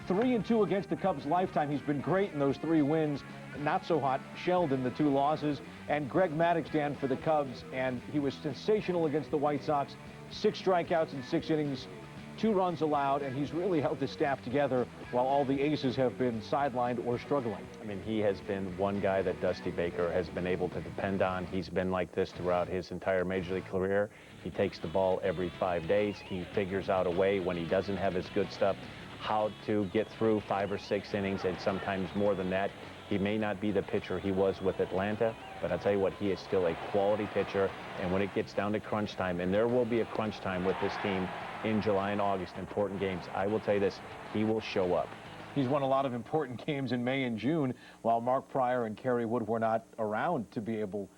3-2 against the Cubs lifetime. He's been great in those 3 wins. Not so hot, shelled in the 2 losses. And Greg Maddux stand for the Cubs, and he was sensational against the White Sox. 6 strikeouts in 6 innings. 2 runs allowed, and he's really held his staff together while all the aces have been sidelined or struggling. I mean, he has been one guy that Dusty Baker has been able to depend on. He's been like this throughout his entire Major League career. He takes the ball every 5 days. He figures out a way when he doesn't have his good stuff, how to get through 5 or 6 innings, and sometimes more than that. He may not be the pitcher he was with Atlanta, but I'll tell you what, he is still a quality pitcher. And when it gets down to crunch time, and there will be a crunch time with this team in July and August, important games, I will tell you this, he will show up. He's won a lot of important games in May and June, while Mark Pryor and Kerry Wood were not around to be able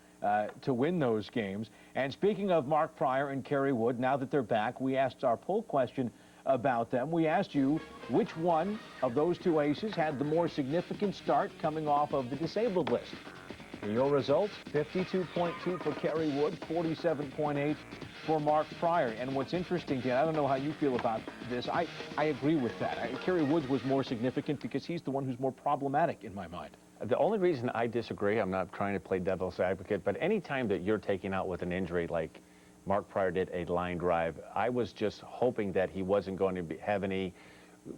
to win those games. And speaking of Mark Pryor and Kerry Wood, now that they're back, we asked our poll question about them. We asked you which one of those 2 aces had the more significant start coming off of the disabled list. And your results, 52.2 for Kerry Wood, 47.8 for Mark Pryor. And what's interesting, Dan, I don't know how you feel about this. I agree with that. Kerry Woods was more significant because he's the one who's more problematic in my mind. The only reason I disagree, I'm not trying to play devil's advocate, but any time that you're taken out with an injury like Mark Pryor did a line drive, I was just hoping that he wasn't going to have any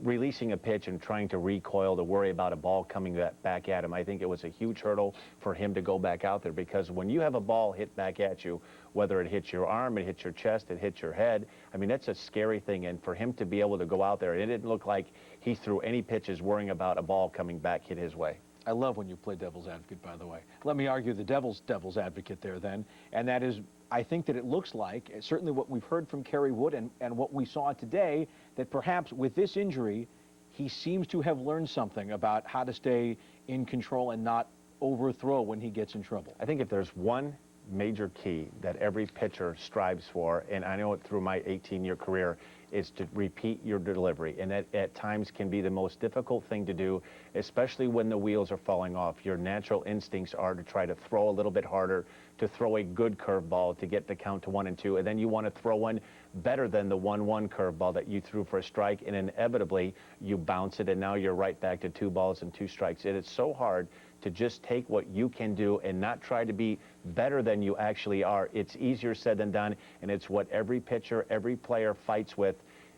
releasing a pitch and trying to recoil to worry about a ball coming back at him. I think it was a huge hurdle for him to go back out there, because when you have a ball hit back at you, whether it hits your arm, it hits your chest, it hits your head, I mean, that's a scary thing. And for him to be able to go out there, it didn't look like he threw any pitches worrying about a ball coming back hit his way. I love when you play devil's advocate, by the way. Let me argue the devil's advocate there then, and that is, I think that it looks like, certainly what we've heard from Kerry Wood and what we saw today, that perhaps with this injury, he seems to have learned something about how to stay in control and not overthrow when he gets in trouble. I think if there's one major key that every pitcher strives for, and I know it through my 18-year career, is to repeat your delivery. And that at times can be the most difficult thing to do, especially when the wheels are falling off. Your natural instincts are to try to throw a little bit harder, to throw a good curveball to get the count to 1 and 2, and then you want to throw one better than the 1-1 curveball that you threw for a strike, and inevitably you bounce it, and now you're right back to 2 balls and 2 strikes. It is so hard to just take what you can do and not try to be better than you actually are. It's easier said than done, and it's what every pitcher, every player fights with.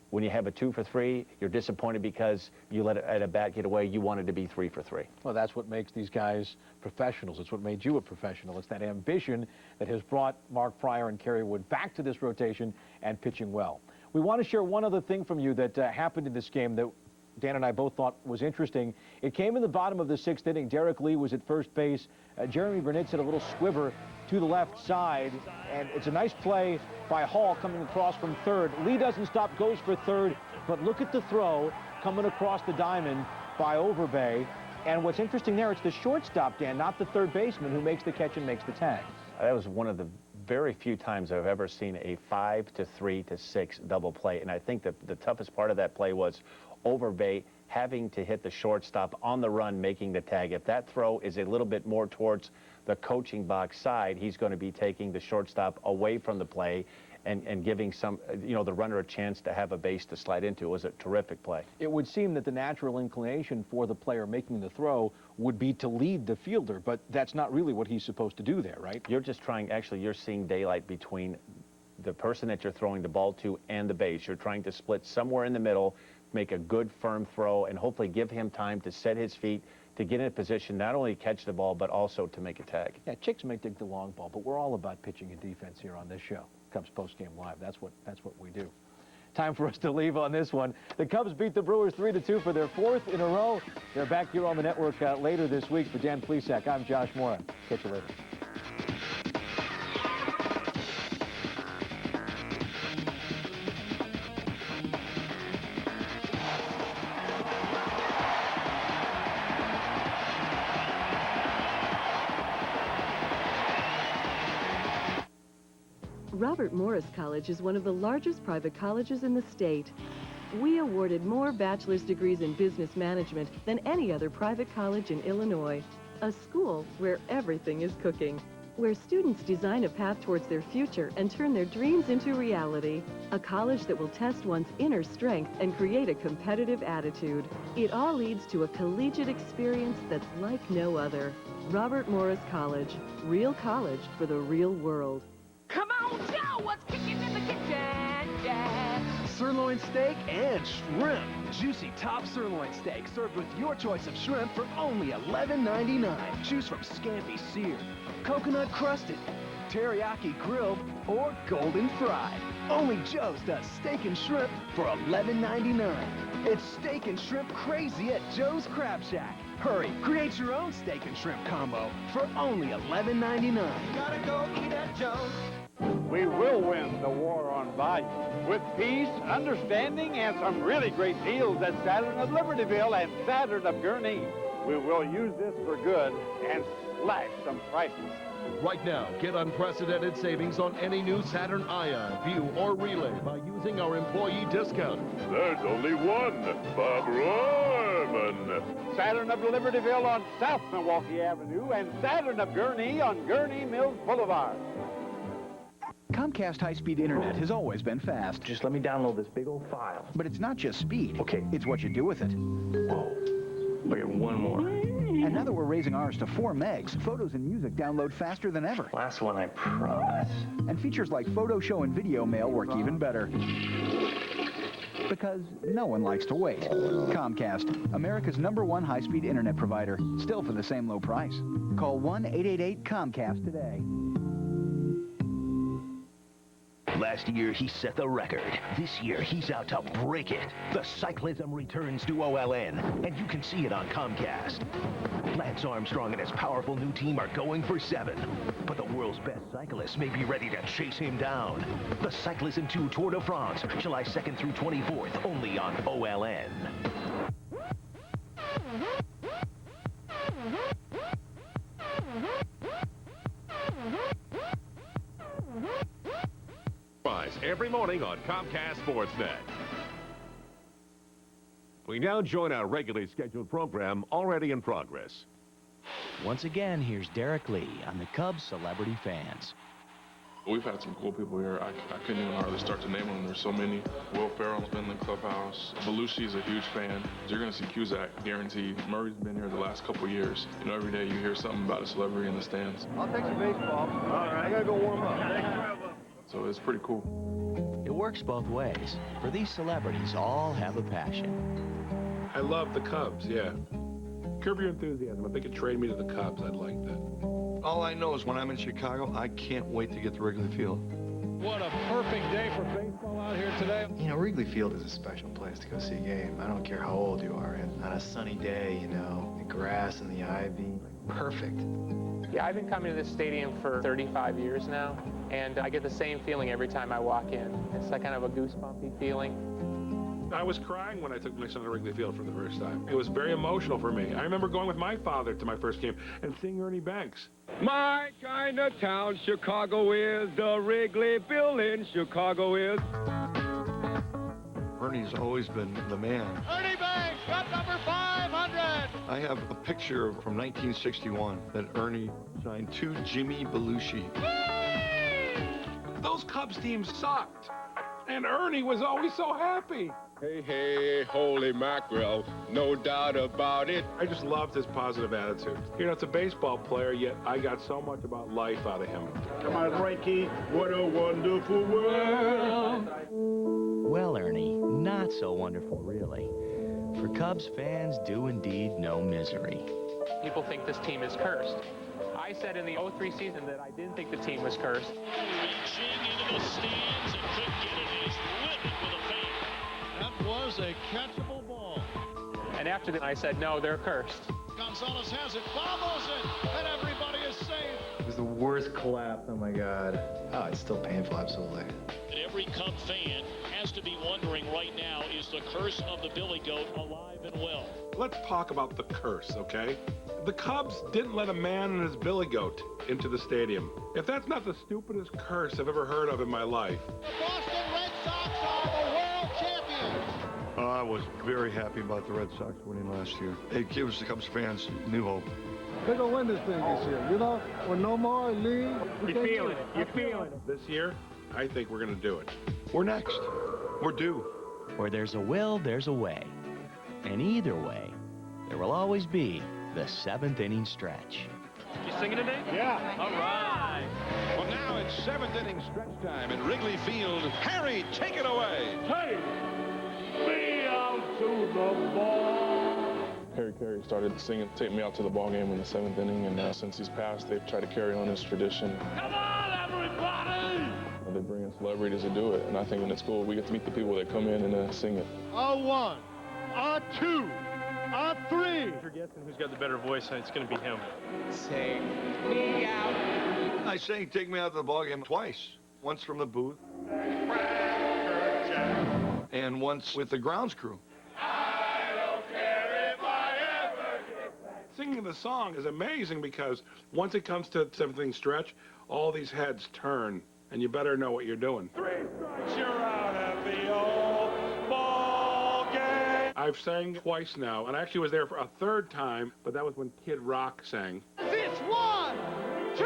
When you have a 2 for 3, you're disappointed because you let it at a bat get away. You wanted to be 3 for 3. Well, that's what makes these guys professionals. It's what made you a professional. It's that ambition that has brought Mark Pryor and Kerry Wood back to this rotation and pitching well. We want to share one other thing from you that happened in this game that Dan and I both thought was interesting. It came in the bottom of the 6th inning. Derek Lee was at first base. Jeremy Burnett had a little squiver to the left side, and it's a nice play by Hall coming across from third. Lee doesn't stop, goes for third, but look at the throw coming across the diamond by Overbay. And what's interesting there, it's the shortstop, Dan, not the third baseman, who makes the catch and makes the tag. That was one of the very few times I've ever seen a 5 to 3 to 6 double play. And I think that the toughest part of that play was Overbay having to hit the shortstop on the run, making the tag. If that throw is a little bit more towards the coaching box side, he's going to be taking the shortstop away from the play and giving the runner a chance to have a base to slide into. It was a terrific play. It would seem that the natural inclination for the player making the throw would be to lead the fielder, but that's not really what he's supposed to do there, right? You're just trying, actually, you're seeing daylight between the person that you're throwing the ball to and the base. You're trying to split somewhere in the middle, make a good firm throw, and hopefully give him time to set his feet, to get in a position not only to catch the ball, but also to make a tag. Yeah, chicks may dig the long ball, but we're all about pitching and defense here on this show. Cubs Postgame Live. That's what we do. Time for us to leave on this one. The Cubs beat the Brewers 3-2 for their 4th in a row. They're back here on the network later this week. For Dan Plesac, I'm Josh Moran. Catch you later. Robert Morris College is one of the largest private colleges in the state. We awarded more bachelor's degrees in business management than any other private college in Illinois. A school where everything is cooking, where students design a path towards their future and turn their dreams into reality. A college that will test one's inner strength and create a competitive attitude. It all leads to a collegiate experience that's like no other. Robert Morris College. Real college for the real world. Come on, Joe, what's cooking in the kitchen? Yeah. Sirloin steak and shrimp. Juicy top sirloin steak served with your choice of shrimp for only $11.99. Choose from scampi seared, coconut crusted, teriyaki grilled, or golden fried. Only Joe's does steak and shrimp for $11.99. It's steak and shrimp crazy at Joe's Crab Shack. Hurry, create your own steak and shrimp combo for only $11.99. Gotta go eat at Joe's. We will win the war on value with peace, understanding, and some really great deals at Saturn of Libertyville and Saturn of Gurnee. We will use this for good and slash some prices. Right now, get unprecedented savings on any new Saturn Ion, View, or Relay by using our employee discount. There's only one, Bob Royman. Saturn of Libertyville on South Milwaukee Avenue and Saturn of Gurnee on Gurnee Mills Boulevard. Comcast high-speed internet has always been fast. Just let me download this big old file. But it's not just speed. Okay. It's what you do with it. Whoa. Look at one more. And now that we're raising ours to 4 megs, photos and music download faster than ever. Last one, I promise. And features like photo show and video mail work even better. Because no one likes to wait. Comcast, America's #1 high-speed internet provider, still for the same low price. Call 1-888-COMCAST today. Last year, he set the record. This year, he's out to break it. The cyclism returns to OLN, and you can see it on Comcast. Lance Armstrong and his powerful new team are going for 7. But the world's best cyclists may be ready to chase him down. The Cyclism 2 Tour de France, July 2nd through 24th, only on OLN. Every morning on Comcast Sportsnet. We now join our regularly scheduled program already in progress. Once again, here's Derek Lee on the Cubs Celebrity Fans. We've had some cool people here. I couldn't even hardly start to name them. There's so many. Will Ferrell's been in the clubhouse. Belushi's a huge fan. You're going to see Cusack, guaranteed. Murray's been here the last couple of years. You know, every day you hear something about a celebrity in the stands. I'll take some baseball. All right. I got to go warm up. So it's pretty cool. It works both ways, for these celebrities all have a passion. I love the Cubs, yeah. Curb Your Enthusiasm. If they could trade me to the Cubs, I'd like that. All I know is when I'm in Chicago, I can't wait to get to Wrigley Field. What a perfect day for baseball out here today. You know, Wrigley Field is a special place to go see a game. I don't care how old you are. And on a sunny day, you know, the grass and the ivy, perfect. Yeah, I've been coming to this stadium for 35 years now, and I get the same feeling every time I walk in. It's like kind of a goosebumpy feeling. I was crying when I took my son to Wrigley Field for the first time. It was very emotional for me. I remember going with my father to my first game and seeing Ernie Banks. My kind of town, Chicago is. The Wrigley Field in Chicago is. Ernie's always been the man. Ernie Banks, got number 500. I have a picture from 1961 that Ernie signed to Jimmy Belushi. Those Cubs teams sucked, and Ernie was always so happy. Hey, hey, holy mackerel, no doubt about it. I just loved his positive attitude. You know, it's a baseball player, yet I got so much about life out of him. Come on, Frankie, what a wonderful world. Well, Ernie, not so wonderful, really. For Cubs fans do indeed know misery. People think this team is cursed. I said in the 03 season that I didn't think the team was cursed. Reaching into the stands and couldn't get it, is livid with a fade. That was a catchable ball. And after that, I said, no, they're cursed. Gonzalez has it, bobbles it, and everybody is safe. It was the worst collapse. Oh my God. Oh, it's still painful, absolutely. And every Cub fan has to be wondering right now, is the curse of the Billy Goat alive and well? Let's talk about the curse, okay? The Cubs didn't let a man and his billy goat into the stadium. If that's not the stupidest curse I've ever heard of in my life. The Boston Red Sox are the world champions. I was very happy about the Red Sox winning last year. It gives the Cubs fans new hope. They're going to win this thing this year. You know, with no more league. You're feeling it. You're feeling it. This year, I think we're going to do it. We're next. We're due. Where there's a will, there's a way. And either way, there will always be the 7th inning stretch. You singing today? Yeah. All right. Well, now it's 7th inning stretch time in Wrigley Field. Harry, take it away. Hey, me out to the ball. Kerry started singing "Take Me Out to the Ball Game" in the 7th inning, and since he's passed, they've tried to carry on his tradition. Come on, everybody! They bring in celebrities to do it, and I think when it's cool, we get to meet the people that come in and sing it. A 1, a 2, a 3. If you're guessing who's got the better voice, it's going to be him. Take me out. I sang "Take Me Out to the Ball Game" twice. Once from the booth, and once with the grounds crew. Singing the song is amazing because once it comes to 7th inning stretch, all these heads turn, and you better know what you're doing. 3 strikes, you're out at the old ball game. I've sang twice now, and I actually was there for a 3rd time, but that was when Kid Rock sang. It's 1, 2,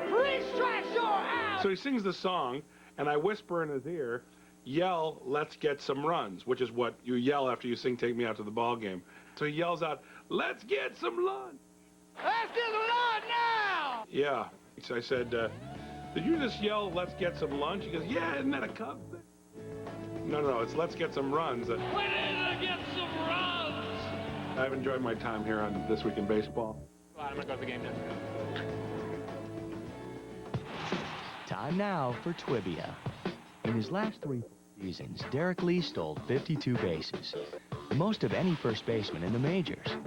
3 strikes, you're out. So he sings the song, and I whisper in his ear, yell, "Let's get some runs," which is what you yell after you sing "Take Me Out to the Ball Game." So he yells out, "Let's get some lunch." Let's get some lunch now. Yeah. So I said, did you just yell, "Let's get some lunch"? He goes, yeah, isn't that a Cub thing? No, it's "Let's get some runs." We need to get some runs. I've enjoyed my time here on This Week in Baseball. Well, I'm going to go to the game now. Time now for Twibia. In his last 3 seasons, Derek Lee stole 52 bases, the most of any first baseman in the majors.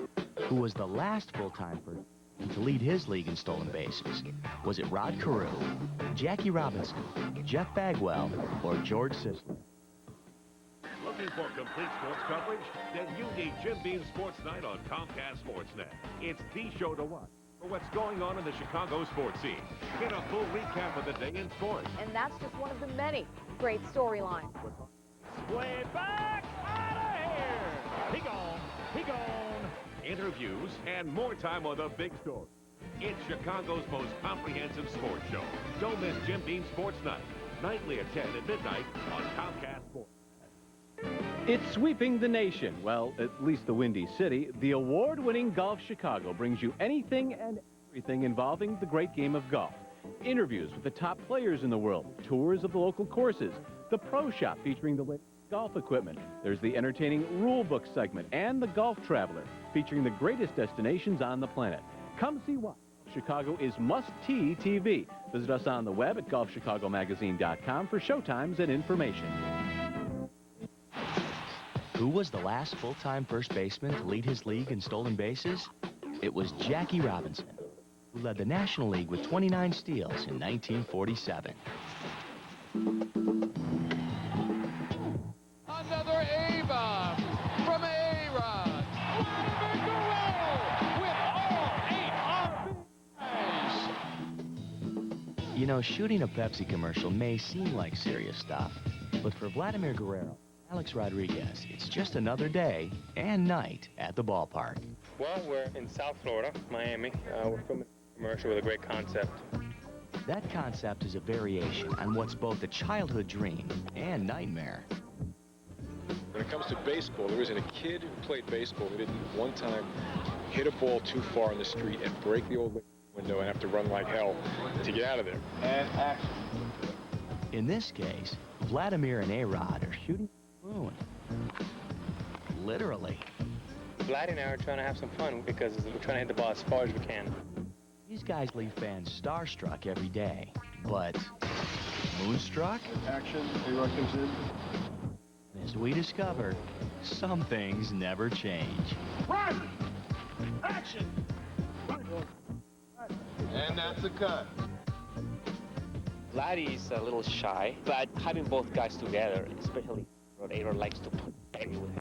Who was the last full-time person to lead his league in stolen bases? Was it Rod Carew, Jackie Robinson, Jeff Bagwell, or George Sisler? Looking for complete sports coverage? Then you need Jim Beam Sports Night on Comcast Sportsnet. It's the show to watch for what's going on in the Chicago sports scene. Get a full recap of the day in sports. And that's just one of the many great storylines. Way back out of here! He gone. He gone. Interviews and more time on the big story. It's Chicago's most comprehensive sports show. Don't miss Jim Beam Sports Night. Nightly at 10 at midnight on Comcast Sports. It's sweeping the nation. Well, at least the Windy City. The award-winning Golf Chicago brings you anything and everything involving the great game of golf. Interviews with the top players in the world, tours of the local courses, the pro shop featuring the latest golf equipment. There's the entertaining rule book segment and the Golf Traveler featuring the greatest destinations on the planet. Come see why Chicago is must-see TV. Visit us on the web at golfchicagomagazine.com for showtimes and information. Who was the last full-time first baseman to lead his league in stolen bases? It was Jackie Robinson, who led the National League with 29 steals in 1947. Another 8 You know, shooting a Pepsi commercial may seem like serious stuff, but for Vladimir Guerrero, Alex Rodriguez, it's just another day and night at the ballpark. Well, we're in South Florida, Miami. We're filming a commercial with a great concept. That concept is a variation on what's both a childhood dream and nightmare. When it comes to baseball, there isn't a kid who played baseball who didn't one time hit a ball too far in the street and break the old window and have to run like hell to get out of there. And action. In this case, Vladimir and A-Rod are shooting the moon. Literally. Vlad and I are trying to have some fun because we're trying to hit the ball as far as we can. These guys leave fans starstruck every day, but moonstruck? Action. A-Rod comes in. As we discover, some things never change. Run! Action! And that's a cut. Vladdy's a little shy, but having both guys together, especially A-Rod likes to play with him.